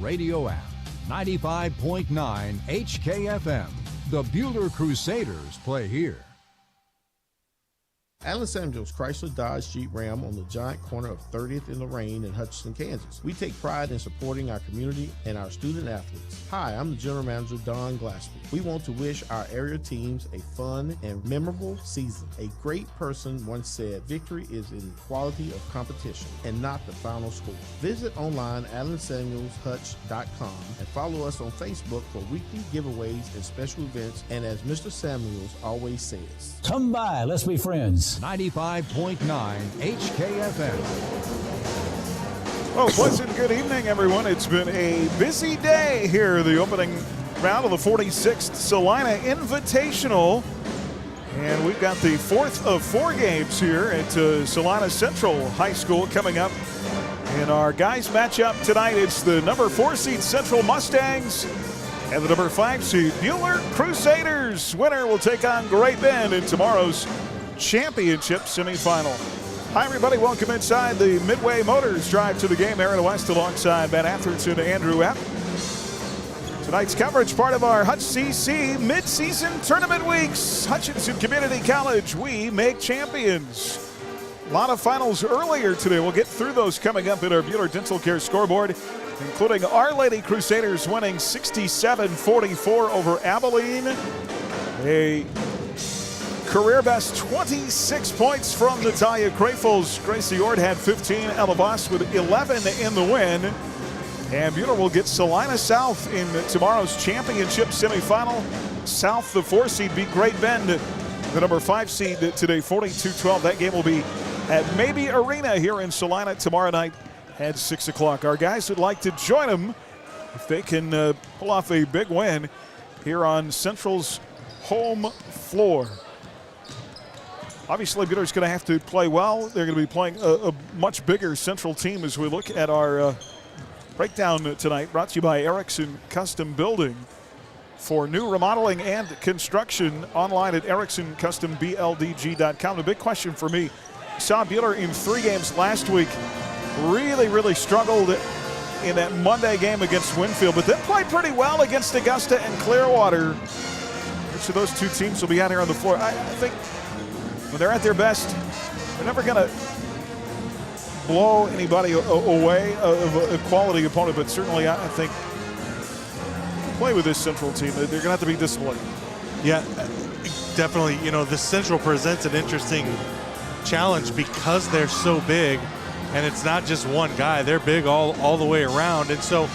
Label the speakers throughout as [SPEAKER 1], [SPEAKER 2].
[SPEAKER 1] radio app. 95.9 HKFM. The Buhler Crusaders play here.
[SPEAKER 2] Allen Samuels Chrysler Dodge Jeep Ram on the giant corner of 30th and Lorraine in Hutchinson, Kansas. We take pride in supporting our community and our student athletes. Hi, I'm the General Manager, Don Glassby. We want to wish our area teams a fun and memorable season. A great person once said, victory is in the quality of competition and not the final score. Visit online AllenSamuelsHutch.com and follow us on Facebook for weekly giveaways and special events. And as Mr. Samuels always says,
[SPEAKER 3] come by, let's be friends.
[SPEAKER 1] 95.9 HKFM.
[SPEAKER 4] Well, pleasant good evening, everyone. It's been a busy day here, the opening round of the 46th Salina Invitational. And we've got the fourth of four games here at Salina Central High School coming up. In our guys matchup tonight, it's the number 4 seed Central Mustangs and the number 5 seed Buhler Crusaders. Winner will take on Great Bend in tomorrow's championship semifinal. Hi, everybody. Welcome inside the Midway Motors Drive to the Game. Aaron West alongside Ben Atherton and Andrew Epp. Tonight's coverage, part of our Hutch CC mid-season tournament weeks. Hutchinson Community College, we make champions. A lot of finals earlier today. We'll get through those coming up in our Buhler Dental Care scoreboard, including Our Lady Crusaders winning 67-44 over Abilene. A career best 26 points from Natalia Crayfels. Gracie Ord had 15. Ella Voss with 11 in the win. And Buhler will get Salina South in tomorrow's championship semifinal. South, the 4 seed, beat Great Bend, the number 5 seed today, 42-12. That game will be at Maybe Arena here in Salina tomorrow night at 6 o'clock. Our guys would like to join them if they can pull off a big win here on Central's home floor. Obviously, Buhler's going to have to play well. They're going to be playing a much bigger Central team as we look at our breakdown tonight, brought to you by Erickson Custom Building. For new remodeling and construction, online at ericksoncustomBLDG.com. The big question for me, saw Buhler in 3 games last week, really struggled in that Monday game against Winfield, but then played pretty well against Augusta and Clearwater. Which of those two teams will be out here on the floor? I think when they're at their best, they're never going to blow anybody away of a quality opponent, but certainly I think play with this Central team, they're going to have to be disciplined.
[SPEAKER 5] Yeah, definitely. You know, the Central presents an interesting challenge because they're so big, and it's not just one guy. They're big all the way around, and so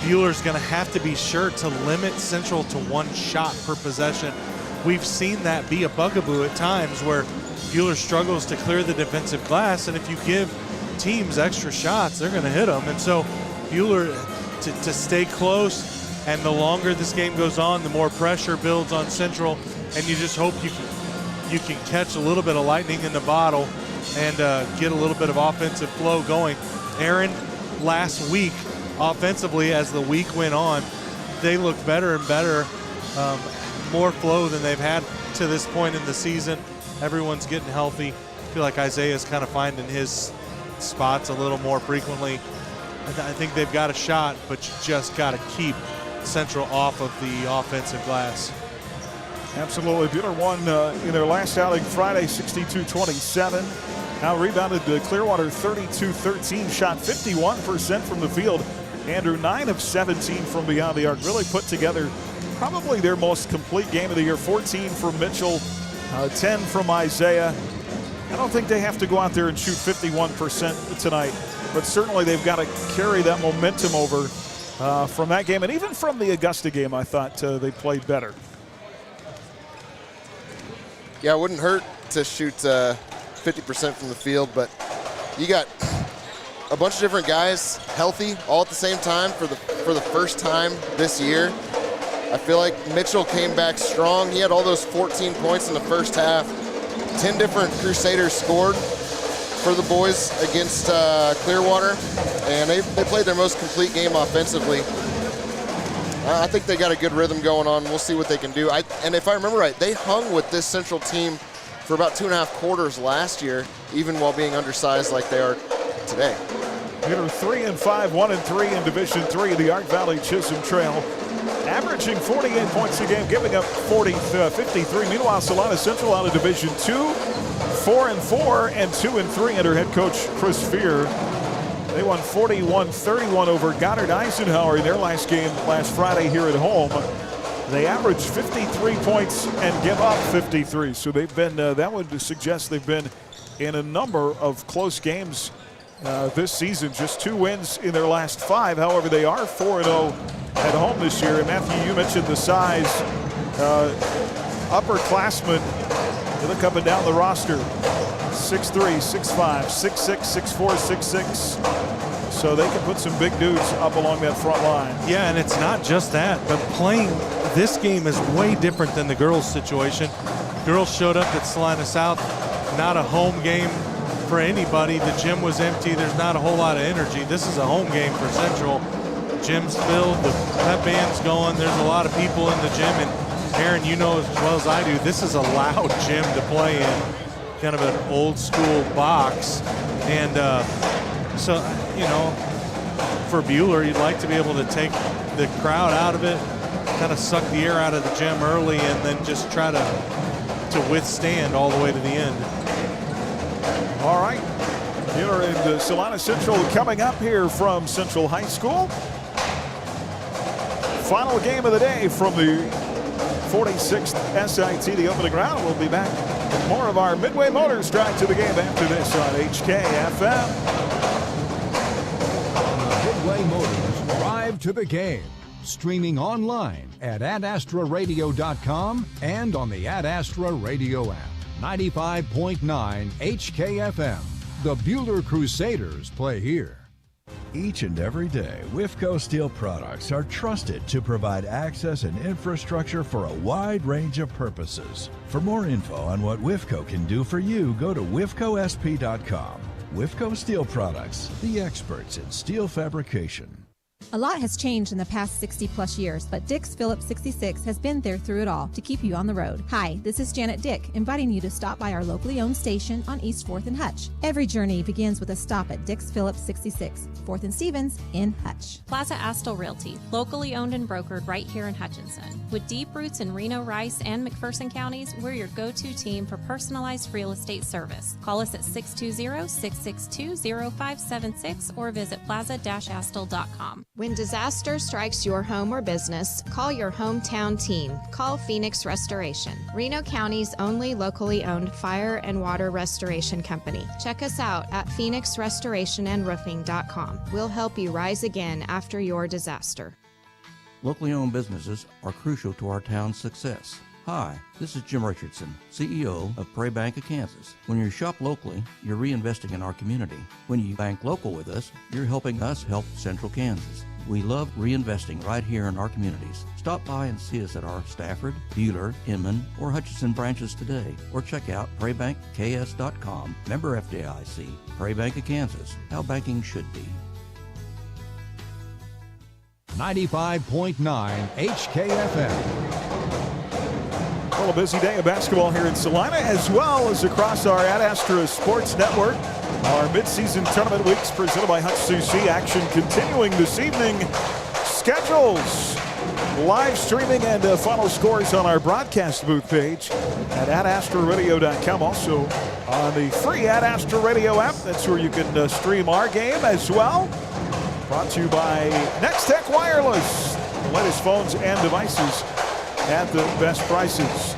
[SPEAKER 5] Buhler's going to have to be sure to limit Central to 1 shot per possession. We've seen that be a bugaboo at times where Buhler struggles to clear the defensive glass, and if you give teams extra shots, they're going to hit them. And so Buhler to stay close, and the longer this game goes on, the more pressure builds on Central, and you just hope you can catch a little bit of lightning in the bottle and get a little bit of offensive flow going. Aaron, last week, offensively, as the week went on, they looked better and better, more flow than they've had to this point in the season. Everyone's getting healthy. I feel like Isaiah's kind of finding his spots a little more frequently. I think they've got a shot, but you just got to keep Central off of the offensive glass.
[SPEAKER 4] Absolutely. Buhler won in their last outing Friday, 62-27. Now rebounded to Clearwater 32-13, shot 51% from the field. Andrew, 9 of 17 from beyond the arc. Really put together probably their most complete game of the year. 14 from Mitchell, 10 from Isaiah. I don't think they have to go out there and shoot 51% tonight, but certainly they've got to carry that momentum over from that game. And even from the Augusta game, I thought they played better.
[SPEAKER 6] Yeah, it wouldn't hurt to shoot 50% from the field, but you got a bunch of different guys healthy all at the same time for the first time this year. I feel like Mitchell came back strong. He had all those 14 points in the first half. 10 different Crusaders scored for the boys against Clearwater, and they played their most complete game offensively. I think they got a good rhythm going on. We'll see what they can do. And if I remember right, they hung with this Central team for about 2.5 quarters last year, even while being undersized like they are today.
[SPEAKER 4] Buhler 3-5, 1-3 in Division III of the Ark Valley Chisholm Trail, averaging 48 points a game, giving up 53. Meanwhile, Salina Central out of Division II, 4-4 and 2-3 under head coach Chris Fear. They won 41-31 over Goddard Eisenhower in their last game last Friday here at home. They average 53 points and give up 53. So they've been, that would suggest they've been in a number of close games this season. Just 2 wins in their last 5. However, they are 4-0 at home this year. And Matthew, you mentioned the size. Upperclassmen, you look up and down the roster, 6'3", 6'5", 6'6", 6'4", 6'6". So they can put some big dudes up along that front line.
[SPEAKER 5] Yeah, and it's not just that, but playing this game is way different than the girls' situation. Girls showed up at Salina South, not a home game for anybody. The gym was empty. There's not a whole lot of energy. This is a home game for Central. Gym's filled, the pep band's going. There's a lot of people in the gym, and Aaron, you know as well as I do, this is a loud gym to play in, kind of an old school box. And so, you know, for Buhler, you'd like to be able to take the crowd out of it, kind of suck the air out of the gym early, and then just try to withstand all the way to the end.
[SPEAKER 4] All right, Buhler and Salina Central coming up here from Central High School. Final game of the day from the 46th SIT, the opening round. We'll be back with more of our Midway Motors Drive to the Game after this on HKFM.
[SPEAKER 1] Midway Motors Drive to the Game. Streaming online at adastraradio.com and on the Ad Astra Radio app. 95.9 HKFM. The Buhler Crusaders play here.
[SPEAKER 7] Each and every day, WIFCO Steel products are trusted to provide access and infrastructure for a wide range of purposes. For more info on what WIFCO can do for you, go to wifcosp.com. WIFCO Steel Products, the experts in steel fabrication.
[SPEAKER 8] A lot has changed in the past 60-plus years, but Dick's Phillips 66 has been there through it all to keep you on the road. Hi, this is Janet Dick, inviting you to stop by our locally owned station on East 4th and Hutch. Every journey begins with a stop at Dick's Phillips 66, 4th and Stevens in Hutch.
[SPEAKER 9] Plaza Astle Realty, locally owned and brokered right here in Hutchinson. With deep roots in Reno, Rice, and McPherson counties, we're your go-to team for personalized real estate service. Call us at 620-662-0576 or visit plaza-astle.com.
[SPEAKER 10] When disaster strikes your home or business, call your hometown team. Call Phoenix Restoration, Reno County's only locally owned fire and water restoration company. Check us out at phoenixrestorationandroofing.com. We'll help you rise again after your disaster.
[SPEAKER 11] Locally owned businesses are crucial to our town's success. Hi, this is Jim Richardson, CEO of Prairie Bank of Kansas. When you shop locally, you're reinvesting in our community. When you bank local with us, you're helping us help Central Kansas. We love reinvesting right here in our communities. Stop by and see us at our Stafford, Buhler, Inman, or Hutchinson branches today, or check out PrairieBankKS.com. Member FDIC, Prairie Bank of Kansas, how banking should be.
[SPEAKER 1] 95.9 HKFM.
[SPEAKER 4] Well, a busy day of basketball here in Salina, as well as across our Ad Astra Sports Network. Our midseason tournament weeks presented by Hutch CC. Action continuing this evening. Schedules, live streaming, and final scores on our broadcast booth page at adastraradio.com. Also on the free Ad Astra Radio app. That's where you can stream our game as well. Brought to you by Next Tech Wireless. The latest phones and devices at the best prices.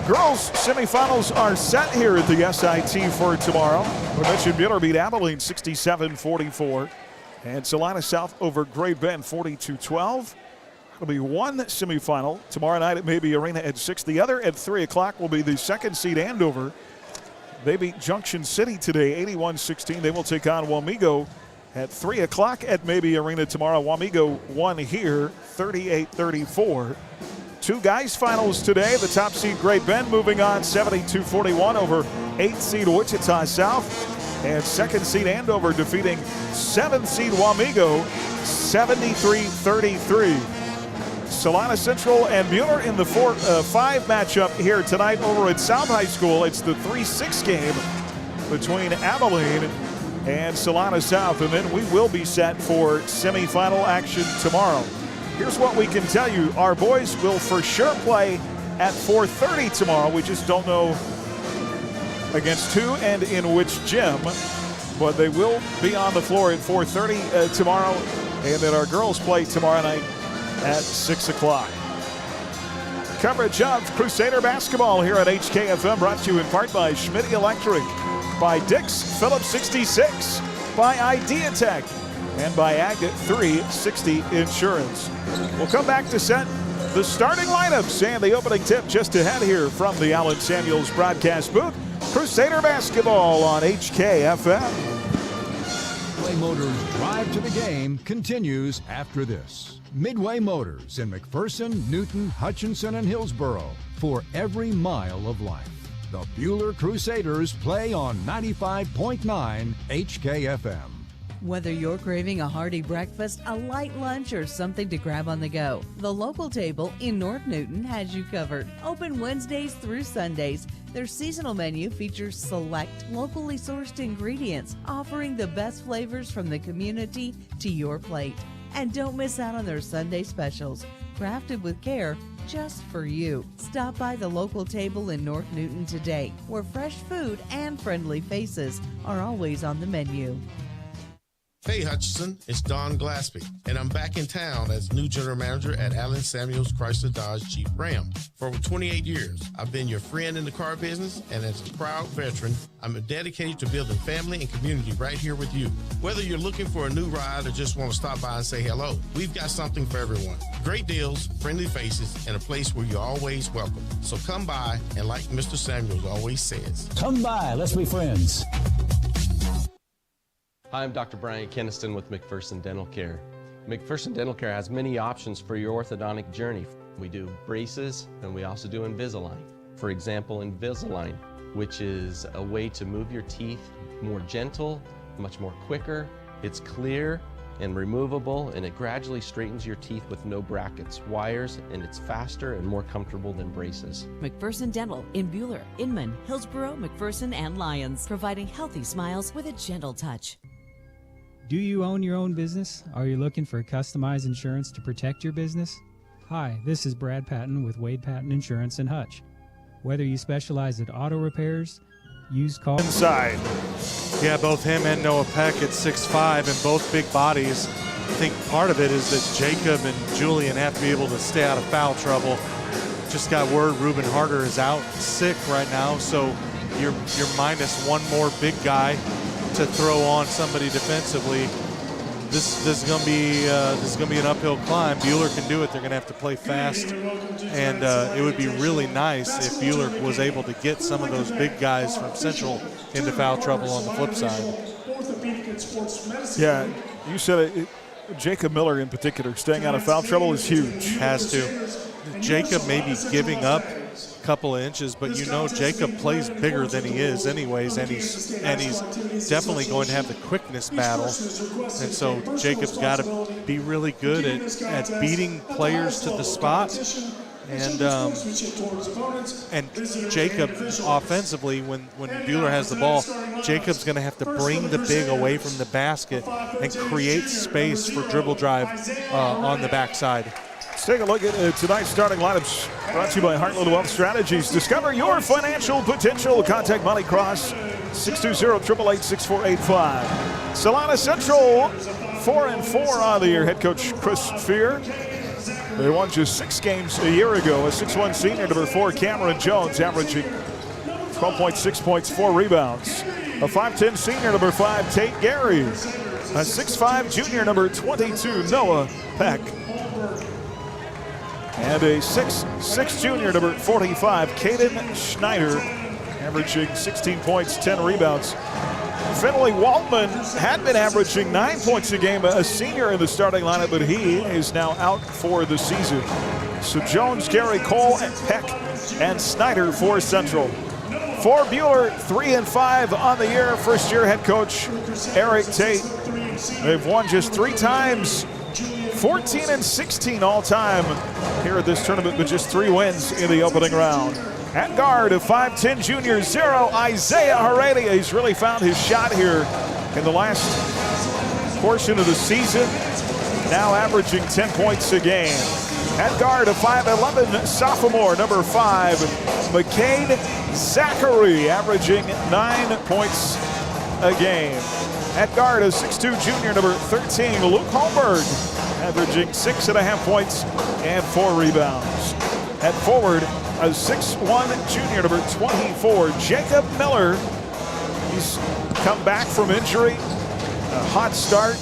[SPEAKER 4] Girls semifinals are set here at the SIT for tomorrow. We mentioned Buhler beat Abilene 67-44. And Salina South over Great Bend 42-12. It'll be one semifinal tomorrow night at Mabee Arena at 6. The other at 3 o'clock will be the second seed Andover. They beat Junction City today 81-16. They will take on Wamego at 3 o'clock at Mabee Arena tomorrow. Wamego won here 38-34. Two guys finals today. The top seed Great Bend moving on 72-41 over 8th seed Wichita South. And second seed Andover defeating 7th seed Wamego 73-33. Salina Central and Buhler in the 4-5 matchup here tonight over at South High School. It's the 3-6 game between Abilene and Salina South, and then we will be set for semifinal action tomorrow. Here's what we can tell you. Our boys will for sure play at 4:30 tomorrow. We just don't know against who and in which gym, but they will be on the floor at 4:30 tomorrow, and then our girls play tomorrow night at 6 o'clock. Coverage of Crusader basketball here at HKFM, brought to you in part by Schmidt Electric, by Dick's Phillips 66, by Ideatech, and by Agate 360 Insurance. We'll come back to set the starting lineups and the opening tip just ahead here from the Allen Samuels broadcast booth. Crusader basketball on HKFM.
[SPEAKER 1] Midway Motors' drive to the game continues after this. Midway Motors in McPherson, Newton, Hutchinson, and Hillsboro for every mile of life. The Buhler Crusaders play on 95.9 HKFM.
[SPEAKER 12] Whether you're craving a hearty breakfast, a light lunch, or something to grab on the go, the local table in North Newton has you covered. Open Wednesdays through Sundays. Their seasonal menu features select, locally sourced ingredients, offering the best flavors from the community to your plate. And don't miss out on their Sunday specials, crafted with care just for you. Stop by the local table in North Newton today, where fresh food and friendly faces are always on the menu.
[SPEAKER 2] Hey Hutchinson, it's Don Glaspie, and I'm back in town as new general manager at Allen Samuels Chrysler Dodge Jeep Ram. For over 28 years, I've been your friend in the car business, and as a proud veteran, I'm dedicated to building family and community right here with you. Whether you're looking for a new ride or just want to stop by and say hello, we've got something for everyone. Great deals, friendly faces, and a place where you're always welcome. So come by, and like Mr. Samuels always says,
[SPEAKER 3] Come by, let's be friends.
[SPEAKER 13] Hi, I'm Dr. Brian Keniston with McPherson Dental Care. McPherson Dental Care has many options for your orthodontic journey. We do braces, and we also do Invisalign. For example, Invisalign, which is a way to move your teeth more gentle, much more quicker. It's clear and removable, and it gradually straightens your teeth with no brackets, wires, and it's faster and more comfortable than braces.
[SPEAKER 14] McPherson Dental in Buhler, Inman, Hillsboro, McPherson, and Lyons, providing healthy smiles with a gentle touch.
[SPEAKER 15] Do you own your own business? Are you looking for customized insurance to protect your business? Hi, this is Brad Patton with Wade Patton Insurance in Hutch. Whether you specialize in auto repairs, used cars...
[SPEAKER 4] Inside.
[SPEAKER 5] Yeah, both him and Noah Peck at 6'5", and both big bodies. I think part of it is that Jacob and Julian have to be able to stay out of foul trouble. Just got word Reuben Harder is out sick right now, so you're minus one more big guy to throw on somebody defensively. This is going to be an uphill climb. Buhler can do it. They're going to have to play fast, and it would be really nice if Buhler was able to get some of those big guys from Central into foul trouble on the flip side.
[SPEAKER 4] Yeah, you said it. Jacob Miller in particular, staying out of foul trouble is huge.
[SPEAKER 5] Has to. Jacob may be giving up a couple of inches, but you know Jacob plays bigger than he is anyways, and he's definitely going to have the quickness battle. And so Jacob's got to be really good at beating players to the spot. And Jacob offensively, when Buhler has the ball, Jacob's going to have to bring the big away from the basket and create space for dribble drive on the backside.
[SPEAKER 4] Let's take a look at tonight's starting lineups, brought to you by Heartland Wealth Strategies. Discover your financial potential. Contact Money Cross 620-888-6485. Salina Central 4-4 on the year. Head coach Chris Fear. They won just 6 games a year ago. A 6'1" senior, number 4, Cameron Jones, averaging 12.6 points, 4 rebounds. A 5'10" senior, number 5, Tate Gary. A 6'5" junior, number 22, Noah Peck. And a 6'6" junior, number 45, Caden Schneider, averaging 16 points, 10 rebounds. Finley Waltman had been averaging 9 points a game, a senior in the starting lineup, but he is now out for the season. So Jones, Gary, Cole, and Peck, and Snyder for Central. For Buhler, 3-5 on the year. First-year head coach Eric Tate. They've won just 3 times, 14-16 all-time here at this tournament, but just 3 wins in the opening round. At guard, a 5'10" junior, 0, Isaiah Heredia. He's really found his shot here in the last portion of the season, now averaging 10 points a game. At guard, a 5'11" sophomore, number 5, McCade Zachary, averaging 9 points a game. At guard, a 6'2" junior, number 13, Luke Holmberg, averaging 6.5 points and 4 rebounds. At forward, a 6'1" junior, number 24, Jacob Miller. He's come back from injury. A hot start,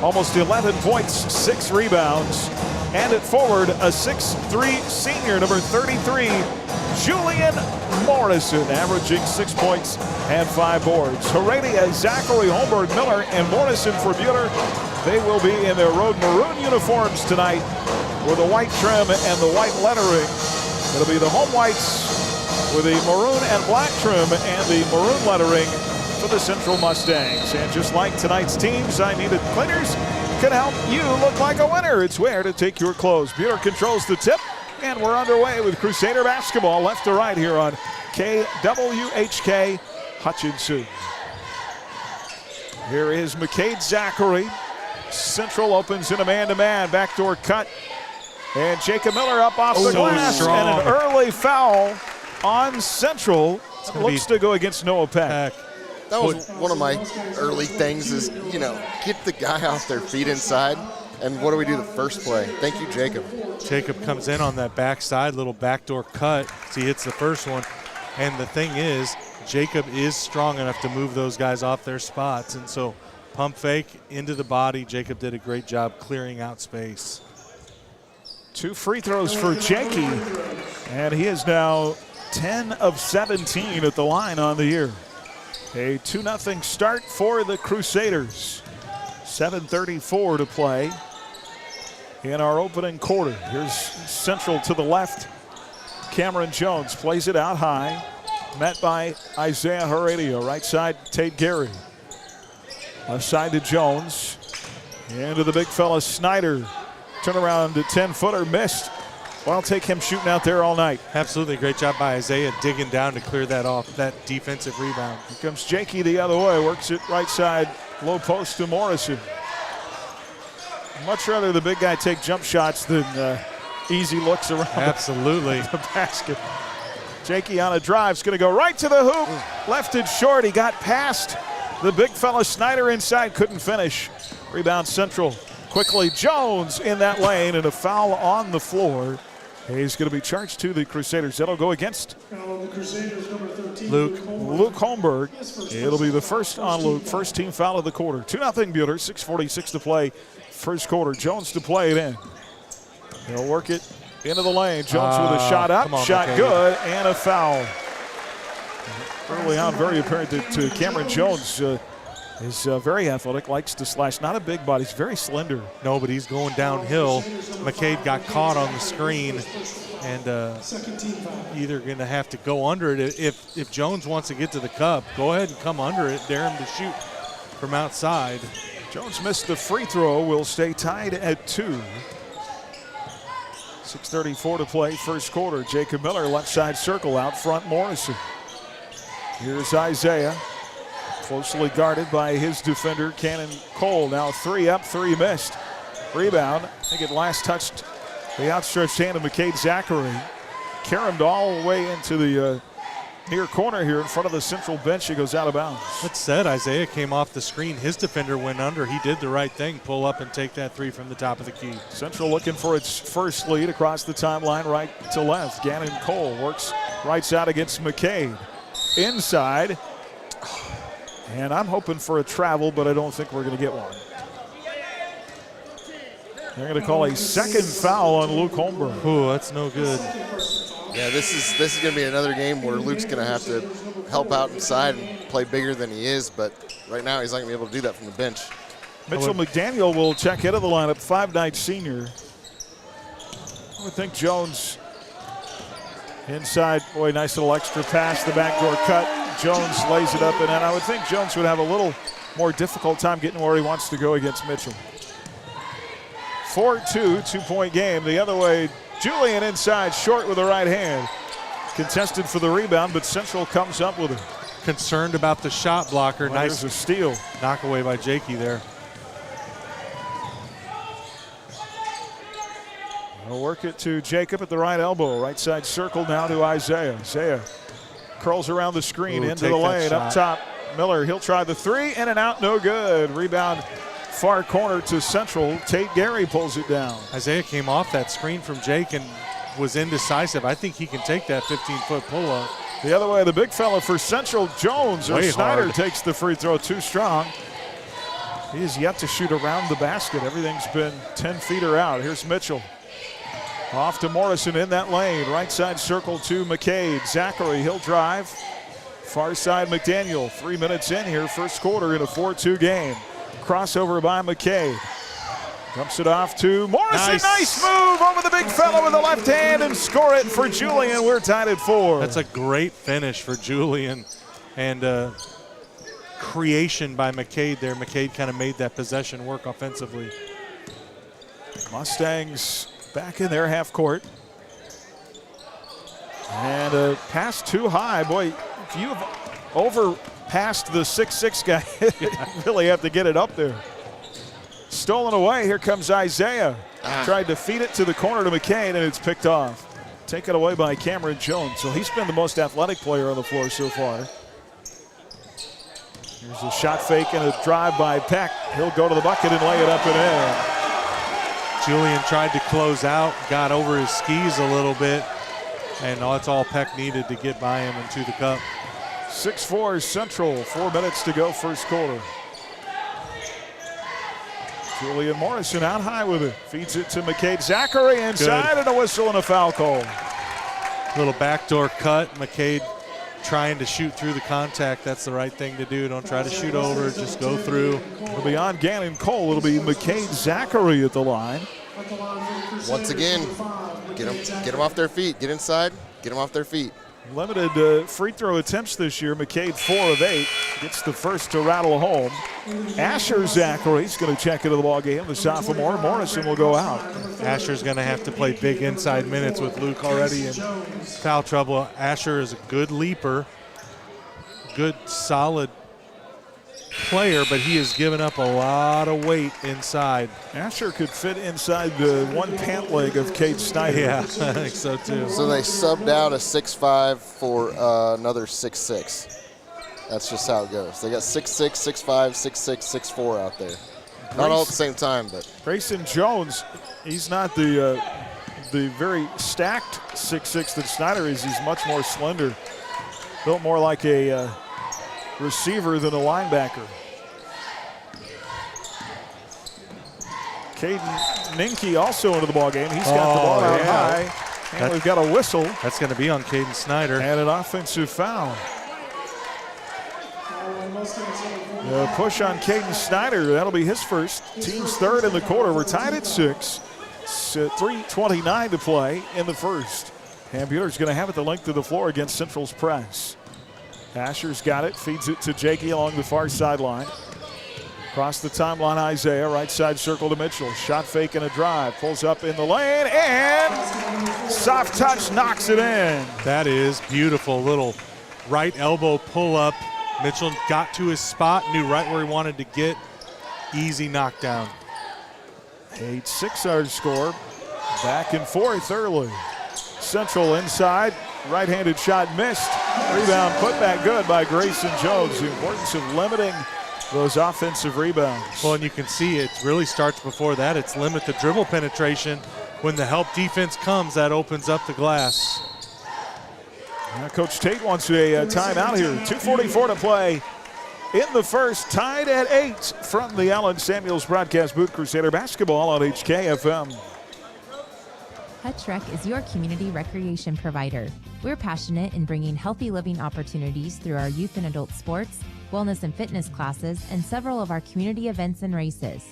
[SPEAKER 4] almost 11 points, 6 rebounds. And at forward, a 6'3" senior, number 33, Julian Morrison, averaging 6 points and 5 boards. Heredia, Zachary, Holmberg, Miller, and Morrison for Buhler. They will be in their road maroon uniforms tonight with the white trim and the white lettering. It'll be the home whites with the maroon and black trim and the maroon lettering for the Central Mustangs. And just like tonight's teams, I Needed Cleaners can help you look like a winner. It's where to take your clothes. Buhler controls the tip, and we're underway with Crusader basketball left to right here on KWHK Hutchinson. Here is McCade Zachary. Central opens in a man-to-man. Backdoor cut. And Jacob Miller up off the glass.
[SPEAKER 5] Strong.
[SPEAKER 4] And an early foul on Central. Looks to go against Noah Peck.
[SPEAKER 6] That was one of my early things is, get the guy off their feet inside. And what do we do the first play? Thank you, Jacob.
[SPEAKER 5] Jacob comes in on that backside, little backdoor cut. So he hits the first one. And the thing is, Jacob is strong enough to move those guys off their spots. And so pump fake into the body. Jacob did a great job clearing out space.
[SPEAKER 4] 2 free throws for Jakey. And he is now 10 of 17 at the line on the year. A 2-0 start for the Crusaders. 7:34 to play in our opening quarter. Here's Central to the left. Cameron Jones plays it out high. Met by Isaiah Heredia. Right side, Tate Gary. Left side to Jones. Into the big fella, Snyder. Turnaround to 10-footer, missed. Well, I'll take him shooting out there all night.
[SPEAKER 5] Absolutely. Great job by Isaiah digging down to clear that off, that defensive rebound.
[SPEAKER 4] Here comes Jakey the other way. Works it right side, low post to Morrison. Much rather the big guy take jump shots than easy looks around
[SPEAKER 5] Absolutely.
[SPEAKER 4] the basket. Jakey on a drive is going to go right to the hoop. Left it short. He got past the big fella Snyder inside. Couldn't finish. Rebound Central. Quickly Jones in that lane and a foul on the floor. He's going to be charged to the Crusaders. That'll go against Luke Holmberg. It'll be the first on Luke. First team foul of the quarter. 2-0 Buhler. 6:46 to play. First quarter. Jones to play it in. He'll work it into the lane. Jones with a shot up. Shot good and a foul. Early on, very apparent that Cameron Jones is very athletic, likes to slash. Not a big body, he's very slender.
[SPEAKER 5] No, but he's going downhill. McCade got caught on the screen and either going to have to go under it. If Jones wants to get to the cup, go ahead and come under it. Dare him to shoot from outside.
[SPEAKER 4] Jones missed the free throw. Will stay tied at 2. 6:34 to play, first quarter. Jacob Miller, left side circle, out front Morrison. Here's Isaiah. Closely guarded by his defender, Cannon Cole. Now 3 up, 3 missed. Rebound. I think it last touched the outstretched hand of McCade Zachary. Carried all the way into the near corner here in front of the Central bench. He goes out of bounds.
[SPEAKER 5] That said, Isaiah came off the screen. His defender went under. He did the right thing. Pull up and take that 3 from the top of the key.
[SPEAKER 4] Central looking for its first lead across the timeline, right to left. Cannon Cole works right side against McCade. Inside. And I'm hoping for a travel, but I don't think we're going to get one. They're going to call a second foul on Luke Holmberg.
[SPEAKER 5] Ooh, that's no good.
[SPEAKER 6] Yeah, this is going to be another game where Luke's going to have to help out inside and play bigger than he is, but right now he's not going to be able to do that from the bench.
[SPEAKER 4] Mitchell McDaniel will check into the lineup, 5'9" senior. I would think Jones inside. Boy, nice little extra pass, the backdoor cut. Jones lays it up, and I would think Jones would have a little more difficult time getting where he wants to go against Mitchell. 4-2, 2-point game. The other way, Julian inside, short with the right hand. Contested for the rebound, but Central comes up with it.
[SPEAKER 5] concerned about the shot blocker.
[SPEAKER 4] Well,
[SPEAKER 5] nice
[SPEAKER 4] there's a steal.
[SPEAKER 5] Knock away by Jakey there.
[SPEAKER 4] They'll work it to Jacob at the right elbow. Right side circle now to Isaiah. Isaiah curls around the screen into the lane. Up top, Miller. He'll try the three. In and out. No good. Rebound far corner to Central. Tate Gary pulls it down.
[SPEAKER 5] Isaiah came off that screen from Jake and was indecisive. I think he can take that 15-foot pull-up.
[SPEAKER 4] The other way, the big fella for Central, Jones. Or
[SPEAKER 5] Way
[SPEAKER 4] Snyder
[SPEAKER 5] hard.
[SPEAKER 4] takes the free throw too strong. He has yet to shoot around the basket. Everything's been 10 feet or out. Here's Mitchell. Off to Morrison in that lane. Right side circle to McCade. Zachary, he'll drive. Far side McDaniel. 3 minutes in here, first quarter in a 4-2 game. Crossover by McCade. Dumps it off to Morrison. Nice move over the big fella with the left hand and score it for Julian. We're tied at 4.
[SPEAKER 5] That's a great finish for Julian. And creation by McCade there. McCade kind of made that possession work offensively.
[SPEAKER 4] Mustangs back in their half court. And a pass too high. Boy, if you've overpassed the 6'6 guy, you really have to get it up there. Stolen away. Here comes Isaiah. Tried to feed it to the corner to McCain, and it's picked off. Taken away by Cameron Jones. So he's been the most athletic player on the floor so far. Here's a shot fake and a drive by Peck. He'll go to the bucket and lay it up and in.
[SPEAKER 5] Julian tried to close out, got over his skis a little bit, and that's all Peck needed to get by him into the cup.
[SPEAKER 4] 6-4 Central, 4 minutes to go first quarter. Julian Morrison out high with it. Feeds it to McCade. Zachary inside. Good. And a whistle and a foul call.
[SPEAKER 5] Little backdoor cut. McCade trying to shoot through the contact. That's the right thing to do. Don't try to shoot over. Just go through.
[SPEAKER 4] It'll be on Gannon Cole. It'll be McCade Zachary at the line.
[SPEAKER 6] Once again, get them off their feet. Get inside. Get them off their feet.
[SPEAKER 4] Limited free throw attempts this year. McCade 4 of 8. Gets the first to rattle home. Asher Zachary's going to check into the ball game. The sophomore. Morrison will go out.
[SPEAKER 5] Asher's going to have to play big inside minutes with Luke already in foul trouble. Asher is a good leaper, good solid player, but he has given up a lot of weight inside.
[SPEAKER 4] Asher could fit inside the one pant leg of Cade Snyder.
[SPEAKER 5] Yeah, I think so too.
[SPEAKER 6] So they subbed out a 6'5" for another 6'6". That's just how it goes. They got 6'6", 6'5", 6'6", 6'4" out there. Not all at the same time, but.
[SPEAKER 4] Grayson Jones, he's not the very stacked 6'6" that Snyder is. He's much more slender. Built more like a receiver than a linebacker. Caden Ninke also into the ball game. He's got the ball out high. And we've got a whistle.
[SPEAKER 5] That's going to be on Caden Snyder.
[SPEAKER 4] And an offensive foul. The push on Caden Snyder. That'll be his first. Team's third in the quarter. We're tied at 6. It's 3:29 to play in the first. Pam Buhler's going to have it the length of the floor against Central's press. Asher's got it. Feeds it to Jakey along the far sideline. Across the timeline, Isaiah. Right side circle to Mitchell. Shot fake and a drive. Pulls up in the lane. And soft touch knocks it in.
[SPEAKER 5] That is beautiful. Little right elbow pull up. Mitchell got to his spot, knew right where he wanted to get. Easy knockdown.
[SPEAKER 4] 8-6 our score. Back and forth early. Central inside. Right-handed shot missed. Rebound put back good by Grayson Jones. The importance of limiting those offensive rebounds.
[SPEAKER 5] Well, and you can see it really starts before that. It's limit the dribble penetration. When the help defense comes, that opens up the glass.
[SPEAKER 4] Now Coach Tate wants a timeout here. 2:44 to play in the first. Tied at 8 from the Allen Samuels broadcast booth. Crusader basketball on HKFM.
[SPEAKER 16] HUTCHREC is your community recreation provider. We're passionate in bringing healthy living opportunities through our youth and adult sports, wellness and fitness classes, and several of our community events and races.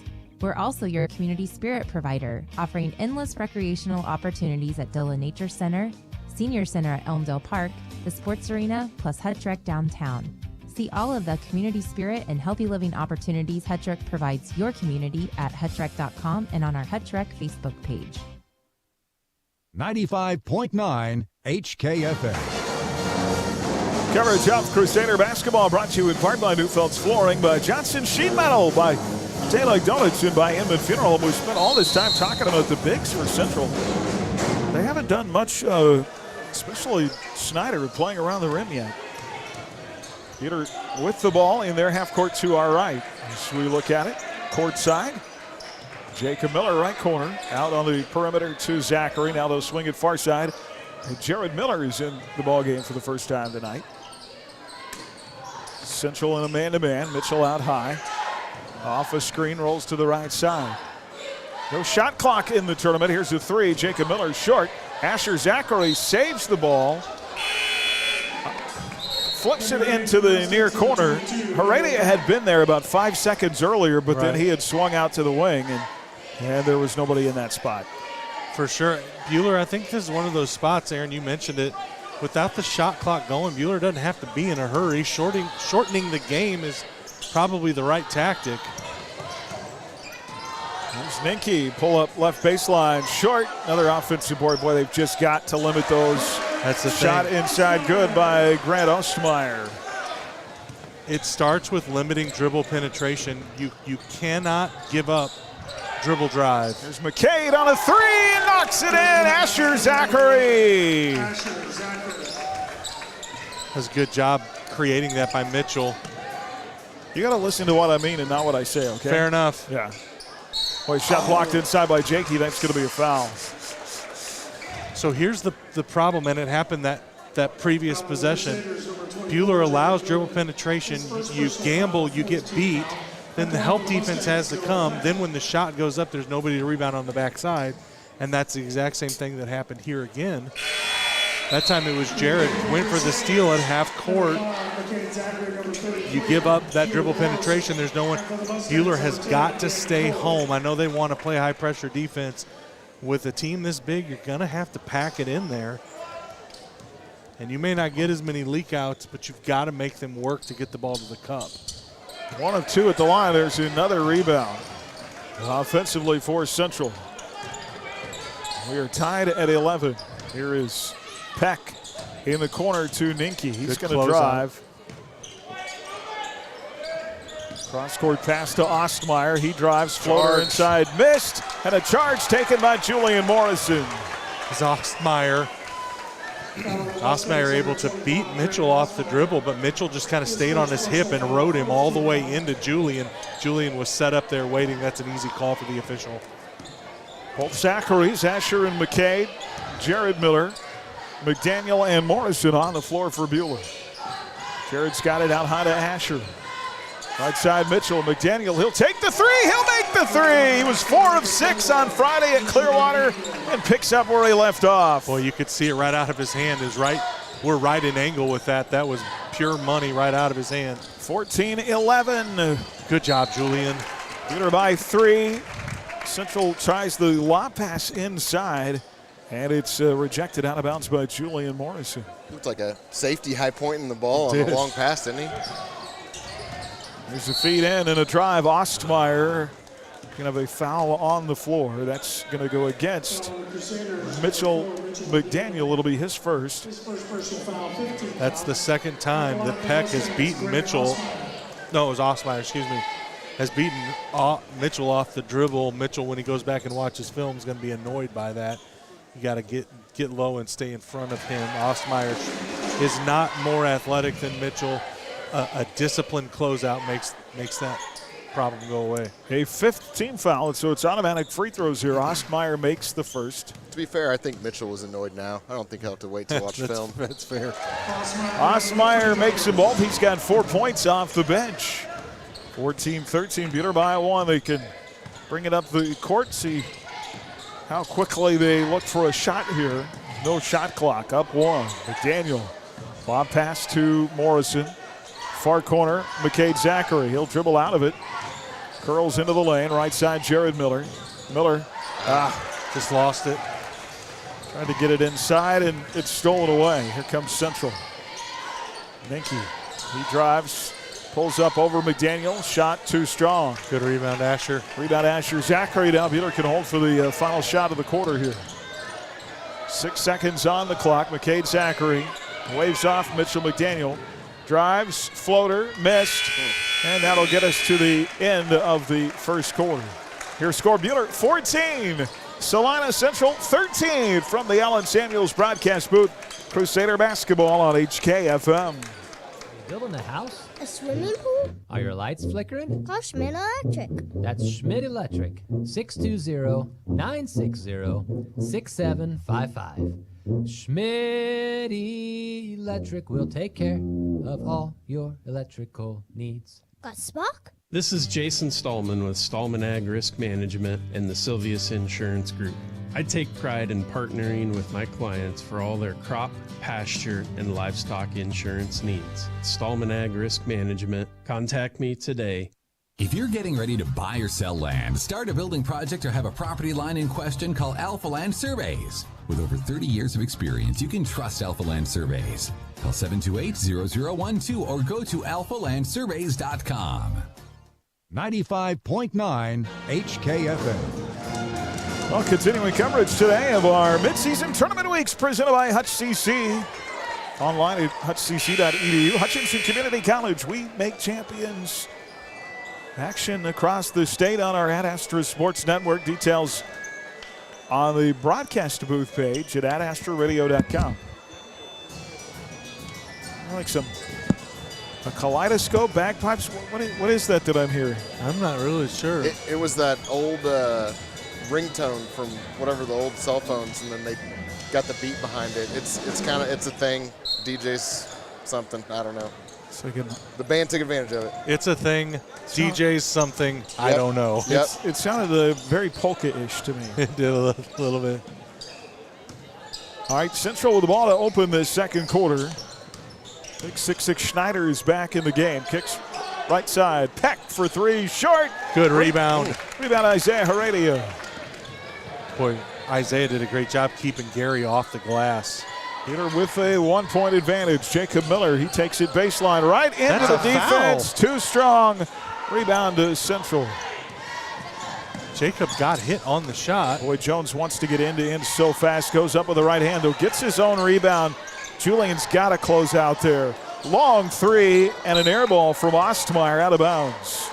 [SPEAKER 16] We're also your community spirit provider, offering endless recreational opportunities at Dillon Nature Center, Senior Center at Elmdale Park, the Sports Arena, plus HUTCHREC downtown. See all of the community spirit and healthy living opportunities HUTCHREC provides your community at hutchrec.com and on our HUTCHREC Facebook page.
[SPEAKER 1] 95.9 HKFM.
[SPEAKER 4] Coverage of Crusader basketball brought to you in part by Newfeld's Flooring, by Johnson Sheet Metal, by Taylor Donuts, and by Inman Funeral. We spent all this time talking about the bigs for Central. They haven't done much, especially Snyder, playing around the rim yet. Peter with the ball in their half court to our right. As we look at it, court side. Jacob Miller, right corner, out on the perimeter to Zachary. Now they'll swing it far side. And Jared Miller is in the ball game for the first time tonight. Central in a man-to-man. Mitchell out high. Off a screen, rolls to the right side. No shot clock in the tournament. Here's the three. Jacob Miller short. Asher Zachary saves the ball. Flips it into the near corner. Heredia had been there about 5 seconds earlier, but then he had swung out to the wing, and there was nobody in that spot.
[SPEAKER 5] For sure. Buhler, I think this is one of those spots, Aaron, you mentioned it. Without the shot clock going, Buhler doesn't have to be in a hurry. Shortening the game is probably the right tactic.
[SPEAKER 4] There's Ninke, pull up left baseline, short. Another offensive board. Boy, they've just got to limit those.
[SPEAKER 5] That's the
[SPEAKER 4] shot
[SPEAKER 5] thing.
[SPEAKER 4] Inside, good by Grant Ostmeyer.
[SPEAKER 5] It starts with limiting dribble penetration. You cannot give up dribble drive.
[SPEAKER 4] There's McCade on a three, knocks it in. Asher Zachary.
[SPEAKER 5] Does a good job creating that by Mitchell.
[SPEAKER 4] You got to listen to what I mean and not what I say, okay?
[SPEAKER 5] Fair enough.
[SPEAKER 4] Yeah. Boy, shot blocked inside by Jakey. That's going to be a foul.
[SPEAKER 5] So here's the problem, and it happened that previous possession. Buhler allows dribble penetration. You gamble, you get beat. Then the help defense has to come. Then when the shot goes up, there's nobody to rebound on the backside. And that's the exact same thing that happened here again. That time it was Jared. Went for the steal at half court. You give up that dribble penetration. There's no one. Buhler has got to stay home. I know they want to play high-pressure defense. With a team this big, you're going to have to pack it in there. And you may not get as many leak outs, but you've got to make them work to get the ball to the cup.
[SPEAKER 4] 1 of 2 at the line. There's another rebound. Offensively for Central. We are tied at 11. Here is Peck in the corner to Ninke. He's going to drive. Cross-court pass to Ostmeyer. He drives, floater inside, missed, and a charge taken by Julian Morrison.
[SPEAKER 5] Is Ostmeyer able to beat Mitchell off the dribble, but Mitchell just kind of stayed on his hip and rode him all the way into Julian. Julian was set up there waiting. That's an easy call for the official.
[SPEAKER 4] Both Zachary's, Asher and McCade, Jared Miller, McDaniel and Morrison on the floor for Buhler. Jared's got it out high to Asher. Right side Mitchell, McDaniel, he'll take the three, he'll make the three. He was 4 of 6 on Friday at Clearwater and picks up where he left off.
[SPEAKER 5] Well, you could see it right out of his hand. We're right in angle with that. That was pure money right out of his hand.
[SPEAKER 4] 14-11.
[SPEAKER 5] Good job, Julian.
[SPEAKER 4] Peter by 3. Central tries the lob pass inside, and it's rejected out of bounds by Julian Morrison.
[SPEAKER 6] Looked like a safety high point in the ball on the long pass, didn't he?
[SPEAKER 4] There's a feed in and a drive. Ostmeyer going to have a foul on the floor. That's going to go against Mitchell McDaniel. It'll be his first.
[SPEAKER 5] That's the second time that Peck has beaten Mitchell. No, it was Ostmeyer, excuse me. Has beaten Mitchell off the dribble. Mitchell, when he goes back and watches film, is going to be annoyed by that. You got to get low and stay in front of him. Ostmeyer is not more athletic than Mitchell. A disciplined closeout makes that problem go away.
[SPEAKER 4] A 5th team foul, so it's automatic free throws here. Ostmeyer makes the first.
[SPEAKER 6] To be fair, I think Mitchell was annoyed now. I don't think he'll have to wait to watch film.
[SPEAKER 5] That's fair.
[SPEAKER 4] Ostmeyer makes them both. He's got 4 points off the bench. 14-13, Buhler by 1. They can bring it up the court, see how quickly they look for a shot here. No shot clock, up 1. McDaniel, lob pass to Morrison. Far corner, McCade Zachary. He'll dribble out of it. Curls into the lane. Right side, Jared Miller. Miller,
[SPEAKER 5] just lost it.
[SPEAKER 4] Trying to get it inside, and it's stolen away. Here comes Central. Ninke, he drives, pulls up over McDaniel. Shot too strong.
[SPEAKER 5] Good rebound, Asher.
[SPEAKER 4] Rebound, Asher. Zachary now. Buhler can hold for the final shot of the quarter here. 6 seconds on the clock. McCade Zachary Waves off Mitchell McDaniel. Drives, floater, missed, and that'll get us to the end of the first quarter. Here's score Buhler 14, Salina Central 13 from the Allen Samuels broadcast booth. Crusader basketball on HKFM.
[SPEAKER 17] Building a house?
[SPEAKER 18] A swimming pool?
[SPEAKER 17] Are your lights flickering?
[SPEAKER 18] Call Schmidt Electric.
[SPEAKER 17] That's Schmidt Electric. 620-960-6755. Schmidt Electric will take care of all your electrical needs.
[SPEAKER 18] Got Spock?
[SPEAKER 19] This is Jason Stallman with Stallman Ag Risk Management and the Sylvius Insurance Group. I take pride in partnering with my clients for all their crop, pasture, and livestock insurance needs. Stallman Ag Risk Management. Contact me today.
[SPEAKER 20] If you're getting ready to buy or sell land, start a building project, or have a property line in question, call Alpha Land Surveys. With over 30 years of experience, you can trust Alpha Land Surveys. Call 728-0012 or go to alphalandsurveys.com.
[SPEAKER 1] 95.9 HKFM.
[SPEAKER 4] Well, continuing coverage today of our midseason tournament weeks presented by Hutch CC. Online at hutchcc.edu. Hutchinson Community College, we make champions. Action across the state on our Ad Astra Sports Network. Details on the broadcast booth page at adastraradio.com. Like a kaleidoscope, bagpipes. What is that I'm hearing?
[SPEAKER 5] I'm not really sure.
[SPEAKER 6] It was that old ringtone from whatever the old cell phones, and then they got the beat behind it. It's a thing. DJs something, I don't know.
[SPEAKER 4] It's like
[SPEAKER 6] the band took advantage of it.
[SPEAKER 5] It's a thing. DJs something. Yep. I don't know.
[SPEAKER 6] Yep.
[SPEAKER 4] It sounded very polka-ish to me.
[SPEAKER 5] It did a little bit.
[SPEAKER 4] All right, Central with the ball to open the second quarter. Big 6'6" Schneider is back in the game. Kicks right side. Peck for three. Short.
[SPEAKER 5] Good rebound.
[SPEAKER 4] Rebound Isaiah Heredia.
[SPEAKER 5] Boy, Isaiah did a great job keeping Gary off the glass.
[SPEAKER 4] Peter with a 1-point advantage. Jacob Miller, he takes it baseline right into
[SPEAKER 5] That's
[SPEAKER 4] the
[SPEAKER 5] a
[SPEAKER 4] defense.
[SPEAKER 5] foul.
[SPEAKER 4] Too strong. Rebound to Central.
[SPEAKER 5] Jacob got hit on the shot.
[SPEAKER 4] Boy, Jones wants to get end-to-end so fast. Goes up with the right handle. Gets his own rebound. Julian's got to close out there. Long three and an air ball from Ostmeyer out of bounds.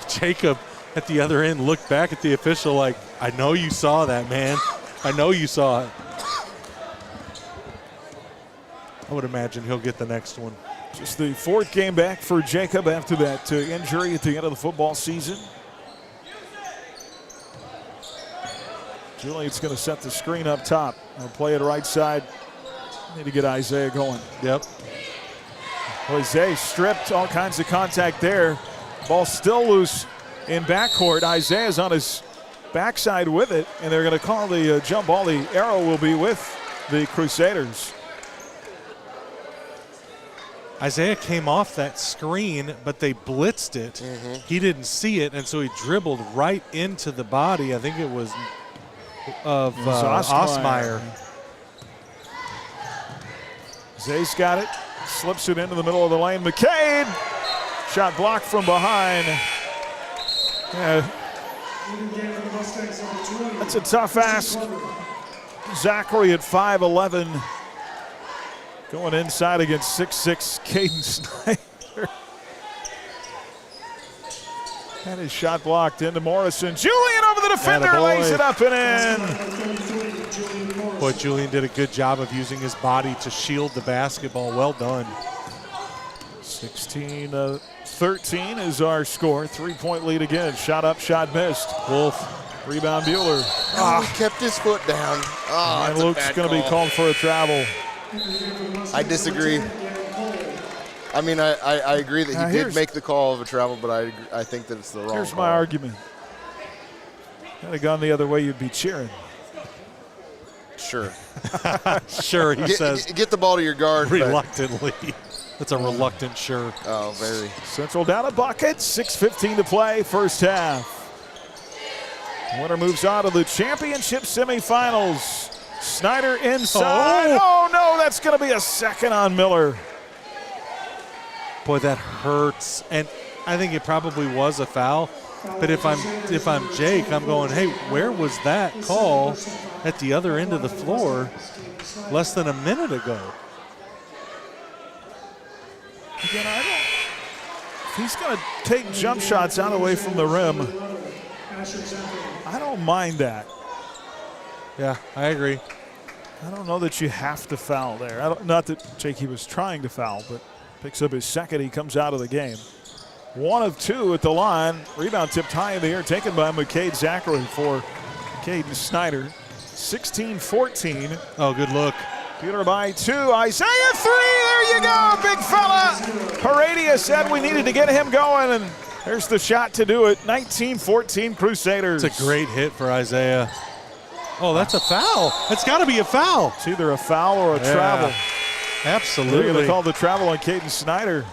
[SPEAKER 5] Jacob at the other end looked back at the official like, I know you saw that, man. I know you saw it. I would imagine he'll get the next one.
[SPEAKER 4] Just the fourth game back for Jacob after that injury at the end of the football season. Julian's going to set the screen up top. He'll play it right side. Need to get Isaiah going.
[SPEAKER 5] Yep.
[SPEAKER 4] Isaiah stripped, all kinds of contact there. Ball still loose in backcourt. Isaiah's on his backside with it, and they're going to call the jump ball. The arrow will be with the Crusaders.
[SPEAKER 5] Isaiah came off that screen, but they blitzed it.
[SPEAKER 6] Mm-hmm.
[SPEAKER 5] He didn't see it, and so he dribbled right into the body. I think it was of Ostmeyer.
[SPEAKER 4] Zay's got it, slips it into the middle of the lane. McCade, shot blocked from behind. Yeah. That's a tough ask. Zachary at 5'11", going inside against 6'6" Caden Snyder. And his shot blocked into Morrison. Julian over the defender, lays it up and in.
[SPEAKER 5] Boy, Julian did a good job of using his body to shield the basketball. Well done.
[SPEAKER 4] 16-13 is our score. 3-point lead again. Shot up, shot missed. Wolf, rebound Buhler.
[SPEAKER 6] He kept his foot down.
[SPEAKER 4] And Luke's going to be called for a travel.
[SPEAKER 6] I disagree. I mean, I agree that he did make the call of a travel, but I think that it's the wrong
[SPEAKER 4] Here's
[SPEAKER 6] call.
[SPEAKER 4] my argument. Had it gone the other way, you'd be cheering.
[SPEAKER 6] Sure.
[SPEAKER 5] Sure, he says.
[SPEAKER 6] Get the ball to your guard.
[SPEAKER 5] Reluctantly. That's a reluctant sure.
[SPEAKER 6] Oh, very.
[SPEAKER 4] Central down a bucket. 6:15 to play, first half. Winner moves on to the championship semifinals. Snyder inside. Oh no, that's going to be a second on Miller.
[SPEAKER 5] Boy, that hurts. And I think it probably was a foul. But if I'm Jake, I'm going, hey, where was that call at the other end of the floor less than a minute ago?
[SPEAKER 4] Again, if he's going to take jump shots out away from the rim, I don't mind that.
[SPEAKER 5] Yeah, I agree.
[SPEAKER 4] I don't know that you have to foul there. Not that Jakey was trying to foul, but picks up his second. He comes out of the game. 1 of 2 at the line. Rebound tipped high in the air, taken by McCade Zachary for Caden Snyder. 16-14.
[SPEAKER 5] Oh, good look.
[SPEAKER 4] Buhler by 2. Isaiah 3. There you go, big fella. Heredia said we needed to get him going, and there's the shot to do it. 19-14 Crusaders.
[SPEAKER 5] It's a great hit for Isaiah. Oh, that's a foul. It's got to be a foul.
[SPEAKER 4] It's either a foul or a travel.
[SPEAKER 5] Absolutely.
[SPEAKER 4] They're going to call the travel on Caden Snyder.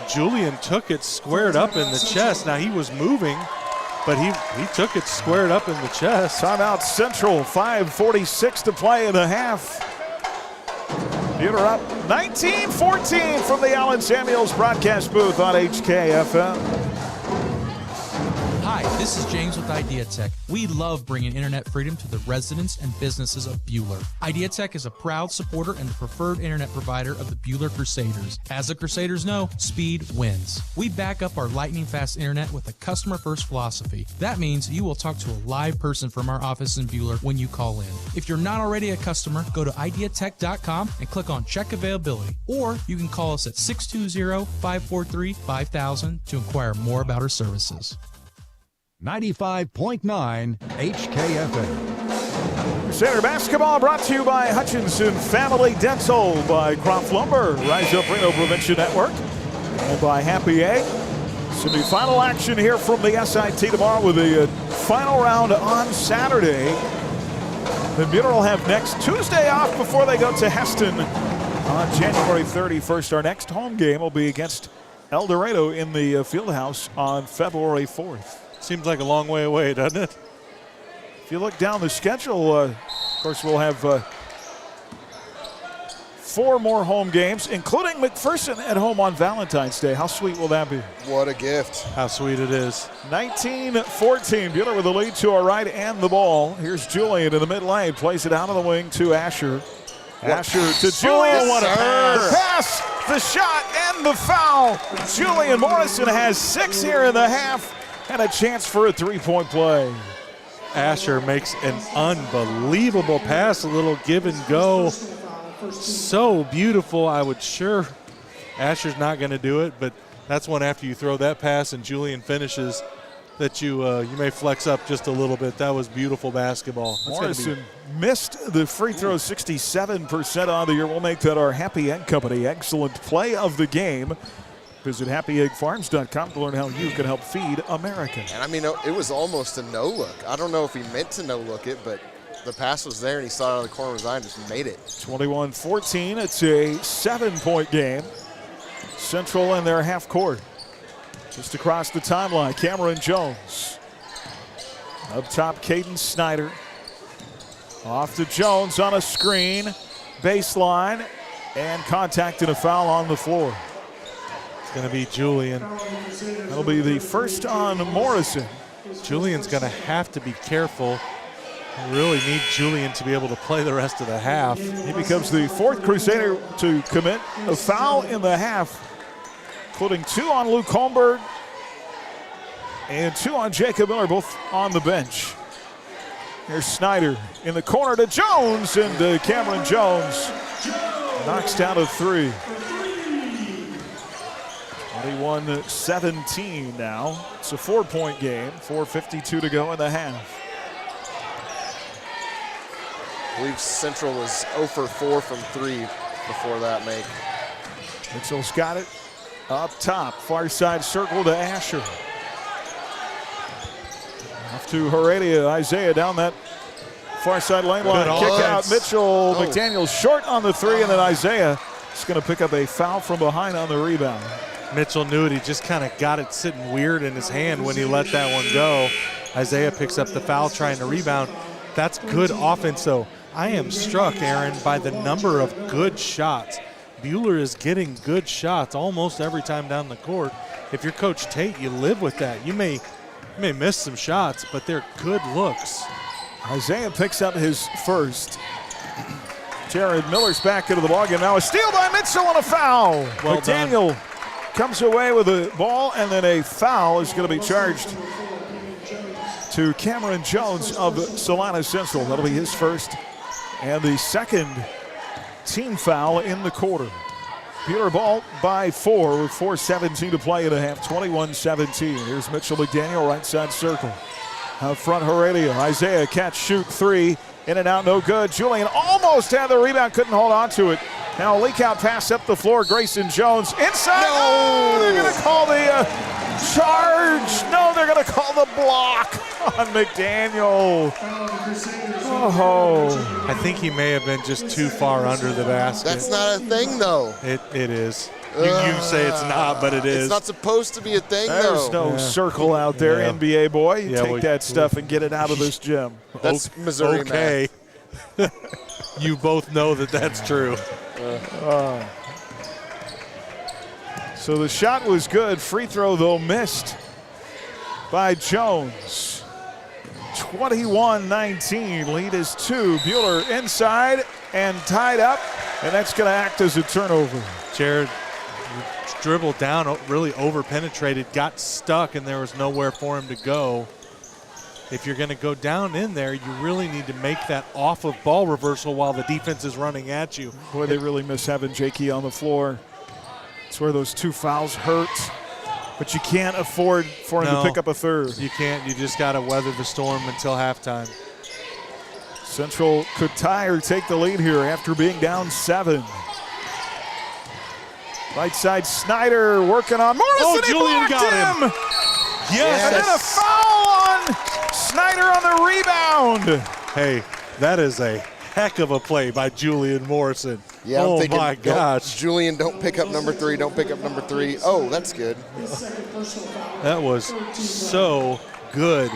[SPEAKER 5] Julian took it squared up in the chest. Now he was moving, but he took it squared up in the chest.
[SPEAKER 4] Timeout Central, 5:46 to play in the half. Buhler up 19-14 from the Allen Samuels broadcast booth on HKFM.
[SPEAKER 21] Hi, this is James with IdeaTech. We love bringing internet freedom to the residents and businesses of Buhler. IdeaTech is a proud supporter and the preferred internet provider of the Buhler Crusaders. As the Crusaders know, speed wins. We back up our lightning-fast internet with a customer-first philosophy. That means you will talk to a live person from our office in Buhler when you call in. If you're not already a customer, go to ideatech.com and click on Check Availability. Or you can call us at 620-543-5000 to inquire more about our services.
[SPEAKER 1] 95.9 HKFM.
[SPEAKER 4] Crusader basketball brought to you by Hutchinson Family Dental, by Croft Lumber, Rise Up Reno Prevention Network, and by Happy Egg. Semi-final action here from the SIT tomorrow with the final round on Saturday. The Buhler will have next Tuesday off before they go to Heston on January 31st. Our next home game will be against El Dorado in the Fieldhouse on February 4th.
[SPEAKER 5] Seems like a long way away, doesn't it?
[SPEAKER 4] If you look down the schedule, of course, we'll have 4 more home games, including McPherson at home on Valentine's Day. How sweet will that be?
[SPEAKER 6] What a gift.
[SPEAKER 5] How sweet it is.
[SPEAKER 4] 19-14. Buhler with the lead to our right and the ball. Here's Julian in the mid lane. Plays it out of the wing to Asher. Asher to Julian.
[SPEAKER 6] What a
[SPEAKER 4] The pass, the shot, and the foul. Julian Morrison has 6 here in the half. And a chance for a 3-point play.
[SPEAKER 5] Asher makes an unbelievable pass, a little give and go. So beautiful. I would sure Asher's not going to do it, but that's one after you throw that pass and Julian finishes that you may flex up just a little bit. That was beautiful basketball.
[SPEAKER 4] Morrison missed the free throw 67% on the year. We'll make that our Happy Egg Company excellent play of the game. Visit happyeggfarms.com to learn how you can help feed America.
[SPEAKER 6] And I mean, it was almost a no-look. I don't know if he meant to no-look it, but the pass was there and he saw it out of the corner of his eye and just made it.
[SPEAKER 4] 21-14. It's a 7-point game. Central in their half court. Just across the timeline, Cameron Jones. Up top, Caden Snyder. Off to Jones on a screen. Baseline. And contact and a foul on the floor.
[SPEAKER 5] Going to be Julian.
[SPEAKER 4] That'll be the first on Morrison.
[SPEAKER 5] Julian's going to have to be careful. We really need Julian to be able to play the rest of the half.
[SPEAKER 4] He becomes the 4th Crusader to commit a foul in the half, including 2 on Luke Holmberg and 2 on Jacob Miller, both on the bench. Here's Snyder in the corner to Jones, and Cameron Jones knocks down a 3. 21-17 now. It's a 4-point game. 4:52 to go in the half.
[SPEAKER 6] I believe Central was 0 for 4 from 3 before that make.
[SPEAKER 4] Mitchell's got it up top. Far side circle to Asher. Off to Heredia. Isaiah down that far side lane line. Kick out Mitchell. McDaniel short on the 3, and then Isaiah is going to pick up a foul from behind on the rebound.
[SPEAKER 5] Mitchell knew it. He just kind of got it sitting weird in his hand when he let that one go. Isaiah picks up the foul trying to rebound. That's good offense, though. I am struck, Aaron, by the number of good shots. Buhler is getting good shots almost every time down the court. If you're Coach Tate, you live with that. You may miss some shots, but they're good looks.
[SPEAKER 4] Isaiah picks up his first. Jared Miller's back into the ballgame now. A steal by Mitchell and a foul. McDaniel comes away with a ball, and then a foul is going to be charged to Cameron Jones of Salina Central. That'll be his first and the second team foul in the quarter. Buhler ball by 4 with 4:17 to play in a half, 21-17. Here's Mitchell McDaniel, right side circle. Out front, Heredia. Isaiah, catch, shoot, 3. In and out, no good. Julian almost had the rebound, couldn't hold on to it. Now a leak out pass up the floor. Grayson Jones inside. No, they're going to call the charge. No, they're going to call the block on McDaniel. Oh.
[SPEAKER 5] I think he may have been just too far under the basket.
[SPEAKER 6] That's not a thing, though.
[SPEAKER 5] It is. You say it's not, but it is.
[SPEAKER 6] It's not supposed to be a thing,
[SPEAKER 4] There's
[SPEAKER 6] though.
[SPEAKER 4] no circle out there, NBA boy. You take
[SPEAKER 5] we-
[SPEAKER 4] that stuff and get it out of this gym.
[SPEAKER 6] That's Missouri
[SPEAKER 5] okay. You both know that that's true.
[SPEAKER 4] So the shot was good. Free throw, though, missed by Jones. 21-19. Lead is 2. Buhler inside and tied up, and that's going to act as a turnover.
[SPEAKER 5] Jared dribbled down, really over-penetrated, got stuck, and there was nowhere for him to go. If you're going to go down in there, you really need to make that off-of-ball reversal while the defense is running at you.
[SPEAKER 4] Boy, they really miss having Jakey on the floor. It's where those 2 fouls hurt, but you can't afford for him to pick up a third.
[SPEAKER 5] You can't. You just got to weather the storm until halftime.
[SPEAKER 4] Central could tie or take the lead here after being down 7. Right side, Snyder working on Morrison.
[SPEAKER 5] Julian got him. Yes.
[SPEAKER 4] And then a foul on Snyder on the rebound.
[SPEAKER 5] Hey, that is a heck of a play by Julian Morrison.
[SPEAKER 6] Yeah, I'm thinking,
[SPEAKER 5] my gosh.
[SPEAKER 6] Julian, don't pick up number 3. Don't pick up number 3. Oh, that's good.
[SPEAKER 5] That was so good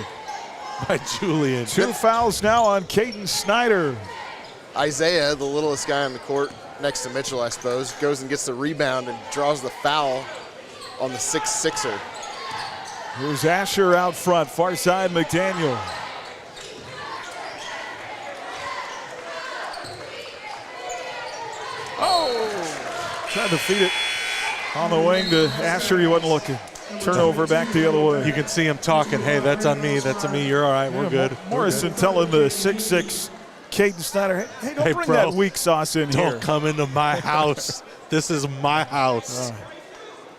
[SPEAKER 5] by Julian.
[SPEAKER 4] 2 fouls now on Caden Snyder.
[SPEAKER 6] Isaiah, the littlest guy on the court, next to Mitchell, I suppose, goes and gets the rebound and draws the foul on the 6'6"er.
[SPEAKER 4] Here's Asher out front, far side McDaniel. Oh! Tried to feed it on the wing to Asher, he wasn't looking. Turnover back the other way.
[SPEAKER 5] You can see him talking, hey, that's on me, you're all right, we're good.
[SPEAKER 4] Morrison telling the 6'6" Caden Snyder, hey, don't bring
[SPEAKER 5] bro,
[SPEAKER 4] that weak sauce in here.
[SPEAKER 5] Don't come into my house. This is my house.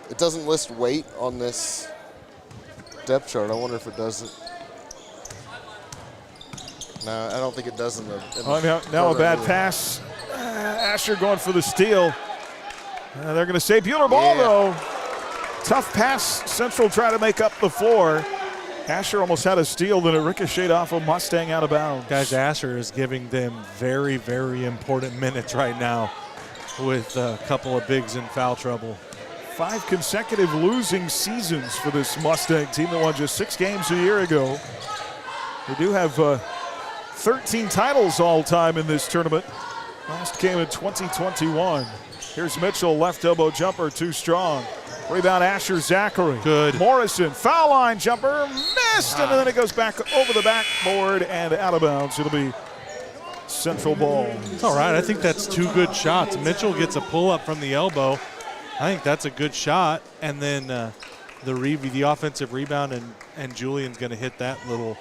[SPEAKER 6] It doesn't list weight on this depth chart. I wonder if it does it. No, I don't think it does in the
[SPEAKER 4] now a bad pass. Asher going for the steal. They're going to say Buhler ball, though. Tough pass. Central try to make up the floor. Asher almost had a steal, then it ricocheted off a Mustang out of bounds.
[SPEAKER 5] Guys, Asher is giving them very, very important minutes right now with a couple of bigs in foul trouble.
[SPEAKER 4] 5 consecutive losing seasons for this Mustang team that won just 6 games a year ago. They do have 13 titles all time in this tournament. Last came in 2021. Here's Mitchell, left elbow jumper, too strong. Rebound Asher Zachary.
[SPEAKER 5] Good.
[SPEAKER 4] Morrison, foul line jumper, missed, and then it goes back over the backboard and out of bounds. It'll be Central ball.
[SPEAKER 5] It's all right. I think that's 2 good shots. Mitchell gets a pull-up from the elbow. I think that's a good shot. And then the offensive rebound, and Julian's going to hit that little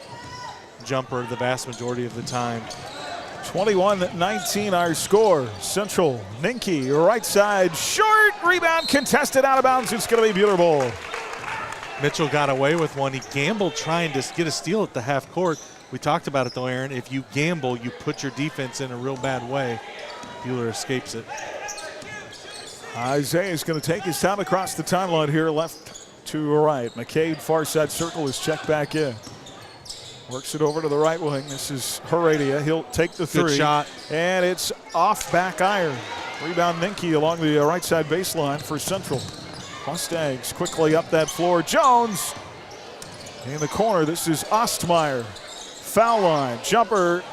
[SPEAKER 5] jumper the vast majority of the time.
[SPEAKER 4] 21-19 our score. Central, Ninke, right side, short, rebound contested out of bounds. It's going to be Buhler ball.
[SPEAKER 5] Mitchell got away with one. He gambled trying to get a steal at the half court. We talked about it though, Aaron. If you gamble, you put your defense in a real bad way. Buhler escapes it.
[SPEAKER 4] Isaiah is going to take his time across the timeline here, left to right. McCade, far side circle, is checked back in. Works it over to the right wing. This is Heredia. He'll take the 3.
[SPEAKER 5] Good shot.
[SPEAKER 4] And it's off back iron. Rebound Ninke along the right side baseline for Central. Mustangs quickly up that floor. Jones in the corner. This is Ostmeyer. Foul line. Jumper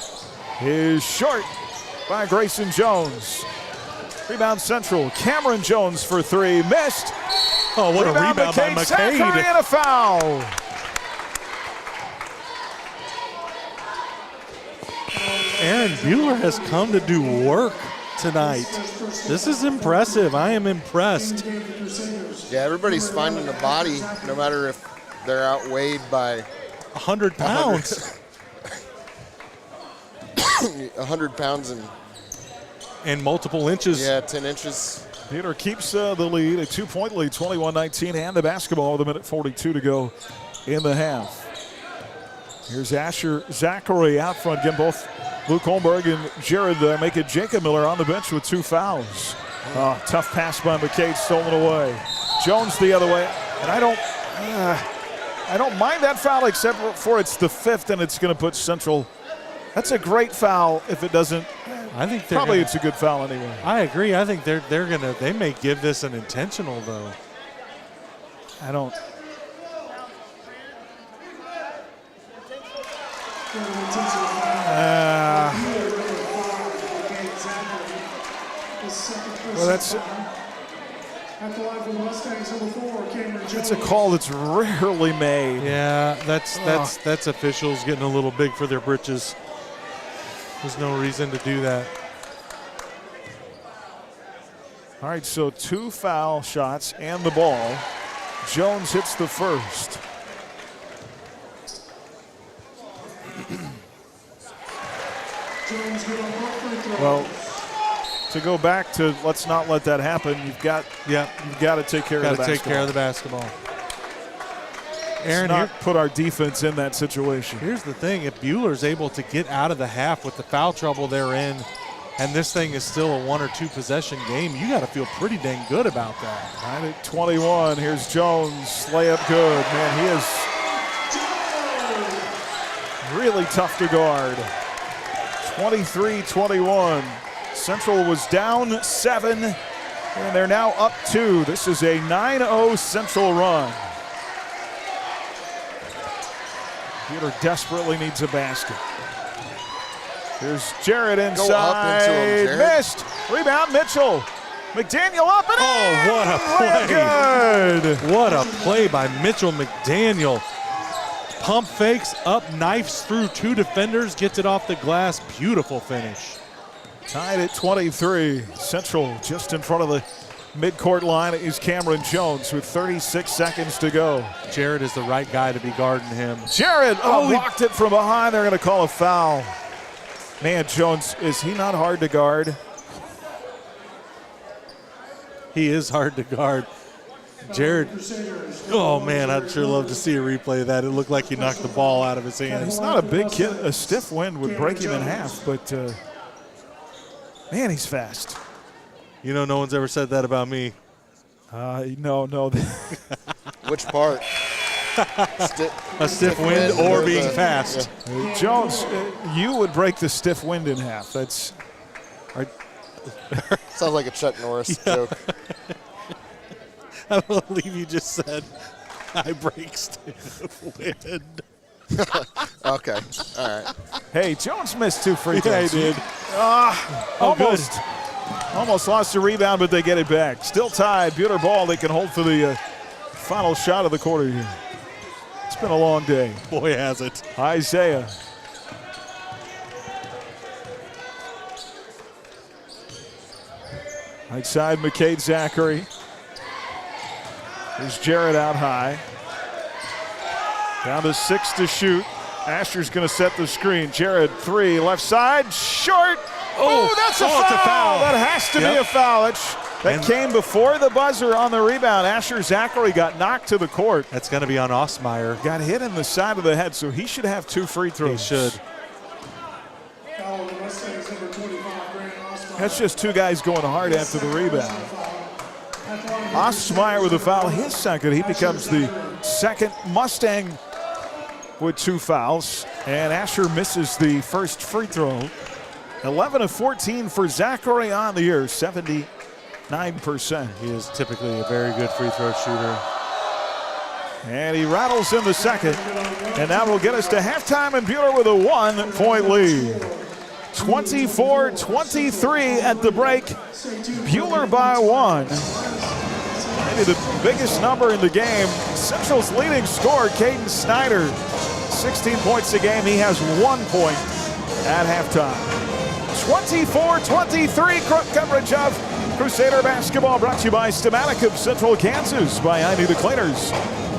[SPEAKER 4] is short by Grayson Jones. Rebound Central. Cameron Jones for 3. Missed.
[SPEAKER 5] Oh, what a rebound by McCade.
[SPEAKER 4] Zachary and a foul.
[SPEAKER 5] Aaron Buhler has come to do work tonight. This is impressive. I am impressed.
[SPEAKER 6] Yeah, everybody's finding a body, no matter if they're outweighed by
[SPEAKER 5] 100 pounds.
[SPEAKER 6] 100 pounds
[SPEAKER 5] and multiple inches.
[SPEAKER 6] Yeah, 10 inches.
[SPEAKER 4] Buhler keeps the lead, a 2-point lead, 21-19, and the basketball with 1:42 to go in the half. Here's Asher Zachary out front. Again, both Luke Holmberg and Jared make it. Jacob Miller on the bench with 2 fouls. Tough pass by McCade, stolen away. Jones the other way, and I don't mind that foul except for it's the 5th, and it's going to put Central. That's a great foul if it doesn't.
[SPEAKER 5] I think
[SPEAKER 4] probably it's a good foul anyway.
[SPEAKER 5] I agree. I think they may give this an intentional though.
[SPEAKER 4] I don't. Well, that's a call that's rarely made.
[SPEAKER 5] Yeah, that's officials getting a little big for their britches. There's no reason to do that.
[SPEAKER 4] All right, so 2 foul shots and the ball. Jones hits the first. Well, to go back to let's not let that happen, you've got to take care of the basketball.
[SPEAKER 5] Take care of the basketball. Aaron,
[SPEAKER 4] let's not put our defense in that situation.
[SPEAKER 5] Here's the thing: if Buhler's able to get out of the half with the foul trouble they're in, and this thing is still a 1 or 2 possession game, you got to feel pretty dang good about that.
[SPEAKER 4] Right at 21, here's Jones, layup good. Man, he is really tough to guard. 23-21. Central was down 7, and they're now up 2. This is a 9-0 Central run. Buhler desperately needs a basket. Here's Jared inside.
[SPEAKER 6] Go up into him, Jared.
[SPEAKER 4] Missed. Rebound, Mitchell. McDaniel up and in.
[SPEAKER 5] What a play.
[SPEAKER 4] Good.
[SPEAKER 5] What a play by Mitchell McDaniel. Pump fakes up, knifes through 2 defenders, gets it off the glass. Beautiful finish.
[SPEAKER 4] Tied at 23. Central just in front of the midcourt line is Cameron Jones with 36 seconds to go.
[SPEAKER 5] Jared is the right guy to be guarding him.
[SPEAKER 4] Jared blocked it from behind. They're going to call a foul. Man, Jones, is he not hard to guard?
[SPEAKER 5] He is hard to guard. Jared, oh man, I'd sure love to see a replay of that. It looked like he knocked the ball out of his hand.
[SPEAKER 4] He's not a big kid. A stiff wind would break him in half, but man, he's fast.
[SPEAKER 5] You know, no one's ever said that about me.
[SPEAKER 4] No.
[SPEAKER 6] Which part?
[SPEAKER 5] A stiff wind or being fast.
[SPEAKER 4] Yeah. Jones, you would break the stiff wind in half. That's.
[SPEAKER 6] Sounds like a Chuck Norris joke.
[SPEAKER 5] I believe you just said I break stiff wind.
[SPEAKER 6] Okay, all right.
[SPEAKER 4] Hey, Jones missed 2 free throws.
[SPEAKER 5] Yeah, he did.
[SPEAKER 4] Almost lost the rebound, but they get it back. Still tied. Buhler ball they can hold for the final shot of the quarter here. It's been a long day.
[SPEAKER 5] Boy, has it.
[SPEAKER 4] Isaiah. Right side, McCade Zachary. There's Jared out high. Down to 6 to shoot. Asher's going to set the screen. Jared, 3, left side, short. That's a foul.
[SPEAKER 5] It's a foul.
[SPEAKER 4] That has to be a foul. That came before the buzzer on the rebound. Asher Zachary got knocked to the court.
[SPEAKER 5] That's going to be on Osmeyer.
[SPEAKER 4] Got hit in the side of the head, so he should have 2 free throws.
[SPEAKER 5] He should.
[SPEAKER 4] That's just 2 guys going hard after the rebound. Osmeyer with a foul, his second. He becomes the second Mustang with 2 fouls. And Asher misses the first free throw. 11 of 14 for Zachary on the year, 79%.
[SPEAKER 5] He is typically a very good free throw shooter.
[SPEAKER 4] And he rattles in the second. And that will get us to halftime, and Buhler with a 1-point lead. 24-23 at the break. Buhler by 1. Maybe the biggest number in the game. Central's leading scorer, Caden Snyder, 16 points a game. He has 1 point at halftime. 24-23 coverage of Crusader basketball, brought to you by Stamatic of Central Kansas, by I Need the Cleaners,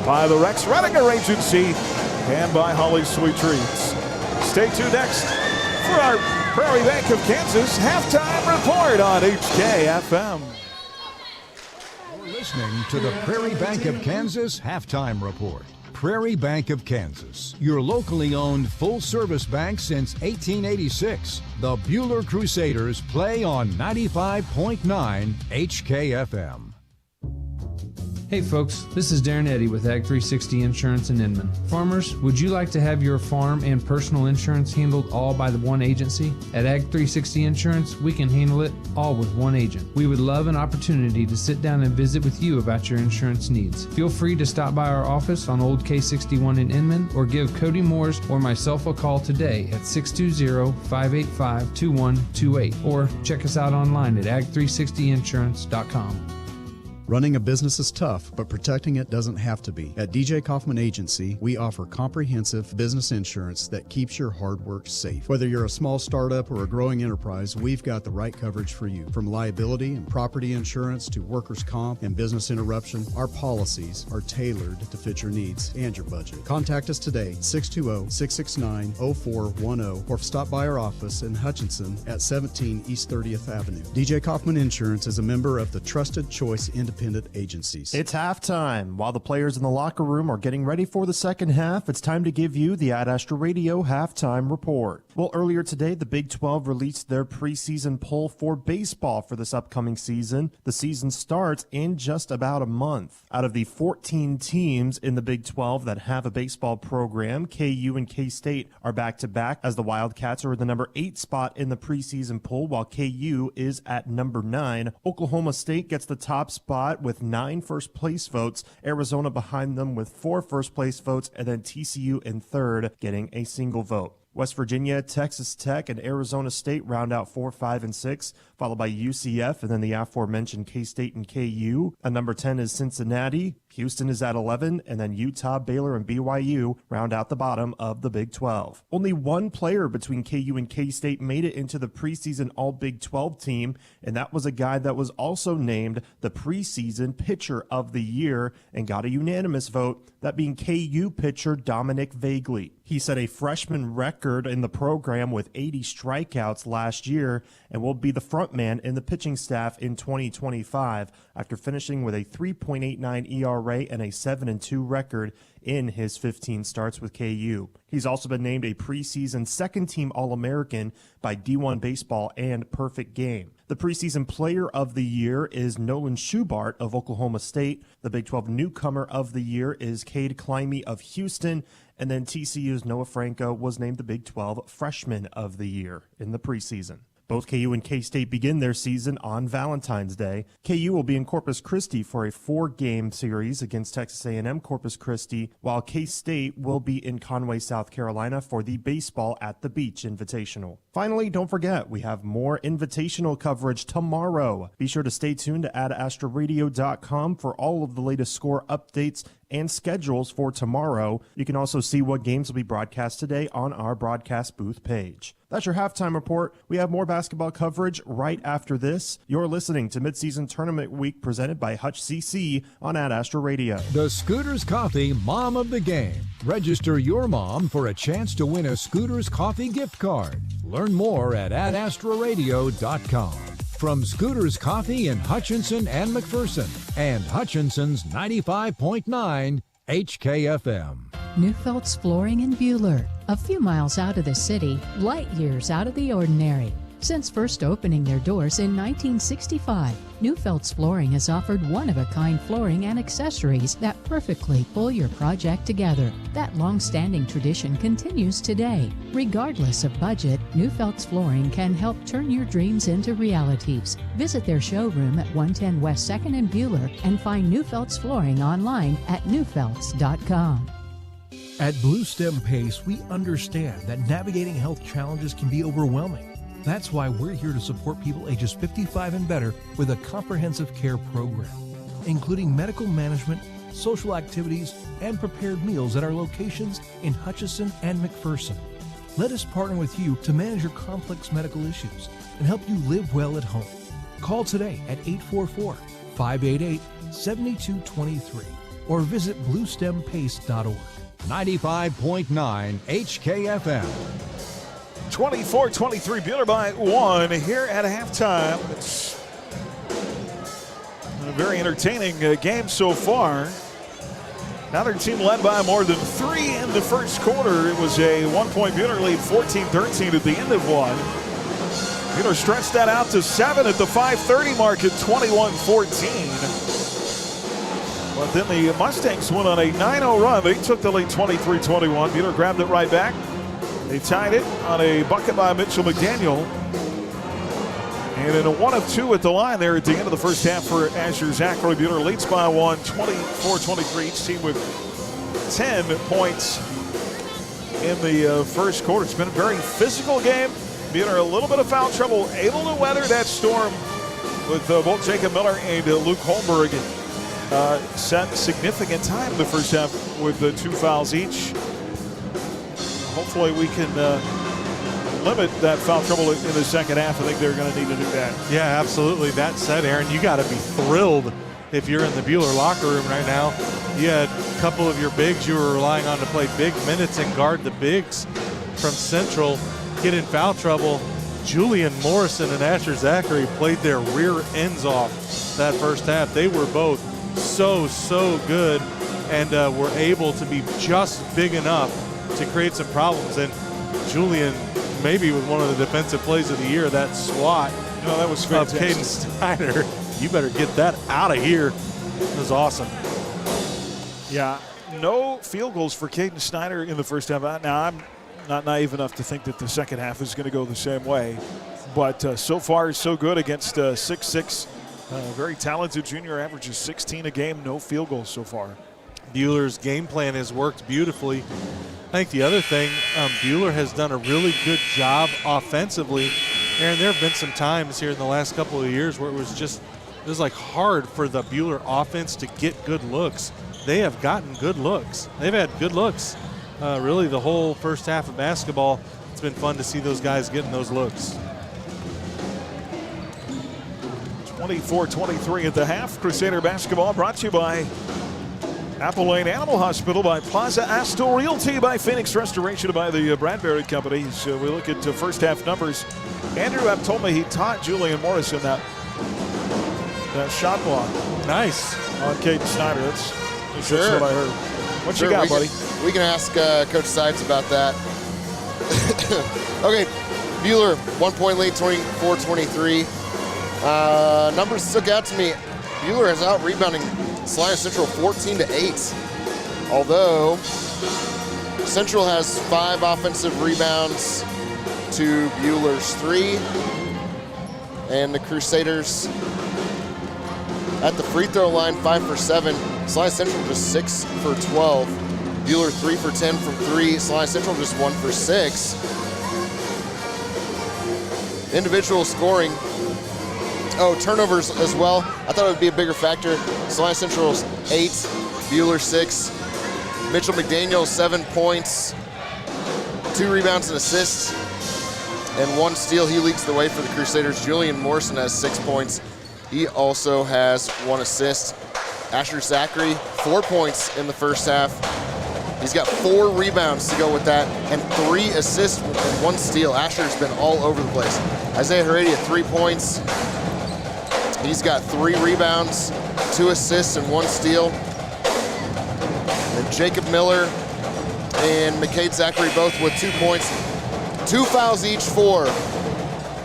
[SPEAKER 4] by the Rex Redinger Agency, and by Holly's Sweet Treats. Stay tuned next for our Prairie Bank of Kansas halftime report on HKFM.
[SPEAKER 1] You're listening to the Prairie Bank of Kansas halftime report. Prairie Bank of Kansas, your locally owned full-service bank since 1886. The Buhler Crusaders play on 95.9 HKFM.
[SPEAKER 7] Hey folks, this is Darren Eddy with Ag 360 Insurance in Inman. Farmers, would you like to have your farm and personal insurance handled all by the one agency? At Ag 360 Insurance, we can handle it all with one agent. We would love an opportunity to sit down and visit with you about your insurance needs. Feel free to stop by our office on Old K61 in Inman, or give Cody Moores or myself a call today at 620-585-2128, or check us out online at ag360insurance.com.
[SPEAKER 22] Running a business is tough, but protecting it doesn't have to be. At DJ Kaufman Agency, we offer comprehensive business insurance that keeps your hard work safe. Whether you're a small startup or a growing enterprise, we've got the right coverage for you. From liability and property insurance to workers' comp and business interruption, our policies are tailored to fit your needs and your budget. Contact us today, 620-669-0410, or stop by our office in Hutchinson at 17 East 30th Avenue. DJ Kaufman Insurance is a member of the Trusted Choice Independent agencies.
[SPEAKER 23] It's halftime. While the players in the locker room are getting ready for the second half, it's time to give you the Ad Astra Radio halftime report. Well, earlier today, the Big 12 released their preseason poll for baseball for this upcoming season. The season starts in just about a month. Out of the 14 teams in the Big 12 that have a baseball program, KU and K-State are back-to-back, as the Wildcats are in the number 8 spot in the preseason poll, while KU is at number 9. Oklahoma State gets the top spot with 9 first-place votes, Arizona behind them with 4 first-place votes, and then TCU in third, getting a single vote. West Virginia, Texas Tech, and Arizona State round out 4, 5, and 6, followed by UCF and then the aforementioned K-State and KU. At number 10 is Cincinnati. Houston is at 11, and then Utah, Baylor, and BYU round out the bottom of the Big 12. Only one player between KU and K-State made it into the preseason All-Big 12 team, and that was a guy that was also named the preseason Pitcher of the Year and got a unanimous vote, that being KU pitcher Dominic Vagley. He set a freshman record in the program with 80 strikeouts last year and will be the frontman in the pitching staff in 2025 after finishing with a 3.89 ERA and a 7-2 record in his 15 starts with KU. He's also been named a preseason second-team All-American by D1 Baseball and Perfect Game. The preseason player of the year is Nolan Schubart of Oklahoma State. The Big 12 newcomer of the year is Cade Climby of Houston. And then TCU's Noah Franco was named the Big 12 freshman of the year in the preseason. Both KU and K-State begin their season on Valentine's Day. KU will be in Corpus Christi for a 4-game series against Texas A&M Corpus Christi, while K-State will be in Conway, South Carolina for the Baseball at the Beach Invitational. Finally, don't forget, we have more invitational coverage tomorrow. Be sure to stay tuned to adastraradio.com for all of the latest score updates and schedules for tomorrow. You can also see what games will be broadcast today on our broadcast booth page. That's your halftime report. We have more basketball coverage right after this. You're listening to Midseason Tournament Week presented by Hutch CC on Ad Astra Radio.
[SPEAKER 1] The Scooters Coffee Mom of the Game. Register your mom for a chance to win a Scooters Coffee gift card. Learn more at adastraradio.com. From Scooters Coffee in Hutchinson and McPherson, and Hutchinson's 95.9 HKFM.
[SPEAKER 24] Newfelt's Flooring in Buhler, a few miles out of the city, light years out of the ordinary. Since first opening their doors in 1965, Newfelt's Flooring has offered one-of-a-kind flooring and accessories that perfectly pull your project together. That long-standing tradition continues today. Regardless of budget, Newfelt's Flooring can help turn your dreams into realities. Visit their showroom at 110 West 2nd in Buhler and find Newfelt's Flooring online at newfelts.com.
[SPEAKER 25] At Blue Stem Pace, we understand that navigating health challenges can be overwhelming. That's why we're here to support people ages 55 and better with a comprehensive care program, including medical management, social activities, and prepared meals at our locations in Hutchinson and McPherson. Let us partner with you to manage your complex medical issues and help you live well at home. Call today at 844-588-7223 or visit bluestempace.org.
[SPEAKER 1] 95.9 HKFM.
[SPEAKER 4] 24-23, Buhler by 1 here at halftime. It's a very entertaining game so far. Neither team led by more than 3 in the first quarter. It was a 1-point Buhler lead, 14-13 at the end of one. Buhler stretched that out to 7 at the 5:30 mark at 21-14. But then the Mustangs went on a 9-0 run. They took the lead 23-21. Buhler grabbed it right back. They tied it on a bucket by Mitchell McDaniel. And in a 1 of 2 at the line there at the end of the first half for Asher Zachary. Buhler leads by 1, 24-23. Each team with 10 points in the first quarter. It's been a very physical game. Buhler a little bit of foul trouble, able to weather that storm with both Jacob Miller and Luke Holmberg. Set significant time in the first half with 2 fouls each. Hopefully we can limit that foul trouble in the second half. I think they're going to need to do that.
[SPEAKER 5] Yeah, absolutely. That said, Aaron, you got to be thrilled if you're in the Buhler locker room right now. You had a couple of your bigs you were relying on to play big minutes and guard the bigs from Central get in foul trouble. Julian Morrison and Asher Zachary played their rear ends off that first half. They were both so good and were able to be just big enough to create some problems. And Julian, maybe with one of the defensive plays of the year, that swat
[SPEAKER 4] that was
[SPEAKER 5] of Caden Snyder. You better get that out of here. It was awesome.
[SPEAKER 4] Yeah, no field goals for Caden Snyder in the first half. Now, I'm not naive enough to think that the second half is going to go the same way. But so far, so good against 6'6". Very talented junior, averages 16 a game, no field goals so far.
[SPEAKER 5] Buhler's game plan has worked beautifully. I think the other thing, Buhler has done a really good job offensively. Aaron, there have been some times here in the last couple of years where it was like hard for the Buhler offense to get good looks. They have gotten good looks. They've had good looks really the whole first half of basketball. It's been fun to see those guys getting those looks.
[SPEAKER 4] 24-23 at the half. Crusader basketball brought to you by Apple Lane Animal Hospital, by Plaza Astor Realty, by Phoenix Restoration, by the Bradbury Company. So we look at first half numbers. Andrew App told me he taught Julian Morrison that shot block.
[SPEAKER 5] Nice.
[SPEAKER 4] On Caden Snyder. That's
[SPEAKER 6] Sure.
[SPEAKER 4] what I heard. What you got, buddy?
[SPEAKER 6] We can ask Coach Sides about that. Okay, Buhler, 1-point lead, 24-23. Numbers stuck out to me. Buhler is out rebounding Salina Central 14-8. Although Central has 5 offensive rebounds to Buhler's 3. And the Crusaders at the free throw line, 5 for 7. Salina Central just 6 for 12. Buhler 3 for 10 from 3. Salina Central just 1 for 6. Individual scoring. Oh, turnovers as well. I thought it would be a bigger factor. Salina Central's 8, Buhler 6. Mitchell McDaniel 7 points, 2 rebounds and assists, and 1 steal. He leads the way for the Crusaders. Julian Morrison has 6 points. He also has 1 assist. Asher Zachary, 4 points in the first half. He's got 4 rebounds to go with that, and 3 assists and 1 steal. Asher's been all over the place. Isaiah Heredia, 3 points. He's got 3 rebounds, 2 assists, and 1 steal. And Jacob Miller and McCade Zachary both with 2 points. 2 fouls each for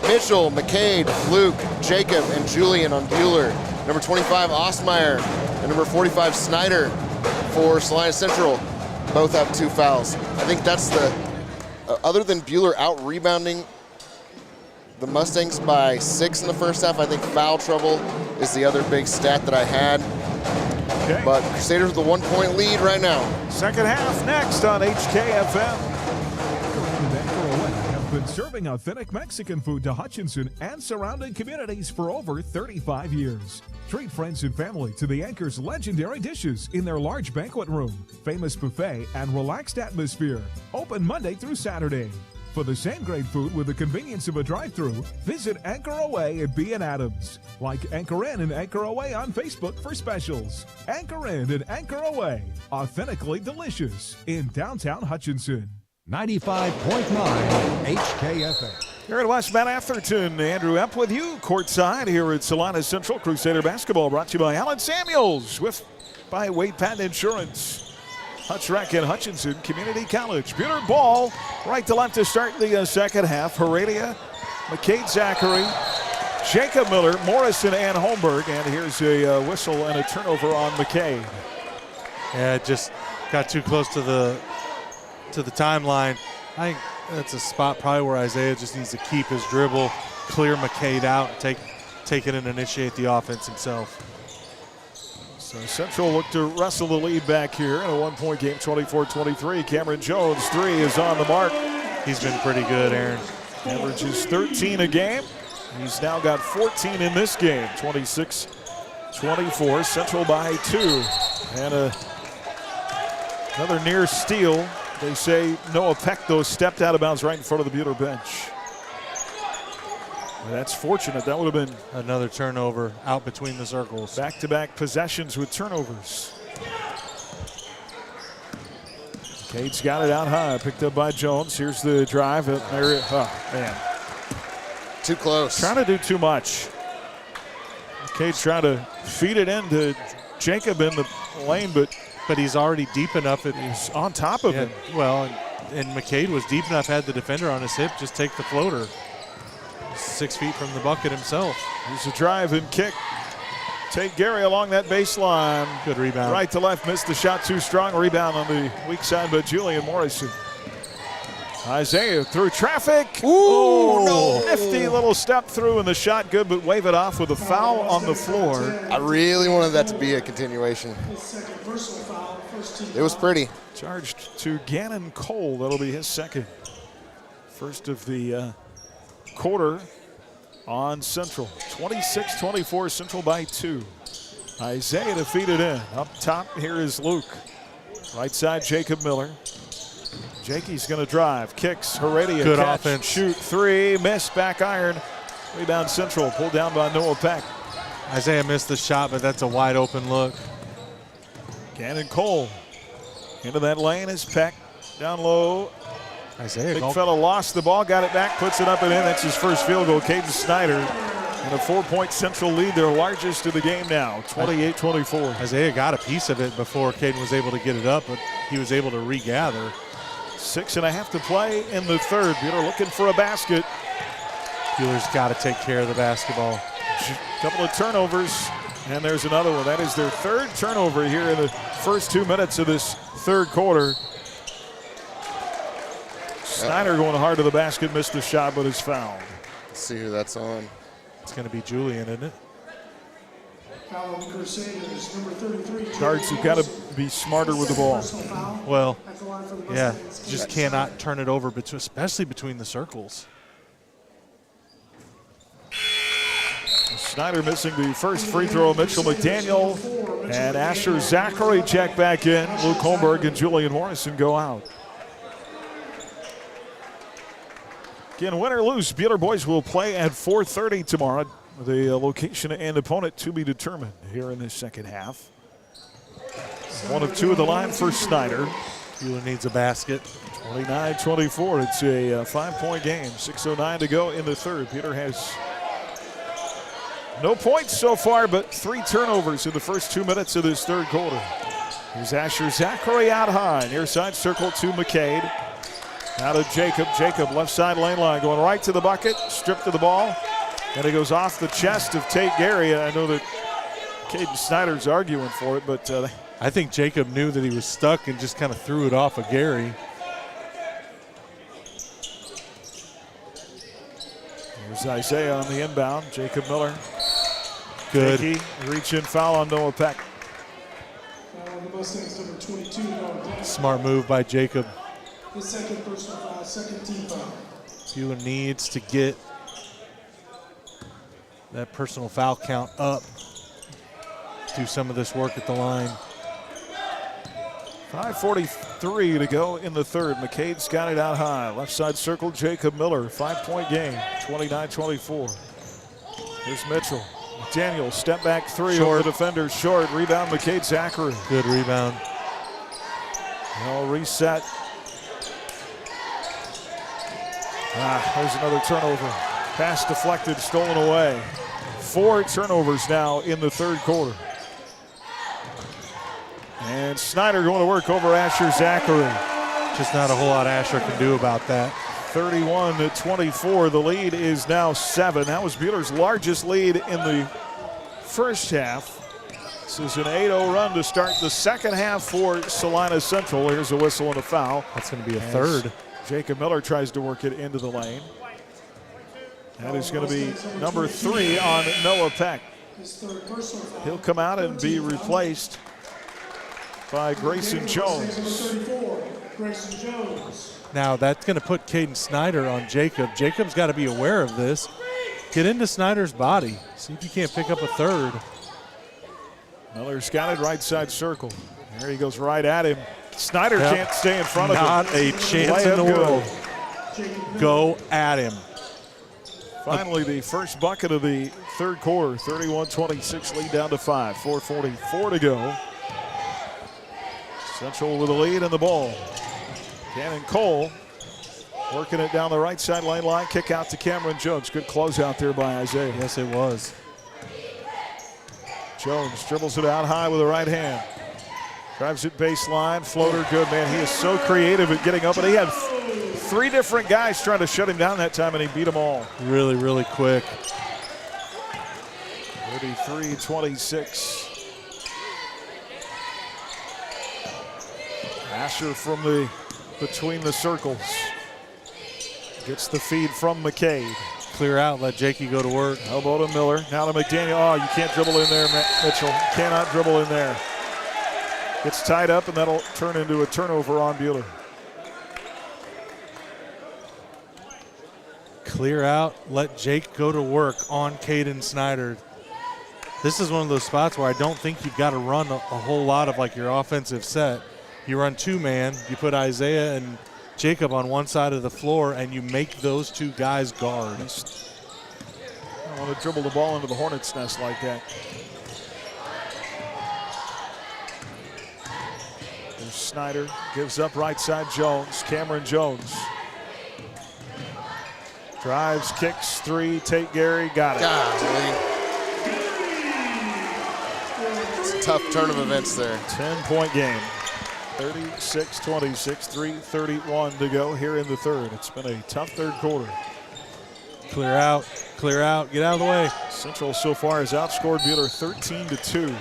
[SPEAKER 6] Mitchell, McCade, Luke, Jacob, and Julian on Buhler. Number 25, Osmeyer, and number 45, Snyder for Salina Central. Both have 2 fouls. I think that's the, other than Buhler out-rebounding the Mustangs by 6 in the first half, I think foul trouble is the other big stat that I had.
[SPEAKER 4] Okay.
[SPEAKER 6] But Crusaders with a 1-point lead right now.
[SPEAKER 4] Second half next on HKFM.
[SPEAKER 25] Have been serving authentic Mexican food to Hutchinson and surrounding communities for over 35 years. Treat friends and family to the Anchor's legendary dishes in their large banquet room, famous buffet, and relaxed atmosphere. Open Monday through Saturday.
[SPEAKER 8] For the same great food with the convenience of a drive-thru, visit Anchor Away at B and Adams. Like Anchor Inn and Anchor Away on Facebook for specials. Anchor Inn and Anchor Away, authentically delicious in downtown Hutchinson.
[SPEAKER 1] 95.9 HKFM.
[SPEAKER 4] Here at West Matt Atherton, Andrew Epp with you, courtside here at Salina Central. Crusader basketball brought to you by Alan Samuels, by Wade Patton Insurance. Hutch-Reck and Hutchinson Community College. Buhler ball right to left to start the second half. Heredia, McCade Zachary, Jacob Miller, Morrison, and Holmberg. And here's a whistle and a turnover on McCade.
[SPEAKER 5] Yeah, it just got too close to the timeline. I think that's a spot probably where Isaiah just needs to keep his dribble, clear McCade out, take it and initiate the offense himself.
[SPEAKER 4] So Central look to wrestle the lead back here in a one-point game, 24-23. Cameron Jones, 3 is on the mark.
[SPEAKER 5] He's been pretty good, Aaron.
[SPEAKER 4] Averages 13 a game. He's now got 14 in this game, 26-24. Central by 2. And another near steal. They say Noah Peck, though, stepped out of bounds right in front of the Buhler bench. Well, that's fortunate. That would have been
[SPEAKER 5] another turnover out between the circles.
[SPEAKER 4] Back-to-back possessions with turnovers. Cade's got it out high, picked up by Jones. Here's the drive. Oh, man.
[SPEAKER 6] Too close.
[SPEAKER 4] Trying to do too much. Cade's trying to feed it into Jacob in the lane, but
[SPEAKER 5] he's already deep enough.
[SPEAKER 4] He's on top of him.
[SPEAKER 5] Well, and McCade was deep enough, had the defender on his hip, just take the floater. 6 feet from the bucket himself.
[SPEAKER 4] Here's a drive and kick. Tate Gary along that baseline.
[SPEAKER 5] Good rebound.
[SPEAKER 4] Right to left, missed the shot too strong. Rebound on the weak side by Julian Morrison. Isaiah through traffic.
[SPEAKER 6] Ooh, no.
[SPEAKER 4] Nifty little step through and the shot good, but wave it off with a foul on the floor.
[SPEAKER 6] I really wanted that to be a continuation. It was pretty.
[SPEAKER 4] Charged to Gannon Cole. That'll be his second. First of the quarter on Central. 26-24, Central by 2. Isaiah to feed it in. Up top, here is Luke. Right side, Jacob Miller. Jakey's going to drive, kicks, Heredia.
[SPEAKER 5] Good
[SPEAKER 4] catch,
[SPEAKER 5] offense.
[SPEAKER 4] Shoot, 3, miss, back iron. Rebound Central, pulled down by Noah Peck.
[SPEAKER 5] Isaiah missed the shot, but that's a wide open look.
[SPEAKER 4] Gannon Cole. Into that lane is Peck. Down low.
[SPEAKER 5] Isaiah.
[SPEAKER 4] Big fella lost the ball, got it back, puts it up and in. That's his first field goal. Caden Snyder. And a 4-point Central lead, their largest of the game now, 28-24.
[SPEAKER 5] Isaiah got a piece of it before Caden was able to get it up, but he was able to regather.
[SPEAKER 4] 6.5 to play in the third. Buhler looking for a basket.
[SPEAKER 5] Buhler's got to take care of the basketball.
[SPEAKER 4] A couple of turnovers, and there's another one. That is their third turnover here in the first 2 minutes of this third quarter. Snyder going hard to the basket, missed the shot, but is fouled.
[SPEAKER 6] Let's see who that's on.
[SPEAKER 5] It's going to be Julian, isn't it?
[SPEAKER 4] Guards have got to be smarter with the ball.
[SPEAKER 5] Well, yeah, just cannot turn it over, especially between the circles.
[SPEAKER 4] Snyder missing the first free throw. Mitchell McDaniel and Asher Zachary check back in. Luke Holmberg and Julian Morrison go out. Again, win or lose, Buhler boys will play at 4:30 tomorrow. The location and opponent to be determined here in this second half. 1 of 2 at the line for Snyder.
[SPEAKER 5] Buhler needs a basket.
[SPEAKER 4] 29-24. It's a 5-point game. 6:09 to go in the third. Buhler has no points so far, but 3 turnovers in the first 2 minutes of this third quarter. Here's Asher Zachary out high. Near side circle to McCade. Now to Jacob. Jacob, left side lane line, going right to the bucket, stripped to the ball. And it goes off the chest of Tate Gary. I know that Caden Snyder's arguing for it, but
[SPEAKER 5] I think Jacob knew that he was stuck and just kind of threw it off of Gary.
[SPEAKER 4] Here's Isaiah on the inbound. Jacob Miller.
[SPEAKER 5] Good.
[SPEAKER 4] Jakey, reach in foul on Noah Peck.
[SPEAKER 5] Smart move by Jacob.
[SPEAKER 9] His second personal foul, second team foul.
[SPEAKER 5] Buhler needs to get that personal foul count up. Do some of this work at the line.
[SPEAKER 4] 5:43 to go in the third. McCade's got it out high. Left side circle, Jacob Miller. 5-point game, 29-24. Here's Mitchell. Daniel, step back three over the defender, short. Rebound, McCade Zachary.
[SPEAKER 5] Good rebound.
[SPEAKER 4] They'll reset. There's another turnover. Pass deflected, stolen away. 4 turnovers now in the third quarter. And Snyder going to work over Asher Zachary.
[SPEAKER 5] Just not a whole lot Asher can do about that.
[SPEAKER 4] 31-24. The lead is now 7. That was Buhler's largest lead in the first half. This is an 8-0 run to start the second half for Salina Central. Here's a whistle and a foul.
[SPEAKER 5] That's going to be a third.
[SPEAKER 4] Jacob Miller tries to work it into the lane. That is going to be number 3 on Noah Peck. He'll come out and be replaced by Grayson Jones.
[SPEAKER 5] Now that's going to put Caden Snyder on Jacob. Jacob's got to be aware of this. Get into Snyder's body. See if you can't pick up a third.
[SPEAKER 4] Miller's got it right side circle. There he goes right at him. Snyder can't stay in front of him.
[SPEAKER 5] Not a chance in the world. Go at him.
[SPEAKER 4] Finally, the first bucket of the third quarter. 31-26 lead down to 5. 4:44 to go. Central with the lead and the ball. Cannon Cole working it down the right side lane line. Kick out to Cameron Jones. Good closeout there by Isaiah.
[SPEAKER 5] Yes, it was.
[SPEAKER 4] Jones dribbles it out high with the right hand. Drives it baseline. Floater good, man. He is so creative at getting up. And he had 3 different guys trying to shut him down that time, and he beat them all.
[SPEAKER 5] Really, really quick.
[SPEAKER 4] 33-26. Asher from between the circles. Gets the feed from McCade.
[SPEAKER 5] Clear out, let Jakey go to work.
[SPEAKER 4] Elbow to Miller, now to McDaniel. Oh, you can't dribble in there, Mitchell. Cannot dribble in there. Gets tied up, and that'll turn into a turnover on Buhler.
[SPEAKER 5] Clear out, let Jake go to work on Caden Snyder. This is one of those spots where I don't think you've got to run a whole lot of like your offensive set. You run 2-man, you put Isaiah and Jacob on one side of the floor, and you make those 2 guys guard.
[SPEAKER 4] I don't want to dribble the ball into the hornet's nest like that. There's Snyder, gives up right side Jones. Cameron Jones. Drives, kicks, 3, Tate Gary, got it.
[SPEAKER 6] It's a tough turn of events there.
[SPEAKER 4] 10-point game. 36-26, 3:31 to go here in the third. It's been a tough third quarter.
[SPEAKER 5] Clear out, get out of the way.
[SPEAKER 4] Central so far has outscored Buhler 13-2.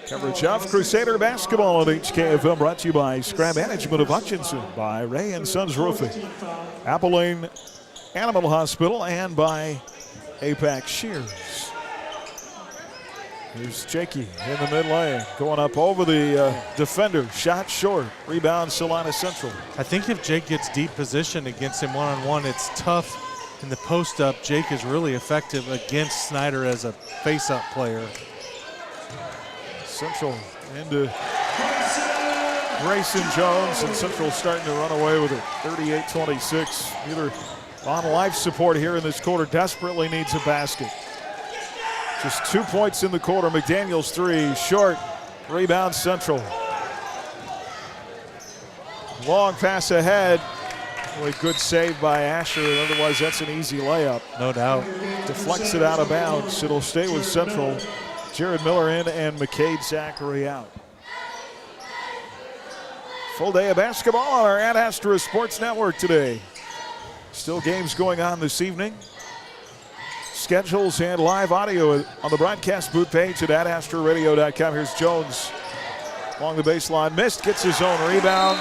[SPEAKER 4] Coverage of Crusader basketball on HKFM, brought to you by Scrap Management of Hutchinson, by Ray and Sons Roofing, Apple Lane Animal Hospital, and by APAC Shears. Here's Jakey in the mid lane, going up over the defender. Shot short. Rebound Salina Central.
[SPEAKER 5] I think if Jake gets deep position against him one-on-one, it's tough in the post-up. Jake is really effective against Snyder as a face-up player.
[SPEAKER 4] Central into Grayson Jones, and Central starting to run away with it. 38-26. Either on life support here in this quarter, desperately needs a basket. Just 2 points in the quarter. McDaniel's 3, short. Rebound Central. Long pass ahead. Boy, good save by Asher. Otherwise, that's an easy layup.
[SPEAKER 5] No doubt.
[SPEAKER 4] Deflects it out of bounds. It'll stay with Central. Jared Miller in and McCade Zachary out. Full day of basketball on our Ad Astra Sports Network today. Still games going on this evening. Schedules and live audio on the broadcast booth page at adastraradio.com. Here's Jones along the baseline. Missed, gets his own rebound.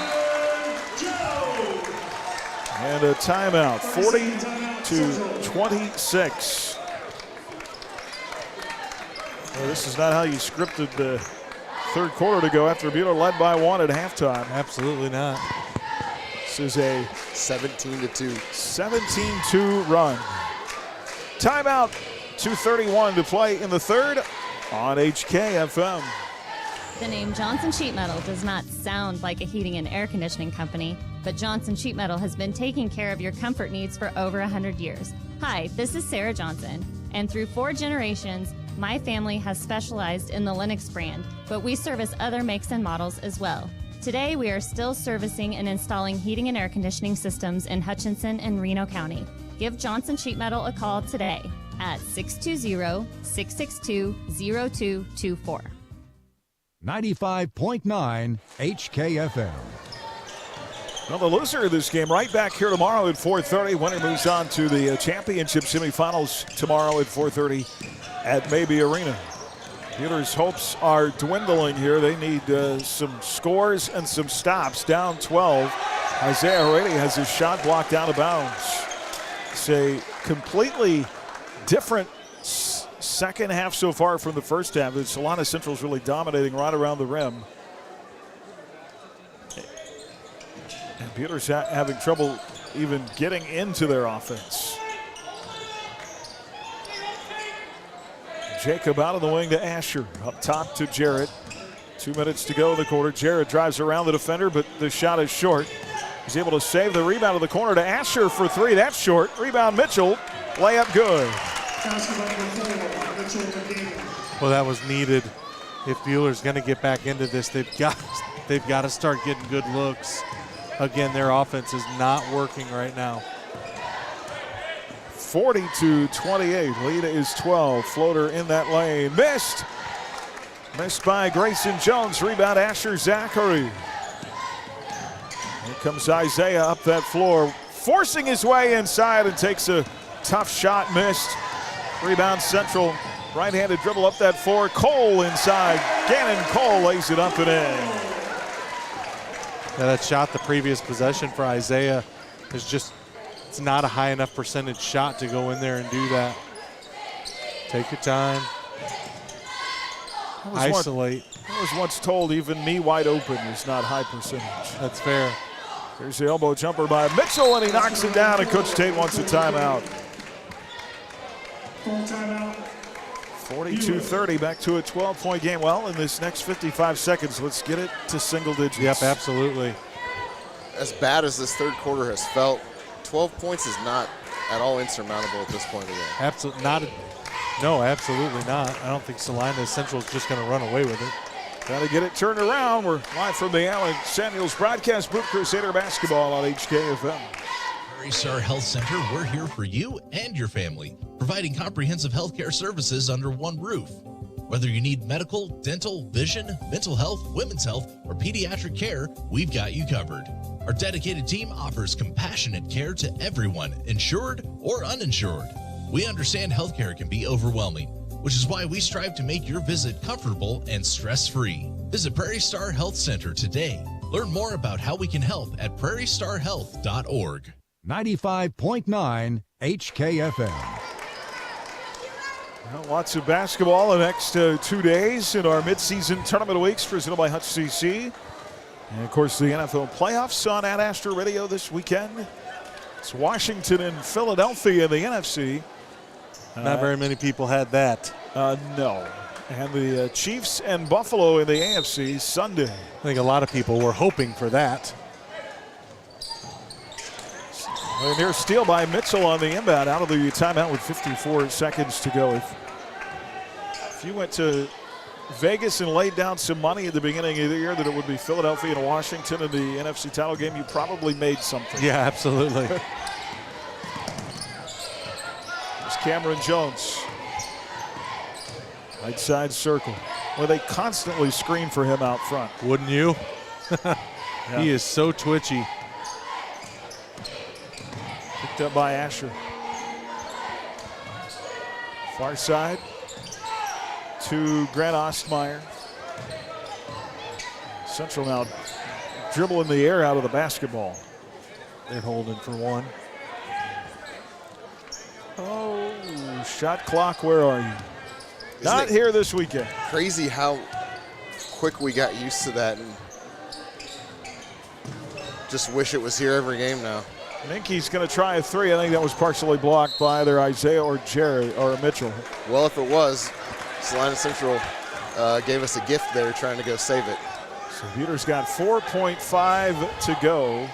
[SPEAKER 4] And a timeout, 40-26. Well, this is not how you scripted the third quarter to go after Buhler led by 1 at halftime.
[SPEAKER 5] Absolutely not.
[SPEAKER 4] This is a
[SPEAKER 6] 17-2.
[SPEAKER 4] 17-2 run. Timeout, 2:31 to play in the third. on HKFM.
[SPEAKER 2] The name Johnson Sheet Metal does not sound like a heating and air conditioning company, but Johnson Sheet Metal has been taking care of your comfort needs for over 100 years. Hi, this is Sarah Johnson, and through 4 generations, my family has specialized in the Lennox brand, but we service other makes and models as well. Today, we are still servicing and installing heating and air conditioning systems in Hutchinson and Reno County. Give Johnson Sheet Metal a call today at 620-662-0224.
[SPEAKER 1] 95.9 HKFM.
[SPEAKER 4] Well, the loser of this game right back here tomorrow at 4:30. Winner moves on to the championship semifinals tomorrow at 4:30 at Maybe Arena. Buhler's hopes are dwindling here. They need some scores and some stops. Down 12. Isaiah already has his shot blocked out of bounds. It's a completely different second half so far from the first half. The Salina Central's really dominating right around the rim. And Buhler's having trouble even getting into their offense. Jacob out of the wing to Asher. Up top to Jarrett. 2 minutes to go in the quarter. Jarrett drives around the defender, but the shot is short. He's able to save the rebound of the corner to Asher for 3. That's short. Rebound Mitchell. Layup good.
[SPEAKER 5] Well, that was needed. If Buhler's going to get back into this, they've got to start getting good looks. Again, their offense is not working right now.
[SPEAKER 4] 40-28. Lead is 12. Floater in that lane. Missed. Missed by Grayson Jones. Rebound Asher Zachary. Here comes Isaiah up that floor, forcing his way inside and takes a tough shot. Missed. Rebound Central. Right-handed dribble up that floor. Cole inside. Gannon Cole lays it up and in.
[SPEAKER 5] Yeah, that shot the previous possession for Isaiah is just, it's not a high enough percentage shot to go in there and do that. Take your time. Isolate.
[SPEAKER 4] I was once told even me wide open is not high percentage.
[SPEAKER 5] That's fair.
[SPEAKER 4] Here's the elbow jumper by Mitchell, and he knocks it down, and Coach Tate wants a timeout. 42-30, back to a 12-point game. Well, in this next 55 seconds, let's get it to single digits.
[SPEAKER 5] Yep, absolutely.
[SPEAKER 6] As bad as this third quarter has felt, 12 points is not at all insurmountable at this point of the game.
[SPEAKER 5] Absolutely not. No, absolutely not. I don't think Salina Central is just going to run away with it.
[SPEAKER 4] Got to get it turned around. We're live from the Allen Samuels broadcast booth. Crusader basketball on HKFM.
[SPEAKER 3] Prairie Star Health Center, we're here for you and your family, providing comprehensive healthcare services under one roof. Whether you need medical, dental, vision, mental health, women's health, or pediatric care, we've got you covered. Our dedicated team offers compassionate care to everyone, insured or uninsured. We understand healthcare can be overwhelming, which is why we strive to make your visit comfortable and stress-free. Visit Prairie Star Health Center today. Learn more about how we can help at prairiestarhealth.org.
[SPEAKER 1] 95.9 HKFM.
[SPEAKER 4] Well, lots of basketball the next 2 days in our midseason tournament weeks presented by Hutch CC. And, of course, the NFL playoffs on Ad Astra Radio this weekend. It's Washington and Philadelphia in the NFC.
[SPEAKER 5] Not very many people had that.
[SPEAKER 4] No. And the Chiefs and Buffalo in the AFC Sunday.
[SPEAKER 5] I think a lot of people were hoping for that.
[SPEAKER 4] A near steal by Mitchell on the inbound out of the timeout with 54 seconds to go. If you went to Vegas and laid down some money at the beginning of the year that it would be Philadelphia and Washington in the NFC title game, you probably made something.
[SPEAKER 5] Yeah, absolutely.
[SPEAKER 4] There's Cameron Jones. Right side circle. Well, they constantly screen for him out front.
[SPEAKER 5] Wouldn't you?
[SPEAKER 4] Yeah.
[SPEAKER 5] He is so twitchy.
[SPEAKER 4] Picked up by Asher. Far side to Grant Ostmeyer. Central now dribbling the air out of the basketball.
[SPEAKER 5] They're holding for one.
[SPEAKER 4] Oh, shot clock, where are you? Not here this weekend.
[SPEAKER 6] Crazy how quick we got used to that and just wish it was here every game now.
[SPEAKER 4] I think he's going to try a three. I think that was partially blocked by either Isaiah or Jerry or Mitchell.
[SPEAKER 6] Well, if it was, Salina Central gave us a gift there trying to go save it.
[SPEAKER 4] So Buhler's got 4.5 to go.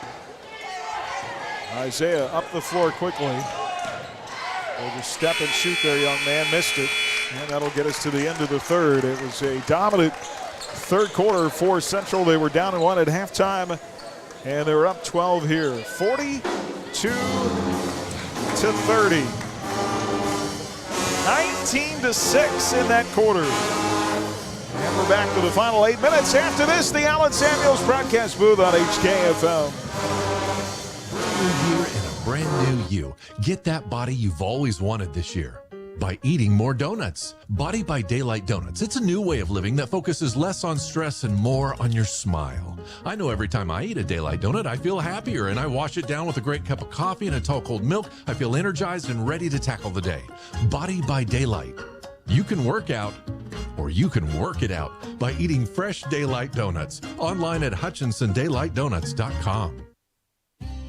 [SPEAKER 4] Isaiah up the floor quickly. We'll just step and shoot there, young man. Missed it. And that'll get us to the end of the third. It was a dominant third quarter for Central. They were down and 1 at halftime, and they were up 12 here. 42 to 30. 19 to 6 in that quarter. And we're back to the final 8 minutes. After this, the Allen Samuels broadcast booth on HKFM.
[SPEAKER 10] New year and a brand new you. Get that body you've always wanted this year by eating more donuts. Body by Daylight Donuts. It's a new way of living that focuses less on stress and more on your smile. I know every time I eat a Daylight donut, I feel happier, and I wash it down with a great cup of coffee and a tall cold milk. I feel energized and ready to tackle the day. Body by Daylight. You can work out, or you can work it out by eating fresh Daylight donuts. Online at HutchinsonDaylightDonuts.com.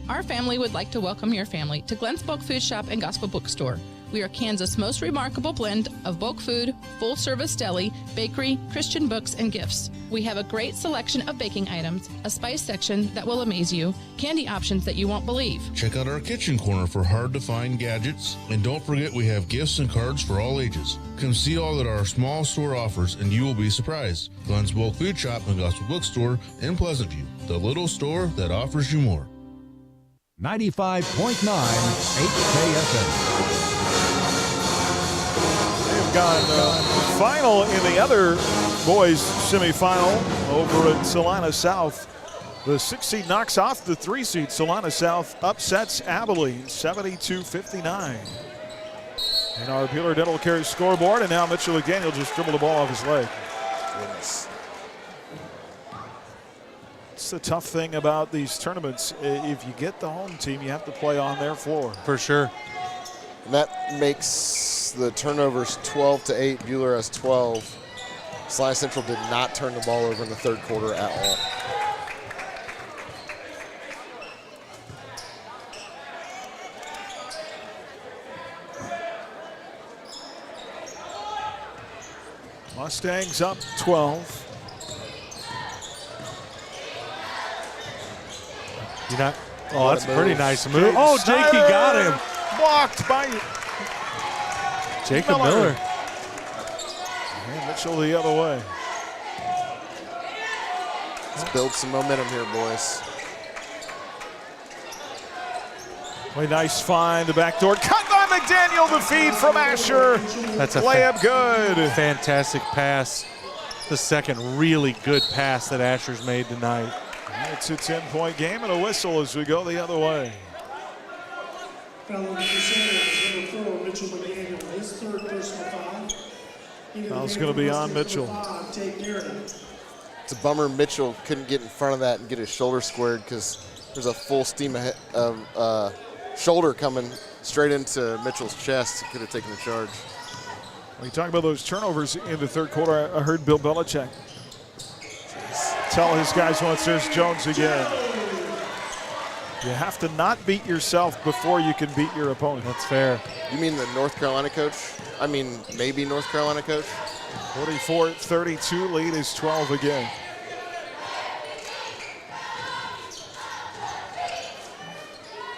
[SPEAKER 11] Our family would like to welcome your family to Glenn's Bulk Food Shop and Gospel Bookstore. We are Kansas' most remarkable blend of bulk food, full-service deli, bakery, Christian books, and gifts. We have a great selection of baking items, a spice section that will amaze you, candy options that you won't believe.
[SPEAKER 12] Check out our kitchen corner for hard-to-find gadgets. And don't forget we have gifts and cards for all ages. Come see all that our small store offers and you will be surprised. Glenn's Bulk Food Shop and Gospel Bookstore in Pleasant View, the little store that offers you more.
[SPEAKER 1] 95.9 HKFM.
[SPEAKER 4] They've got final in the other boys semifinal over at Salina South. The 6 seed knocks off the 3 seed. Salina South upsets Abilene 72-59. And our Buhler Dental Care scoreboard, and now Mitchell McDaniel just dribbled the ball off his leg.
[SPEAKER 6] Goodness.
[SPEAKER 4] It's the tough thing about these tournaments. If you get the home team, you have to play on their floor.
[SPEAKER 5] For sure.
[SPEAKER 6] And that makes the turnovers 12-8. Buhler has 12. Salina Central did not turn the ball over in the third quarter at all.
[SPEAKER 4] Mustangs up 12.
[SPEAKER 5] You're not. Oh, that's a pretty nice move. Oh, Jakey got him.
[SPEAKER 4] Blocked by
[SPEAKER 5] Jacob Miller.
[SPEAKER 4] And Mitchell the other way.
[SPEAKER 6] Let's build some momentum here, boys.
[SPEAKER 4] Way nice find. The back door cut by McDaniel. The feed from Asher.
[SPEAKER 5] That's a
[SPEAKER 4] layup good.
[SPEAKER 5] Fantastic pass. The second really good pass that Asher's made tonight.
[SPEAKER 4] It's a 10-point game and a whistle as we go the other way.
[SPEAKER 9] Foul number 4, Mitchell McDaniel, his third personal foul.
[SPEAKER 4] Foul's going to be on Mitchell.
[SPEAKER 6] It's a bummer Mitchell couldn't get in front of that and get his shoulder squared because there's a full steam of shoulder coming straight into Mitchell's chest. He could have taken the charge.
[SPEAKER 4] When you talk about those turnovers in the third quarter, I heard Bill Belichick tell his guys once, there's Jones again. You have to not beat yourself before you can beat your opponent.
[SPEAKER 5] That's fair.
[SPEAKER 6] You mean the North Carolina coach? I mean, maybe North Carolina coach?
[SPEAKER 4] 44-32, lead is 12 again.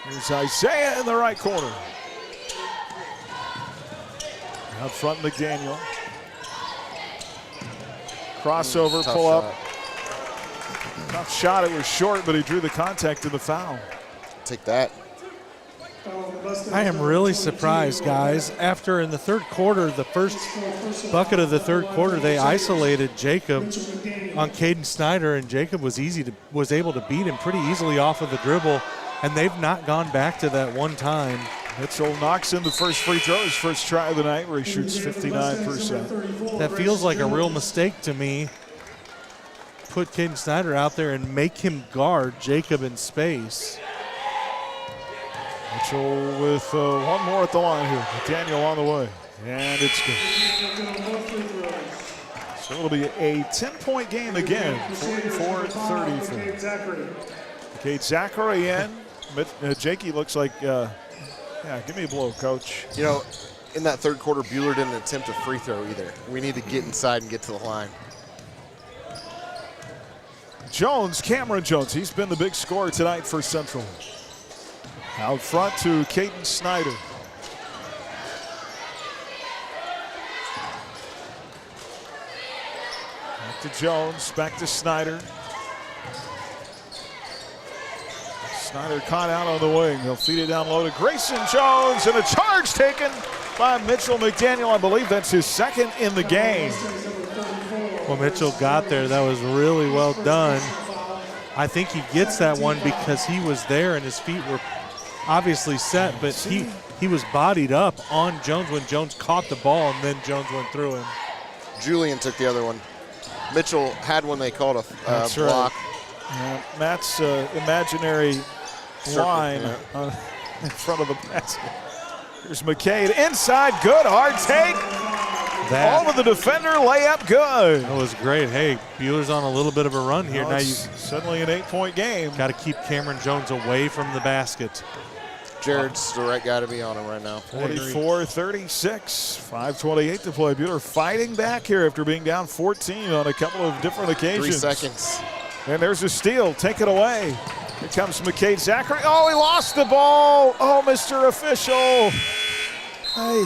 [SPEAKER 4] Here's Isaiah in the right corner. Out front, McDaniel. Crossover, pull up. Tough shot, it was short, but he drew the contact in the foul.
[SPEAKER 6] Take that.
[SPEAKER 5] I am really surprised, guys. After in the third quarter, the first bucket of the third quarter, they isolated Jacob on Caden Snyder, and Jacob was able to beat him pretty easily off of the dribble, and they've not gone back to that one time.
[SPEAKER 4] Mitchell knocks in the first free throw, his first try of the night, where he shoots 59%.
[SPEAKER 5] That feels like a real mistake to me. Put Caden Snyder out there and make him guard Jacob in space.
[SPEAKER 4] Mitchell with one more at the line here. Daniel on the way, and it's good. So it'll be a 10-point game again, 44-34. Kate Zachary in. Jakey looks like, yeah, give me a blow, coach.
[SPEAKER 6] You know, in that third quarter, Buhler didn't attempt a free throw either. We need to get inside and get to the line.
[SPEAKER 4] Jones, Cameron Jones, he's been the big scorer tonight for Central. Out front to Caden Snyder. Back to Jones, back to Snyder. Snyder caught out on the wing. He'll feed it down low to Grayson Jones, and a charge taken by Mitchell McDaniel. I believe that's his second in the game.
[SPEAKER 5] Well, Mitchell got there. That was really well done. I think he gets that one because he was there and his feet were obviously set, but he was bodied up on Jones when Jones caught the ball, and then Jones went through him.
[SPEAKER 6] Julian took the other one. Mitchell had one they called a block.
[SPEAKER 4] Right. Matt's imaginary line in front of the basket. Here's McCade inside, good, hard take. All of the defender, layup, good.
[SPEAKER 5] That was great. Hey, Buhler's on a little bit of a run here. Now you
[SPEAKER 4] suddenly an 8-point game.
[SPEAKER 5] Got to keep Cameron Jones away from the basket.
[SPEAKER 6] Jared's the right guy to be on him right now.
[SPEAKER 4] 44-36, 5:28 to play. Buhler fighting back here after being down 14 on a couple of different occasions.
[SPEAKER 6] 3 seconds.
[SPEAKER 4] And there's a steal, take it away. Here comes McCade Zachary. Oh, he lost the ball. Oh, Mr. Official. Hey,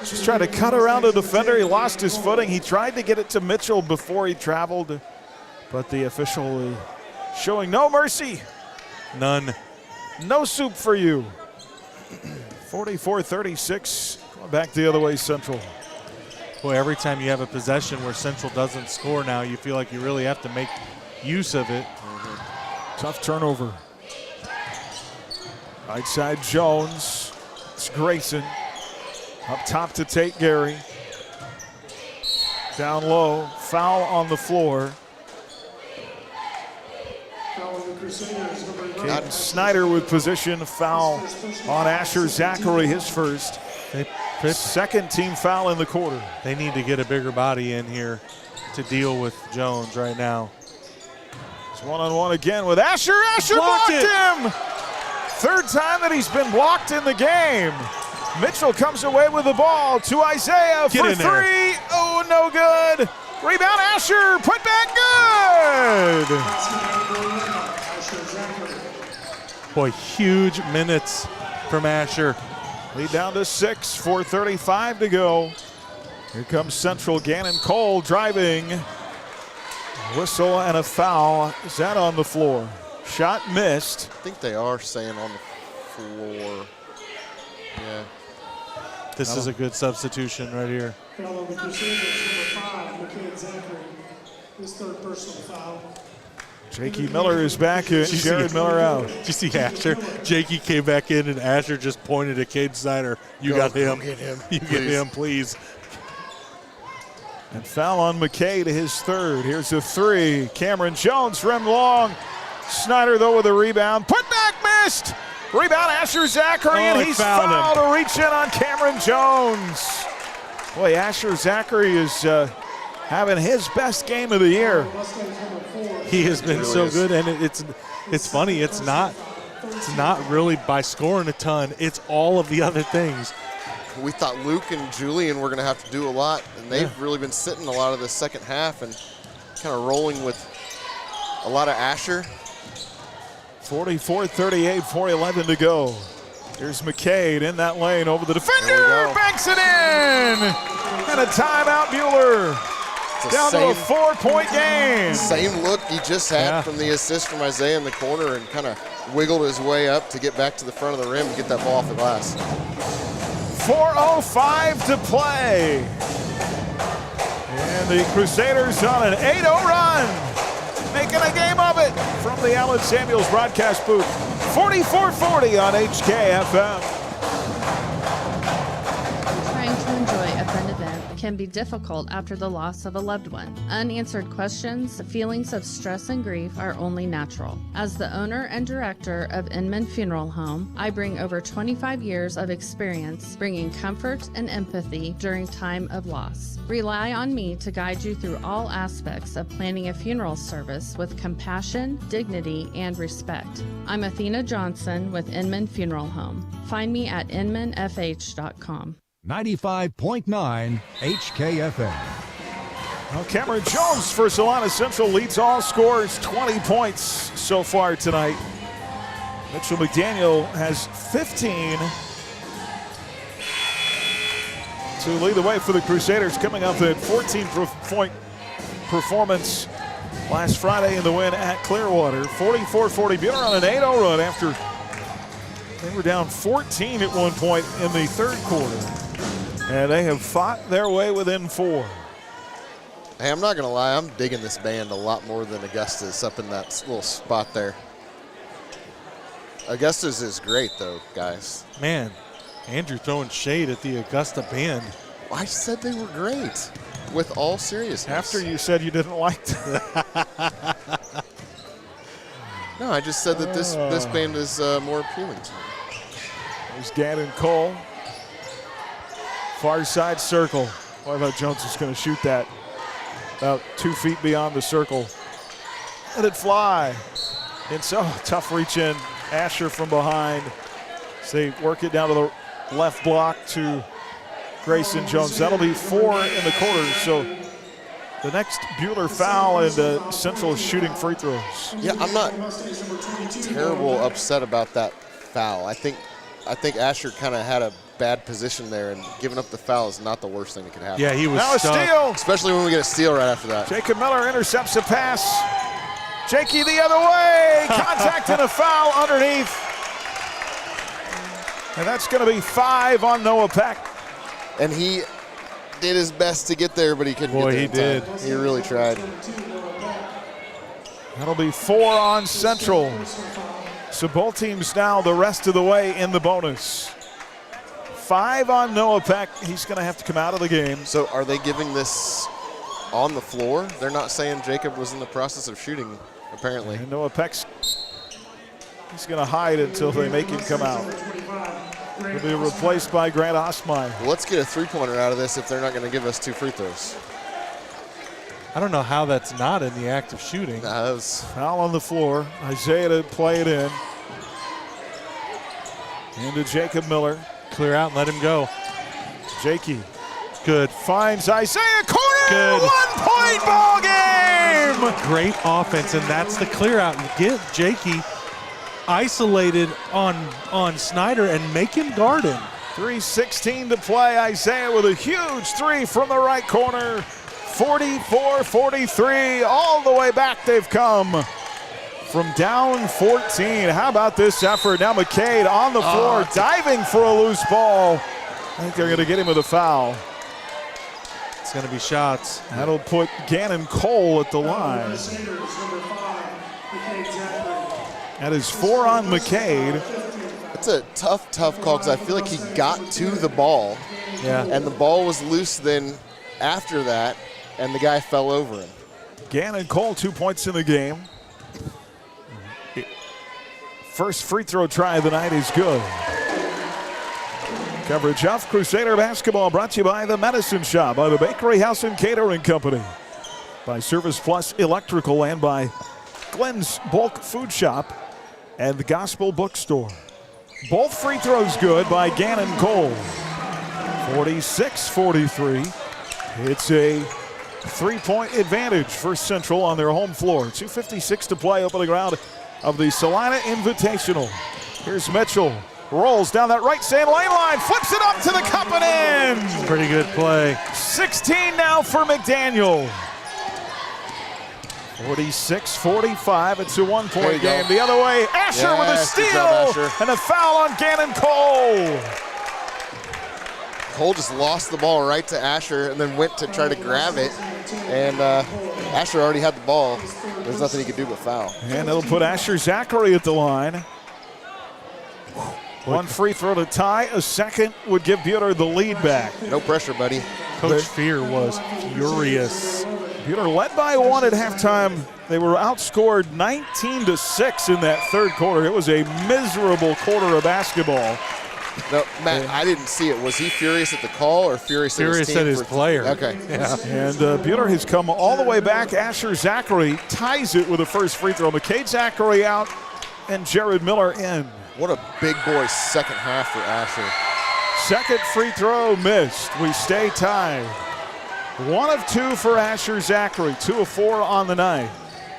[SPEAKER 4] just trying to cut around a defender. He lost his footing. He tried to get it to Mitchell before he traveled, but the official showing no mercy.
[SPEAKER 5] None.
[SPEAKER 4] No soup for you. 44-36, going back the other way, Central.
[SPEAKER 5] Boy, every time you have a possession where Central doesn't score now, you feel like you really have to make use of it.
[SPEAKER 4] Tough turnover. Right side Jones. It's Grayson. Up top to Tate Gary. Down low. Foul on the floor. Caden Snyder with position. Foul on Asher Zachary, his first. Second team foul in the quarter.
[SPEAKER 5] They need to get a bigger body in here to deal with Jones right now.
[SPEAKER 4] It's one-on-one again with Asher. Asher blocked him! Third time that he's been blocked in the game. Mitchell comes away with the ball to Isaiah for three. Oh, no good. Rebound, Asher. Put back, good.
[SPEAKER 5] Boy, huge minutes from Asher.
[SPEAKER 4] Lead down to 6, 4:35 to go. Here comes Central. Gannon Cole driving. Whistle and a foul. Is that on the floor? Shot missed.
[SPEAKER 6] I think they are saying on the floor. Yeah.
[SPEAKER 5] This is a good substitution right here.
[SPEAKER 9] Foul on the Crusaders, number 5, McCade Zachary. His third personal foul.
[SPEAKER 4] Jakey Miller is back in. Jared Miller out.
[SPEAKER 5] Did you see Asher? Jakey came back in and Asher just pointed at Cade Snyder. You got him.
[SPEAKER 6] Get him.
[SPEAKER 5] You get him, please.
[SPEAKER 4] And foul on McCade, his third. Here's a three. Cameron Jones, rim long. Snyder, though, with a rebound. Put back, missed. Rebound, Asher Zachary, and he's fouled to reach in on Cameron Jones. Boy, Asher Zachary is having his best game of the year.
[SPEAKER 5] He has been so good, and it's funny. It's not really by scoring a ton. It's all of the other things.
[SPEAKER 6] We thought Luke and Julian were going to have to do a lot, and they've really been sitting a lot of the second half and kind of rolling with a lot of Asher.
[SPEAKER 4] 44-38, 4:11 to go. Here's McCade in that lane over the defender, banks it in, and a timeout, Buhler. Down to a 4-point game.
[SPEAKER 6] Same look he just had from the assist from Isaiah in the corner, and kind of wiggled his way up to get back to the front of the rim and get that ball off the glass.
[SPEAKER 4] 4:05 to play. And the Crusaders on an 8-0 run, making a game of it from the Allen Samuels broadcast booth. 44-40 on HKFM.
[SPEAKER 2] Trying to enjoy a fun event can be difficult after the loss of a loved one. Unanswered questions, feelings of stress and grief are only natural. As the owner and director of Inman Funeral Home, I bring over 25 years of experience bringing comfort and empathy during time of loss. Rely on me to guide you through all aspects of planning a funeral service with compassion, dignity, and respect. I'm Athena Johnson with Inman Funeral Home. Find me at inmanfh.com.
[SPEAKER 1] 95.9 HKFM.
[SPEAKER 4] Well, Cameron Jones for Salina Central leads all scorers, 20 points so far tonight. Mitchell McDaniel has 15 to lead the way for the Crusaders, coming up at 14-point performance last Friday in the win at Clearwater. 44-40. Buhler on an 8-0 run after they were down 14 at one point in the third quarter. And they have fought their way within 4.
[SPEAKER 6] Hey, I'm not going to lie. I'm digging this band a lot more than Augusta's up in that little spot there. Augusta's is great, though, guys.
[SPEAKER 5] Man, Andrew throwing shade at the Augusta band.
[SPEAKER 6] I said they were great, with all seriousness.
[SPEAKER 4] After you said you didn't like them.
[SPEAKER 6] No, I just said that this band is more appealing to me.
[SPEAKER 4] There's Gannon Cole. Far side circle. Boy, I thought Jones was going to shoot that about 2 feet beyond the circle. Let it fly. And so tough reach in. Asher from behind. So they work it down to the left block to Grayson Jones. That'll be 4 in the quarter. So the next Buhler foul, and Central is shooting free throws.
[SPEAKER 6] Yeah, I'm not terrible upset about that foul. I think Asher kind of had a bad position there, and giving up the foul is not the worst thing that could happen.
[SPEAKER 5] Yeah, he was
[SPEAKER 4] now
[SPEAKER 5] stuck.
[SPEAKER 4] A steal.
[SPEAKER 6] Especially when we get a steal right after that.
[SPEAKER 4] Jacob Miller intercepts a pass. Jakey the other way. Contact and a foul underneath. And that's going to be 5 on Noah Peck.
[SPEAKER 6] And he did his best to get there, but he couldn't get there.
[SPEAKER 5] He did.
[SPEAKER 6] He really tried.
[SPEAKER 4] That'll be 4 on Central. So both teams now the rest of the way in the bonus. 5 on Noah Peck. He's going to have to come out of the game.
[SPEAKER 6] So are they giving this on the floor? They're not saying Jacob was in the process of shooting, apparently.
[SPEAKER 4] And Noah Peck's he's going to hide until they make him come out. He'll be replaced by Grant Osmeyer.
[SPEAKER 6] Well, let's get a three-pointer out of this if they're not going to give us 2 free throws.
[SPEAKER 5] I don't know how that's not in the act of shooting.
[SPEAKER 6] That was
[SPEAKER 4] foul on the floor. Isaiah to play it in. Into Jacob Miller.
[SPEAKER 5] Clear out and let him go.
[SPEAKER 4] Jakey.
[SPEAKER 5] Good.
[SPEAKER 4] Finds Isaiah. Corner.
[SPEAKER 5] Good.
[SPEAKER 4] 1-point ball game.
[SPEAKER 5] Great offense, and that's the clear out. Get Jakey isolated on Snyder and make him guard him.
[SPEAKER 4] 3:16 to play. Isaiah with a huge 3 from the right corner. 44-43. All the way back they've come from down 14. How about this effort? Now McCade on the floor, diving for a loose ball. I think they're going to get him with a foul.
[SPEAKER 5] It's going to be shots.
[SPEAKER 4] That'll put Gannon Cole at the line. That is 4 on McCade.
[SPEAKER 6] It's a tough call because I feel like he got to the ball.
[SPEAKER 5] Yeah.
[SPEAKER 6] And the ball was loose then after that, and the guy fell over him.
[SPEAKER 4] Gannon Cole, 2 points in the game. First free throw try of the night is good. Coverage of Crusader basketball brought to you by the Medicine Shop, by the Bakery House and Catering Company, by Service Plus Electrical, and by Glenn's Bulk Food Shop and the Gospel Bookstore. Both free throws good by Gannon Cole. 46-43. It's a 3-point advantage for Central on their home floor. 2:56 to play, opening round of the Salina Invitational. Here's Mitchell. Rolls down that right side lane line, flips it up to the cup and in.
[SPEAKER 5] Pretty good play.
[SPEAKER 4] 16 now for McDaniel. 46-45. It's a 1-point game.
[SPEAKER 6] Go.
[SPEAKER 4] The other way, Asher with a steal and a foul on Gannon Cole.
[SPEAKER 6] Cole just lost the ball right to Asher and then went to try to grab it. And Asher already had the ball. There's nothing he could do but foul.
[SPEAKER 4] And it'll put Asher Zachary at the line. 1 free throw to tie. A second would give Buhler the lead back.
[SPEAKER 6] No pressure, buddy.
[SPEAKER 5] Coach Fear was furious.
[SPEAKER 4] Buhler led by 1 at halftime. They were outscored 19-6 in that third quarter. It was a miserable quarter of basketball.
[SPEAKER 6] No, Matt, I didn't see it. Was he furious at the call or furious at his team?
[SPEAKER 5] Furious at his player.
[SPEAKER 6] Okay.
[SPEAKER 5] Yeah.
[SPEAKER 4] And Buhler has come all the way back. Asher Zachary ties it with the first free throw. McCade Zachary out and Jared Miller in.
[SPEAKER 6] What a big boy second half for Asher.
[SPEAKER 4] Second free throw missed. We stay tied. 1 of 2 for Asher Zachary. 2 of 4 on the night.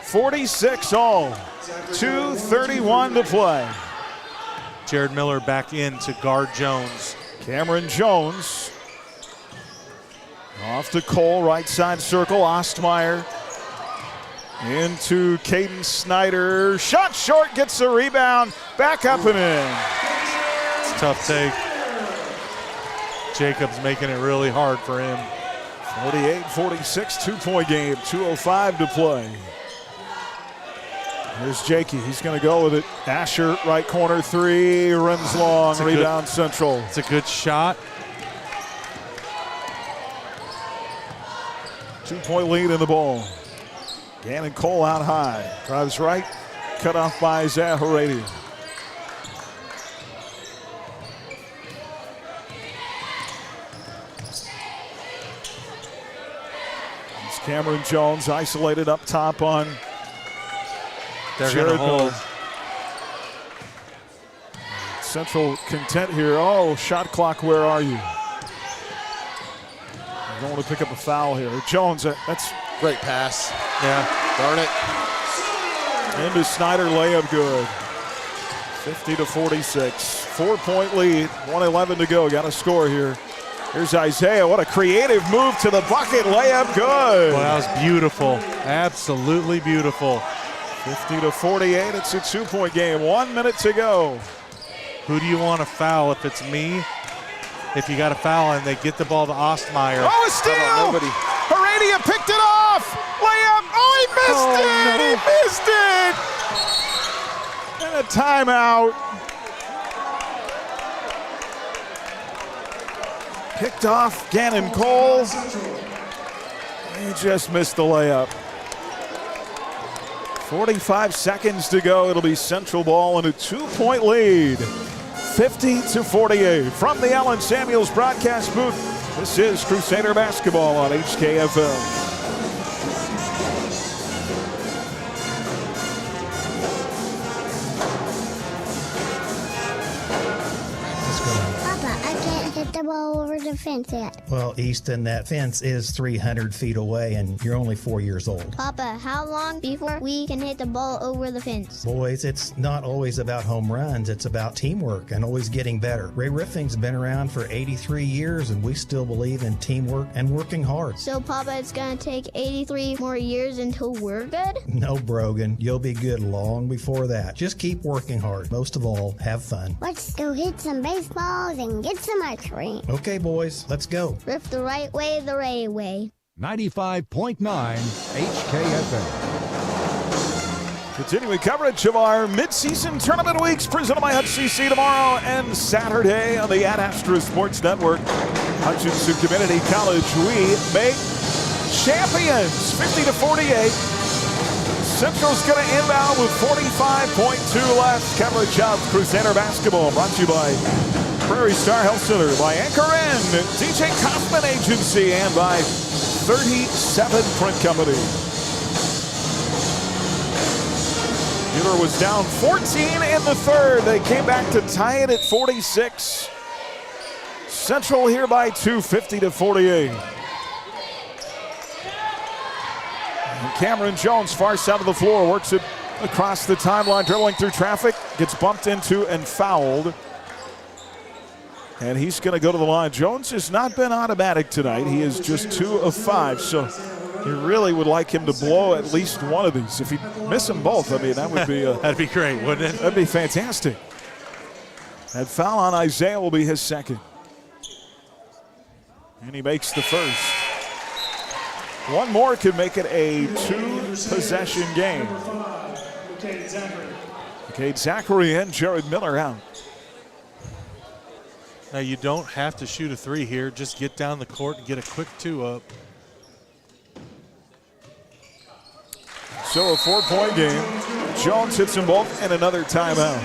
[SPEAKER 4] 46 all. 2:31 to play.
[SPEAKER 5] Jared Miller back in to guard Jones.
[SPEAKER 4] Cameron Jones. Off to Cole, right side circle. Ostmeyer into Caden Snyder. Shot short, gets the rebound. Back up and in.
[SPEAKER 5] It's a tough take. Jacobs making it really hard for him.
[SPEAKER 4] 48-46, 2-point game. 2:05 to play. Here's Jakey. He's going to go with it. Asher, right corner three. Rims long. Rebound Central.
[SPEAKER 5] It's a good shot.
[SPEAKER 4] 2-point lead in the ball. Gannon Cole out high. Drives right. Cut off by Isaiah Herrera. It's Cameron Jones isolated up top on
[SPEAKER 5] Jared Miller.
[SPEAKER 4] Central content here. Oh, shot clock, where are you? I don't want to pick up a foul here. Jones, that's
[SPEAKER 6] great pass.
[SPEAKER 5] Yeah.
[SPEAKER 6] Darn it.
[SPEAKER 4] Into Snyder, layup good. 50-46. 4-point lead. 1:11 to go. Got to score here. Here's Isaiah. What a creative move to the bucket. Layup good.
[SPEAKER 5] Well, that was beautiful. Absolutely beautiful.
[SPEAKER 4] 50-48. It's a 2-point game. 1 minute to go.
[SPEAKER 5] Who do you want to foul if it's me? If you got a foul and they get the ball to Ostmeyer.
[SPEAKER 4] Oh, a steal! Heredia picked it off! Layup! Oh, he missed it! No. He missed it! And a timeout. Picked off Gannon Cole. He just missed the layup. 45 seconds to go. It'll be Central ball and a 2-point lead. 50-48. From the Allen Samuels broadcast booth, this is Crusader basketball on HKFL.
[SPEAKER 18] The ball over the fence yet.
[SPEAKER 13] Well, Easton, that fence is 300 feet away and you're only 4 years old.
[SPEAKER 18] Papa, how long before we can hit the ball over the fence?
[SPEAKER 13] Boys, it's not always about home runs. It's about teamwork and always getting better. Ray Riffing's been around for 83 years and we still believe in teamwork and working hard.
[SPEAKER 18] So, Papa, it's going to take 83 more years until we're good?
[SPEAKER 13] No, Brogan. You'll be good long before that. Just keep working hard. Most of all, have fun.
[SPEAKER 18] Let's go hit some baseballs and get some ice cream.
[SPEAKER 13] Okay, boys, let's go.
[SPEAKER 18] Riff the right way, the right way.
[SPEAKER 1] 95.9 HKFM.
[SPEAKER 4] Continuing coverage of our midseason tournament weeks presented by HCC tomorrow and Saturday on the Ad Astra Sports Network. Hutchinson Community College, we make champions. 50-48. Central's going to inbound with 45.2 left. Coverage of Crusader basketball brought to you by Prairie Star Health Center, by Anchor Inn, DJ Kaufman Agency, and by 37 Print Company. Buhler was down 14 in the third. They came back to tie it at 46. Central here by 2, 50-48. And Cameron Jones, far side of the floor, works it across the timeline, dribbling through traffic, gets bumped into and fouled. And he's going to go to the line. Jones has not been automatic tonight. He is just 2 of 5. So you really would like him to blow at least one of these. If he miss them both, I mean, that would be
[SPEAKER 5] that'd be great, wouldn't it?
[SPEAKER 4] That'd be fantastic. That foul on Isaiah will be his second. And he makes the first. One more could make it a 2-possession game. Cade Zachary and Jared Miller out.
[SPEAKER 5] Now, you don't have to shoot a 3 here. Just get down the court and get a quick 2 up.
[SPEAKER 4] So a 4-point game. Jones hits them both and another timeout.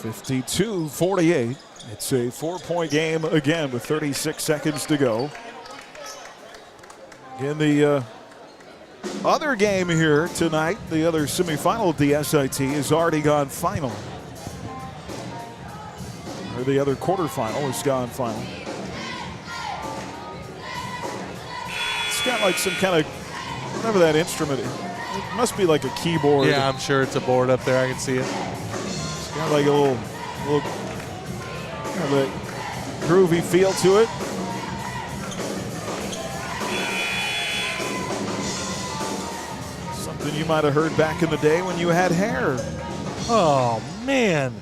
[SPEAKER 4] 52-48. It's a 4-point game again with 36 seconds to go. In the other game here tonight, the other semifinal of the SIT has already gone final. the other quarterfinal or SCON final. It's got like some kind of, whatever that instrument is. It must be like a keyboard.
[SPEAKER 5] Yeah, I'm sure it's a board up there. I can see it.
[SPEAKER 4] It's got like a little kind of a groovy feel to it. Something you might have heard back in the day when you had hair.
[SPEAKER 5] Oh man,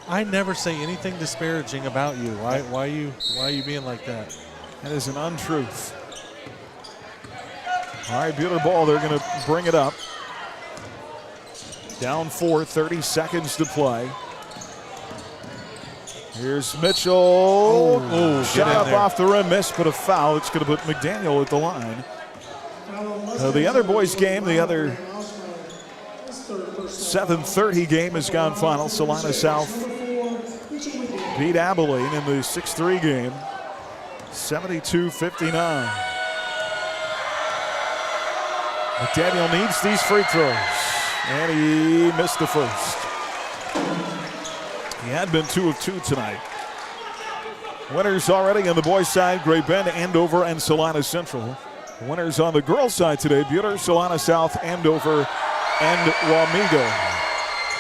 [SPEAKER 5] I never say anything disparaging about you. Why are you being like that?
[SPEAKER 4] That is an untruth. All right, Buhler ball. They're going to bring it up. Down 4, 30 seconds to play. Here's Mitchell. Shot up off the rim, missed, but a foul. It's going to put McDaniel at the line. The other boys' game, the other 7:30 game has gone final. Salina South beat Abilene in the 6-3 game, 72-59. McDaniel needs these free throws, and he missed the first. He had been 2 of 2 tonight. Winners already on the boys' side, Great Bend, Andover, and Salina Central. Winners on the girls' side today, Buhler, Salina South, Andover, and Wamego.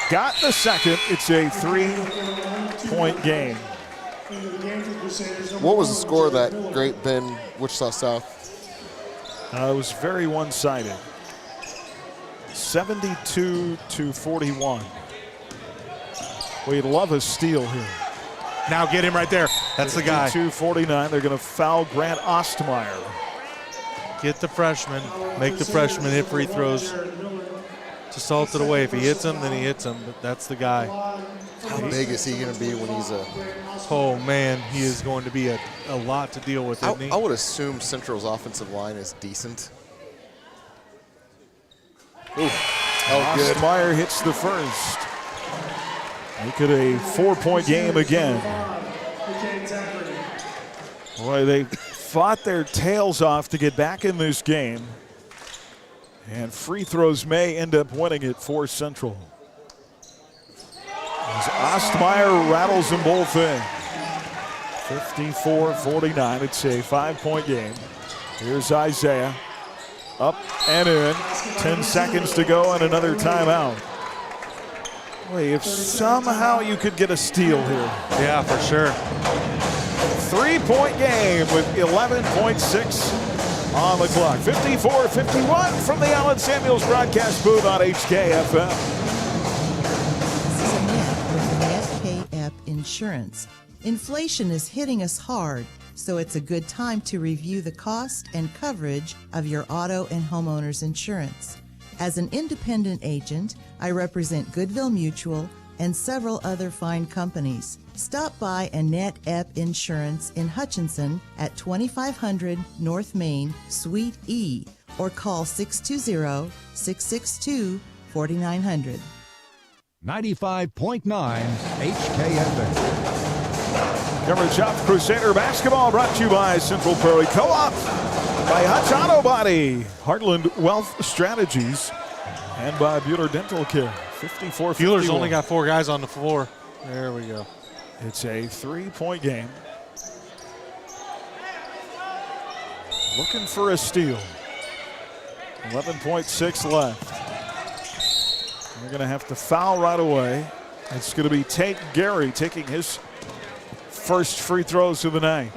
[SPEAKER 4] Got the second. It's a 3-point game.
[SPEAKER 6] What was the score of that Great Bend, Wichita South?
[SPEAKER 4] It was very one-sided. 72-41. We'd love a steal here.
[SPEAKER 5] Now get him right there. That's the guy.
[SPEAKER 4] 52-49. They're going to foul Grant Ostmeyer.
[SPEAKER 5] Get the freshman. Make the freshman hit free throws. To salt it away. If he hits them, then he hits them. But that's the guy.
[SPEAKER 6] How big is he going to be when he's a...
[SPEAKER 5] Oh, man. He is going to be a lot to deal with, isn't he?
[SPEAKER 6] I would assume Central's offensive line is decent. Ooh.
[SPEAKER 4] Ostmeyer hits the first. Make it a 4-point game again. Boy, they fought their tails off to get back in this game. And free throws may end up winning it for Central. As Ostmeyer rattles them both in. 54-49. It's a 5-point game. Here's Isaiah. Up and in. 10 seconds to go and another timeout. Boy, if somehow you could get a steal here.
[SPEAKER 5] Yeah, for sure.
[SPEAKER 4] 3-point game with 11.6 on the clock. 54-51 from the Allen Samuels broadcast booth on HKFM.
[SPEAKER 14] This is Annette with Annette KF Insurance. Inflation is hitting us hard, so it's a good time to review the cost and coverage of your auto and homeowners insurance. As an independent agent, I represent Goodville Mutual and several other fine companies. Stop by Annette Epp Insurance in Hutchinson at 2500 North Main, Suite E, or call 620-662-4900.
[SPEAKER 1] 95.9 HKFM.
[SPEAKER 4] Coverage of Crusader basketball brought to you by Central Prairie Co-op, by Hutch Auto Body, Heartland Wealth Strategies, and by Buhler Dental Care. 54-51.
[SPEAKER 5] Buehler's only got 4 guys on the floor. There we go.
[SPEAKER 4] It's a 3-point game. Looking for a steal. 11.6 left. They're going to have to foul right away. It's going to be Tate Gary taking his first free throws of the night.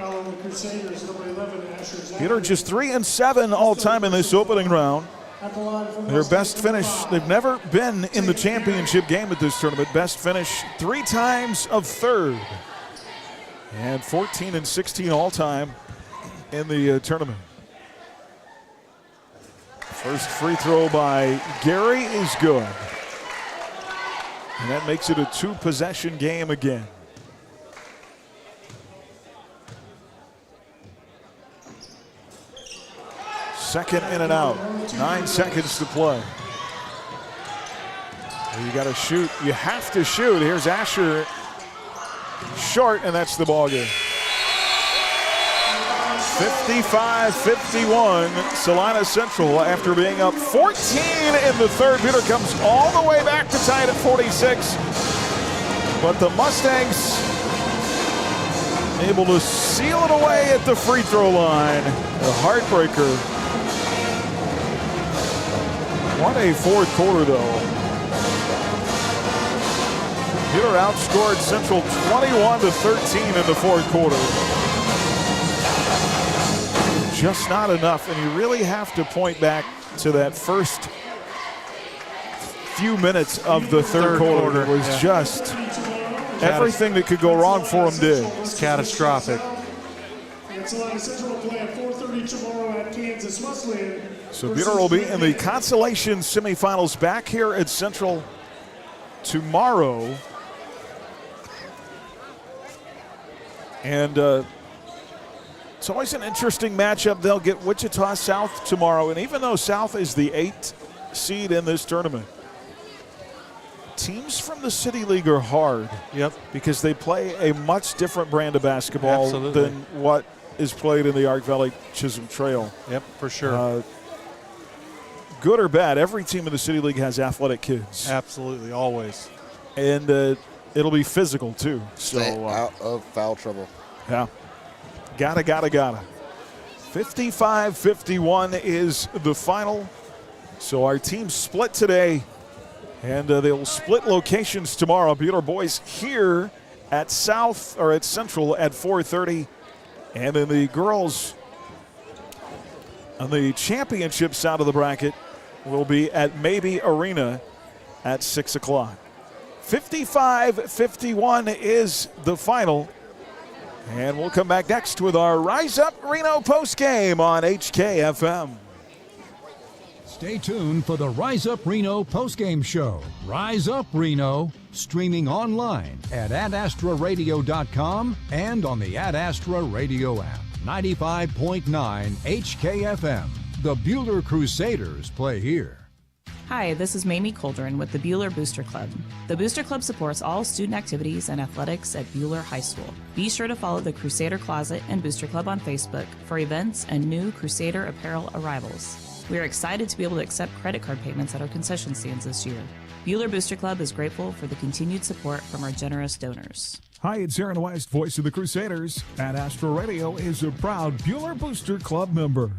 [SPEAKER 4] Buhler just 3-7 all time in this opening round. Their best finish, they've never been in the championship game at this tournament. Best finish 3 times of third. And 14-16 all time in the tournament. First free throw by Gary is good. And that makes it a 2-possession game again. Second in and out. 9 seconds to play. You got to shoot. You have to shoot. Here's Asher. Short, and that's the ball game. 55-51. Salina Central, after being up 14 in the third. Buhler comes all the way back to tie it at 46. But the Mustangs able to seal it away at the free throw line. The heartbreaker. What a fourth quarter, though. Buhler outscored Central 21-13 in the fourth quarter. Just not enough, and you really have to point back to that first few minutes of the third quarter. It was just everything that could go wrong for them did.
[SPEAKER 5] It's catastrophic.
[SPEAKER 9] Salina Central will play at 4:30 tomorrow at Kansas Wesleyan.
[SPEAKER 4] So Buhler will be in the consolation semifinals back here at Central tomorrow. And it's always an interesting matchup. They'll get Wichita South tomorrow. And even though South is the 8th seed in this tournament, teams from the City League are hard.
[SPEAKER 5] Yep.
[SPEAKER 4] Because they play a much different brand of basketball than what is played in the Arc Valley Chisholm Trail.
[SPEAKER 5] Yep, for sure.
[SPEAKER 4] Good or bad, every team in the City League has athletic kids.
[SPEAKER 5] Absolutely, always.
[SPEAKER 4] And it'll be physical, too.
[SPEAKER 6] Stay
[SPEAKER 4] So
[SPEAKER 6] out of foul trouble.
[SPEAKER 4] Yeah. Gotta. 55-51 is the final. So our team split today, and they'll split locations tomorrow. Buhler boys here at South or at Central at 4:30, and then the girls on the championship side of the bracket will be at Maybe Arena at 6 o'clock. 55-51 is the final. And we'll come back next with our Rise Up Reno postgame on HKFM.
[SPEAKER 1] Stay tuned for the Rise Up Reno postgame show. Rise Up Reno, streaming online at adastraradio.com and on the Ad Astra Radio app. 95.9 HKFM. The Buhler Crusaders play here.
[SPEAKER 15] Hi, this is Mamie Coldren with the Buhler Booster Club. The Booster Club supports all student activities and athletics at Buhler High School. Be sure to follow the Crusader Closet and Booster Club on Facebook for events and new Crusader apparel arrivals. We are excited to be able to accept credit card payments at our concession stands this year. Buhler Booster Club is grateful for the continued support from our generous donors.
[SPEAKER 8] Hi, it's Aaron West, voice of the Crusaders. Ad Astra Radio is a proud Buhler Booster Club member.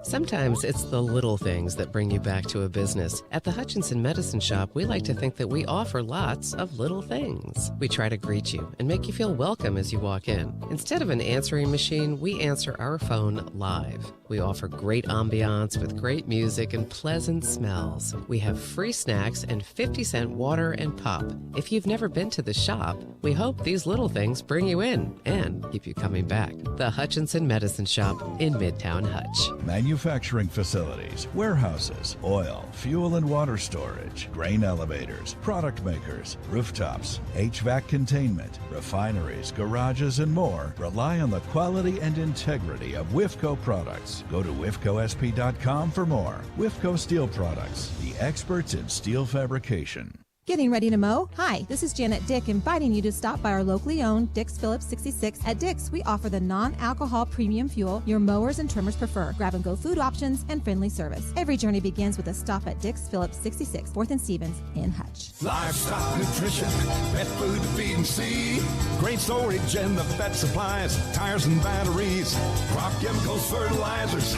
[SPEAKER 16] Sometimes it's the little things that bring you back to a business. At the Hutchinson Medicine Shop, we like to think that we offer lots of little things. We try to greet you and make you feel welcome as you walk in. Instead of an answering machine, we answer our phone live. We offer great ambiance with great music and pleasant smells. We have free snacks and 50-cent water and pop. If you've never been to the shop, we hope these little things bring you in and keep you coming back. The Hutchinson Medicine Shop in Midtown Hutch.
[SPEAKER 17] Manufacturing facilities, warehouses, oil, fuel and water storage, grain elevators, product makers, rooftops, HVAC containment, refineries, garages, and more rely on the quality and integrity of WIFCO products. Go to WIFCOSP.com for more. WIFCO Steel Products, the experts in steel fabrication.
[SPEAKER 19] Getting ready to mow? Hi, this is Janet Dick inviting you to stop by our locally owned Dick's Phillips 66. At Dick's, we offer the non-alcohol premium fuel your mowers and trimmers prefer, grab-and-go food options, and friendly service. Every journey begins with a stop at Dick's Phillips 66, 4th and Stevens in Hutch.
[SPEAKER 20] Livestock nutrition, pet food to feed and seed, grain storage and the vet supplies, tires and batteries, crop chemicals, fertilizers,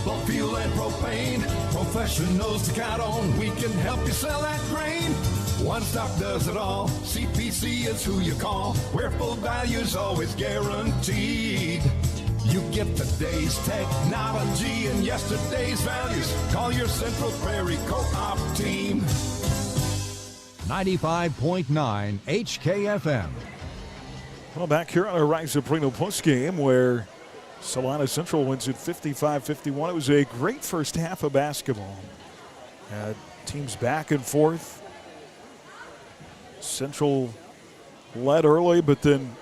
[SPEAKER 20] bulk fuel and propane, professionals to count on, we can help you sell that grain. One Stop does it all. CPC is who you call, where full value's always guaranteed. You get today's technology and yesterday's values. Call your Central Prairie Co-op team.
[SPEAKER 1] 95.9 HKFM.
[SPEAKER 4] Well, back here on our Rise Up Reno postgame where Salina Central wins at 55-51. It was a great first half of basketball. Teams back and forth. Central led early, but then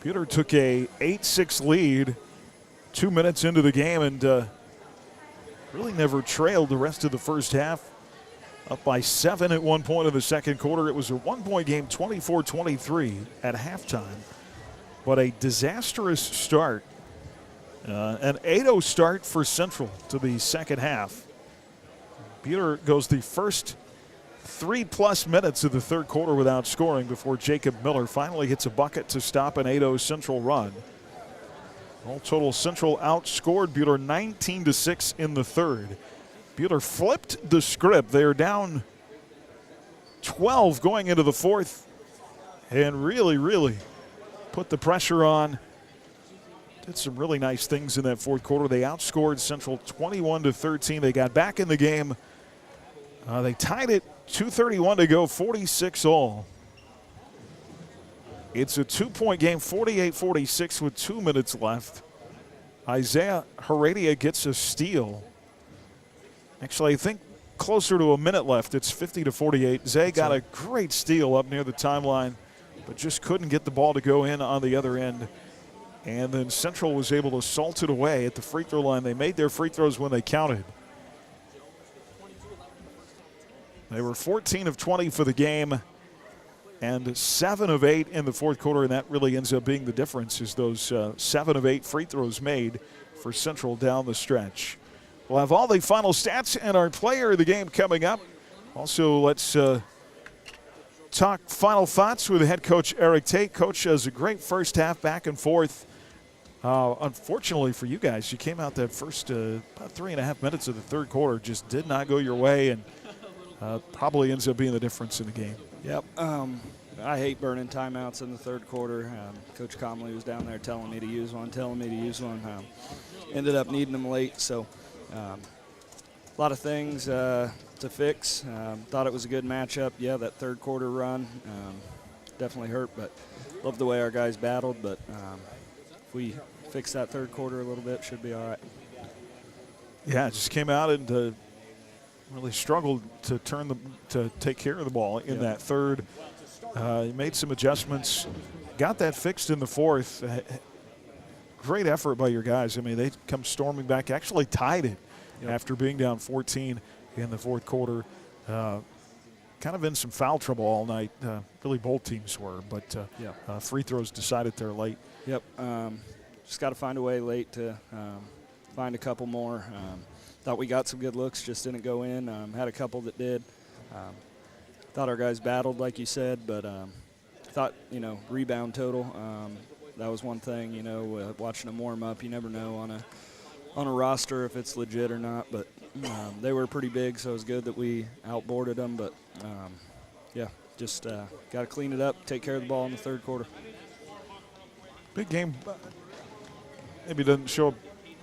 [SPEAKER 4] Buhler took a 8-6 lead 2 minutes into the game and really never trailed the rest of the first half. Up by 7 at one point in the second quarter. It was a one-point game, 24-23 at halftime. But a disastrous start. An 8-0 start for Central to the second half. Buhler goes the first 3+ minutes of the third quarter without scoring before Jacob Miller finally hits a bucket to stop an 8-0 Central run. All total, Central outscored Buhler 19-6 in the third. Buhler flipped the script. They are down 12 going into the fourth and really put the pressure on. Did some really nice things in that fourth quarter. They outscored Central 21-13. They got back in the game. They tied it, 2:31 to go, 46-all. It's a 2-point game, 48-46 with 2 minutes left. Isaiah Heredia gets a steal. Actually, I think closer to a minute left. It's 50-48. Zay got a great steal up near the timeline, but just couldn't get the ball to go in on the other end. And then Central was able to salt it away at the free throw line. They made their free throws when they counted. They were 14 of 20 for the game and 7 of 8 in the fourth quarter, and that really ends up being the difference, is those 7 of 8 free throws made for Central down the stretch. We'll have all the final stats and our player of the game coming up. Also, let's talk final thoughts with head coach Eric Tate. Coach has a great first half, back and forth. Unfortunately for you guys, you came out that first about 3.5 minutes of the third quarter, just did not go your way, and probably ends up being the difference in the game.
[SPEAKER 7] Yep. I hate burning timeouts in the third quarter. Coach Comley was down there telling me to use one. Ended up needing them late, so a lot of things to fix. Thought it was a good matchup. Yeah, that third quarter run definitely hurt, but love the way our guys battled. But if we fix that third quarter a little bit, should be all right.
[SPEAKER 4] Yeah, just came out and really struggled to take care of the ball in that third. Made some adjustments, got that fixed in the fourth. Great effort by your guys. I mean, they come storming back, actually tied it after being down 14 in the fourth quarter. Kind of in some foul trouble all night. Really both teams were, but free throws decided there late.
[SPEAKER 7] Yep. Just got to find a way late to find a couple more. Thought we got some good looks, just didn't go in. Had a couple that did. Thought our guys battled, like you said, but thought, rebound total. That was one thing, watching them warm up. You never know on a roster if it's legit or not, but they were pretty big, so it was good that we outboarded them. But, just got to clean it up, take care of the ball in the third quarter.
[SPEAKER 4] Big game. Maybe doesn't show up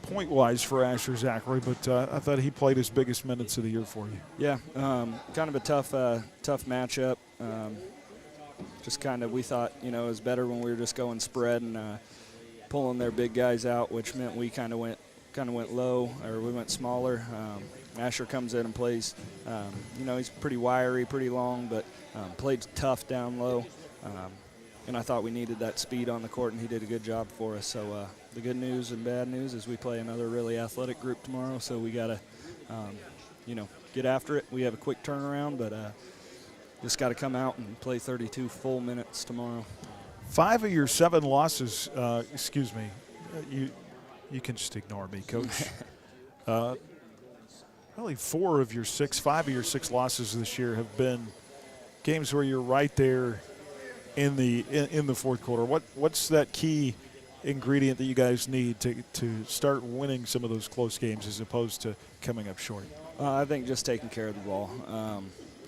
[SPEAKER 4] point-wise for Asher Zachary, but I thought he played his biggest minutes of the year for you.
[SPEAKER 7] Yeah, kind of a tough matchup. Just kind of, we thought, it was better when we were just going spread and pulling their big guys out, which meant we kind of went low, or we went smaller. Asher comes in and plays. He's pretty wiry, pretty long, but played tough down low. And I thought we needed that speed on the court, and he did a good job for us. So the good news and bad news is we play another really athletic group tomorrow, so we got to, get after it. We have a quick turnaround, but just got to come out and play 32 full minutes tomorrow.
[SPEAKER 4] 5 of your 7 losses, you can just ignore me, Coach. Really 5 of your 6 losses this year have been games where you're right there in the fourth quarter. What's that key ingredient that you guys need to start winning some of those close games as opposed to coming up short?
[SPEAKER 7] I think just taking care of the ball.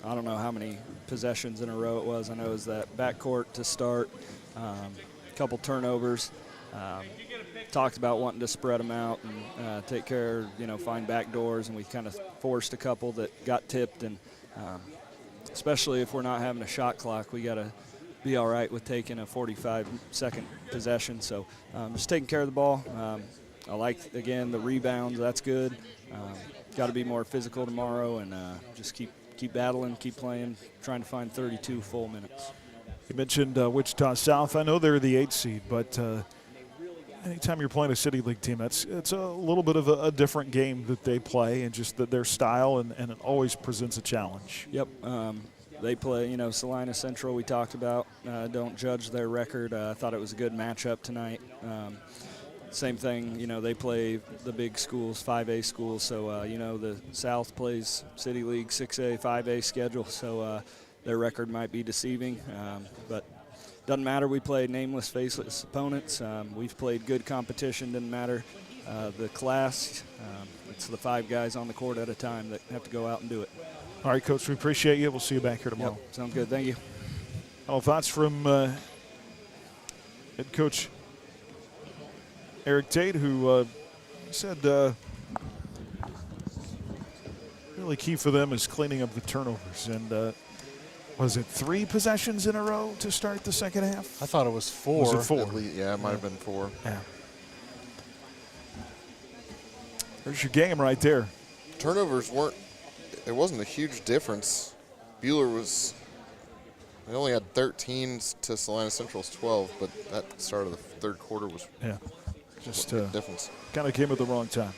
[SPEAKER 7] I don't know how many possessions in a row it was. I know it was that backcourt to start, a couple turnovers. Talked about wanting to spread them out and take care, find back doors, and we kind of forced a couple that got tipped. And especially if we're not having a shot clock, we got to be all right with taking a 45-second possession. So just taking care of the ball. I like, again, the rebounds. That's good. Got to be more physical tomorrow and just keep battling, keep playing, trying to find 32 full minutes.
[SPEAKER 4] You mentioned Wichita South. I know they're the 8th seed, but anytime you're playing a City League team, it's a little bit of a different game that they play, and just their style, and it always presents a challenge.
[SPEAKER 7] Yep. They play, Salina Central we talked about. Don't judge their record. I thought it was a good matchup tonight. same thing, you know, they play the big schools, 5A schools. So, you know, the South plays City League 6A, 5A schedule. So their record might be deceiving. But doesn't matter. We play nameless, faceless opponents. We've played good competition. Doesn't matter the class. It's the 5 guys on the court at a time that have to go out and do it.
[SPEAKER 4] All right, Coach, we appreciate you. We'll see you back here tomorrow.
[SPEAKER 7] Yep, sounds good. Thank you.
[SPEAKER 4] Final thoughts from head coach Eric Tate, who said really key for them is cleaning up the turnovers. And was it 3 possessions in a row to start the second half?
[SPEAKER 5] I thought it was 4.
[SPEAKER 4] Was it 4?
[SPEAKER 6] Yeah, it might have been 4.
[SPEAKER 4] Yeah. There's your game right there.
[SPEAKER 6] Turnovers it wasn't a huge difference. Buhler they only had 13 to Salina Central's 12, but that start of the third quarter was
[SPEAKER 4] just
[SPEAKER 6] difference.
[SPEAKER 4] Kind of came at the wrong time.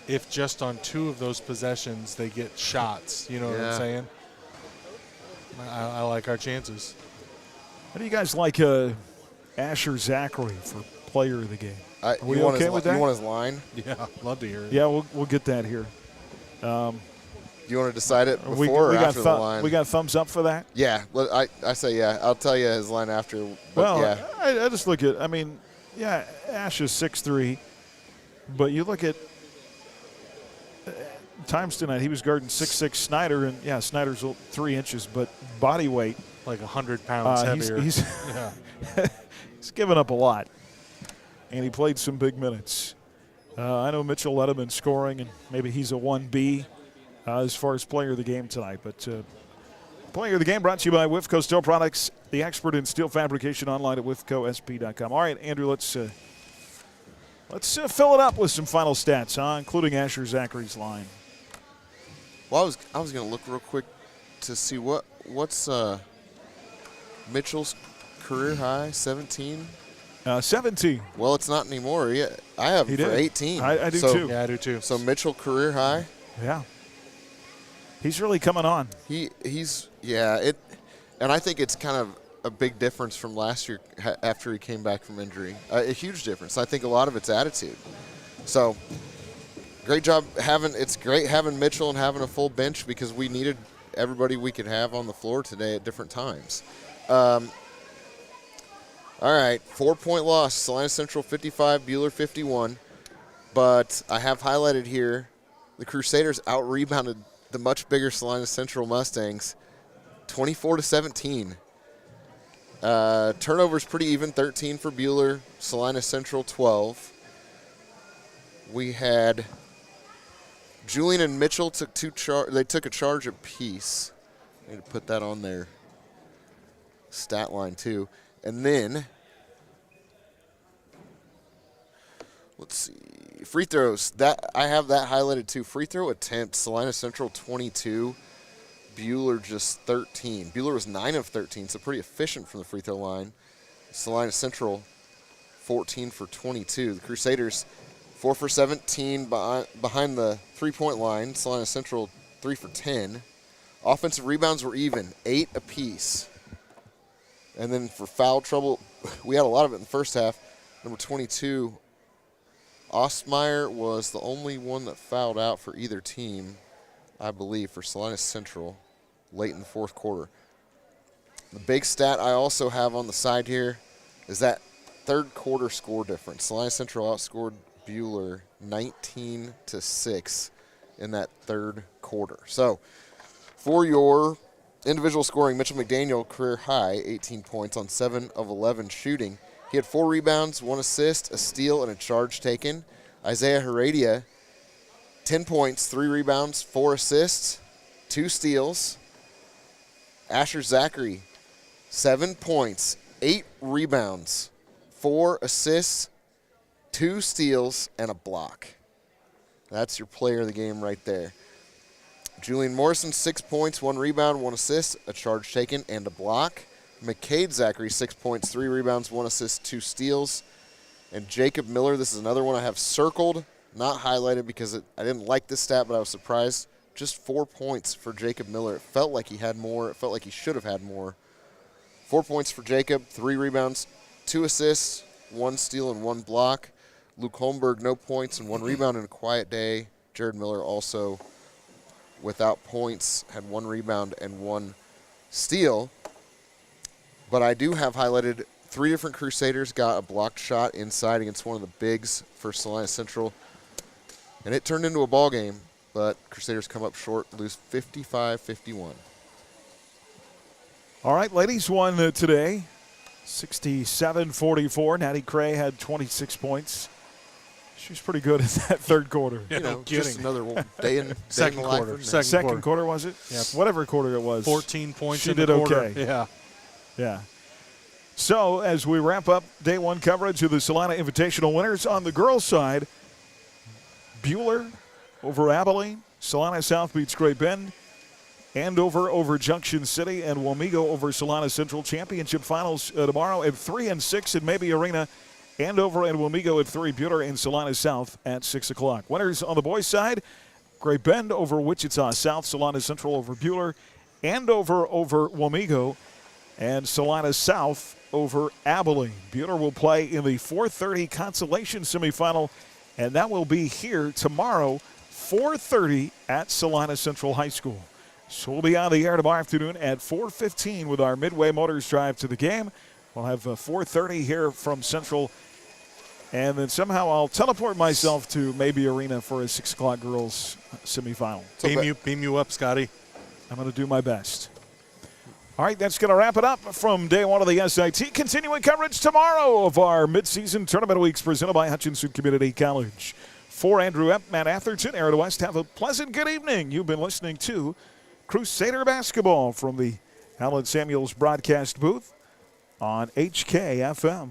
[SPEAKER 5] If just on 2 of those possessions they get shots, you know what I'm saying? I like our chances.
[SPEAKER 4] How do you guys like Asher Zachary for player of the game? Are we okay with that?
[SPEAKER 6] You want his line?
[SPEAKER 5] Yeah, love to hear it.
[SPEAKER 4] Yeah, we'll get that here.
[SPEAKER 6] Do you want to decide it before or after the line?
[SPEAKER 4] We got thumbs up for that?
[SPEAKER 6] Yeah, I say yeah. I'll tell you his line after. But yeah.
[SPEAKER 4] I just look at, Ash is 6'3", but you look at times tonight, he was guarding 6'6" Snyder, and Snyder's 3 inches, but body weight.
[SPEAKER 5] Like 100 pounds heavier.
[SPEAKER 4] He's given up a lot, and he played some big minutes. I know Mitchell led him in scoring, and maybe he's a 1B as far as player of the game tonight. But player of the game brought to you by Whiffco Steel Products, the expert in steel fabrication, online at whiffcosp.com. All right, Andrew, let's fill it up with some final stats, including Asher Zachary's line.
[SPEAKER 6] Well, I was going to look real quick to see what's Mitchell's career high, 17.
[SPEAKER 4] 17.
[SPEAKER 6] Well, it's not anymore. Yeah, I have him for 18.
[SPEAKER 4] I do too.
[SPEAKER 5] Yeah, I do too.
[SPEAKER 6] So Mitchell career high.
[SPEAKER 4] Yeah. He's really coming on.
[SPEAKER 6] And I think it's kind of a big difference from last year after he came back from injury. A huge difference. I think a lot of it's attitude. So great job it's great having Mitchell and having a full bench because we needed everybody we could have on the floor today at different times. All right, 4-point loss. Salina Central 55, Buhler 51. But I have highlighted here the Crusaders out-rebounded the much bigger Salina Central Mustangs 24-17. Turnovers pretty even, 13 for Buhler, Salina Central 12. We had Julian and Mitchell took they took a charge apiece. I need to put that on their stat line too. And then, let's see, free throws. I have that highlighted too. Free throw attempts, Salina Central 22, Buhler just 13. Buhler was 9 of 13, so pretty efficient from the free throw line. Salina Central 14 for 22. The Crusaders 4 for 17 behind the three-point line. Salina Central 3 for 10. Offensive rebounds were even, 8 apiece. And then for foul trouble, we had a lot of it in the first half. Number 22, Ostmeyer was the only one that fouled out for either team, I believe, for Salina Central late in the fourth quarter. The big stat I also have on the side here is that third quarter score difference. Salina Central outscored Buhler 19-6 in that third quarter. So for your individual scoring, Mitchell McDaniel, career high, 18 points on 7 of 11 shooting. He had 4 rebounds, 1 assist, a steal, and a charge taken. Isaiah Heredia, 10 points, 3 rebounds, 4 assists, 2 steals. Asher Zachary, 7 points, 8 rebounds, 4 assists, 2 steals, and a block. That's your player of the game right there. Julian Morrison, 6 points, 1 rebound, 1 assist, a charge taken, and a block. McCade Zachary, 6 points, 3 rebounds, 1 assist, 2 steals. And Jacob Miller, this is another one I have circled, not highlighted because I didn't like this stat, but I was surprised. Just 4 points for Jacob Miller. It felt like he had more. It felt like he should have had more. 4 points for Jacob, 3 rebounds, 2 assists, 1 steal and 1 block. Luke Holmberg, no points and 1 rebound in a quiet day. Jared Miller also without points, had 1 rebound and 1 steal. But I do have highlighted 3 different Crusaders got a blocked shot inside against one of the bigs for Salina Central. And it turned into a ball game, but Crusaders come up short, lose 55-51.
[SPEAKER 4] All right, ladies won today, 67-44. Natty Cray had 26 points. She was pretty good in that third quarter.
[SPEAKER 6] You know, just another day in
[SPEAKER 5] second quarter.
[SPEAKER 4] Second quarter, was it?
[SPEAKER 5] Yeah.
[SPEAKER 4] Whatever quarter it was.
[SPEAKER 5] 14 points
[SPEAKER 4] she
[SPEAKER 5] in
[SPEAKER 4] did
[SPEAKER 5] the quarter.
[SPEAKER 4] okay.
[SPEAKER 5] Yeah.
[SPEAKER 4] Yeah. So as we wrap up day 1 coverage of the Salina Invitational winners on the girls' side, Buhler over Abilene, Salina South beats Great Bend, Andover over Junction City, and Wamego over Salina Central. Championship finals tomorrow at 3 and 6 in Mabee Arena. Andover and Wamego at 3, Buhler and Salina South at 6 o'clock. Winners on the boys' side, Great Bend over Wichita South, Salina Central over Buhler, Andover over Wamego, and Salina South over Abilene. Buhler will play in the 4:30 consolation semifinal, and that will be here tomorrow, 4:30 at Salina Central High School. So we'll be on the air tomorrow afternoon at 4:15 with our Midway Motors drive to the game. We'll have 4:30 here from Central, and then somehow I'll teleport myself to Mabee Arena for a 6 o'clock girls semifinal.
[SPEAKER 5] Beam you up, Scotty.
[SPEAKER 4] I'm going to do my best. All right, that's going to wrap it up from day 1 of the SIT. Continuing coverage tomorrow of our midseason tournament weeks presented by Hutchinson Community College. For Andrew Epp, Matt Atherton, Aaron West, have a pleasant good evening. You've been listening to Crusader Basketball from the Allen Samuels broadcast booth on HKFM.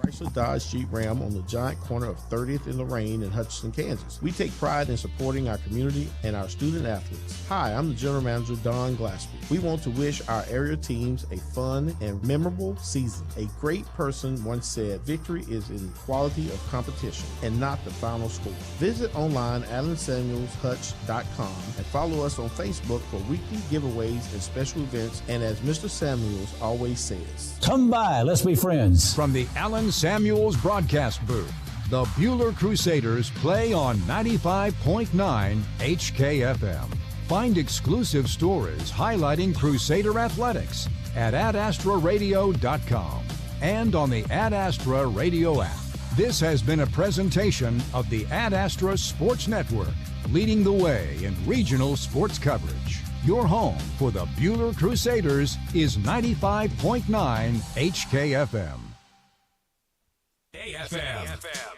[SPEAKER 21] Chrysler Dodge Jeep Ram on the giant corner of 30th and Lorraine in Hutchinson, Kansas. We take pride in supporting our community and our student athletes. Hi, I'm the General Manager, Don Glassby. We want to wish our area teams a fun and memorable season. A great person once said, victory is in the quality of competition and not the final score. Visit online AllenSamuelsHutch.com and follow us on Facebook for weekly giveaways and special events. And as Mr. Samuels always says,
[SPEAKER 22] come by, let's be friends.
[SPEAKER 1] From the Allen Samuels broadcast booth, the Buhler Crusaders play on 95.9 HKFM. Find exclusive stories highlighting Crusader athletics at adastraradio.com and on the Ad Astra radio app. This has been a presentation of the Ad Astra Sports Network, leading the way in regional sports coverage. Your home for the Buhler Crusaders is 95.9 HKFM.
[SPEAKER 22] AFM.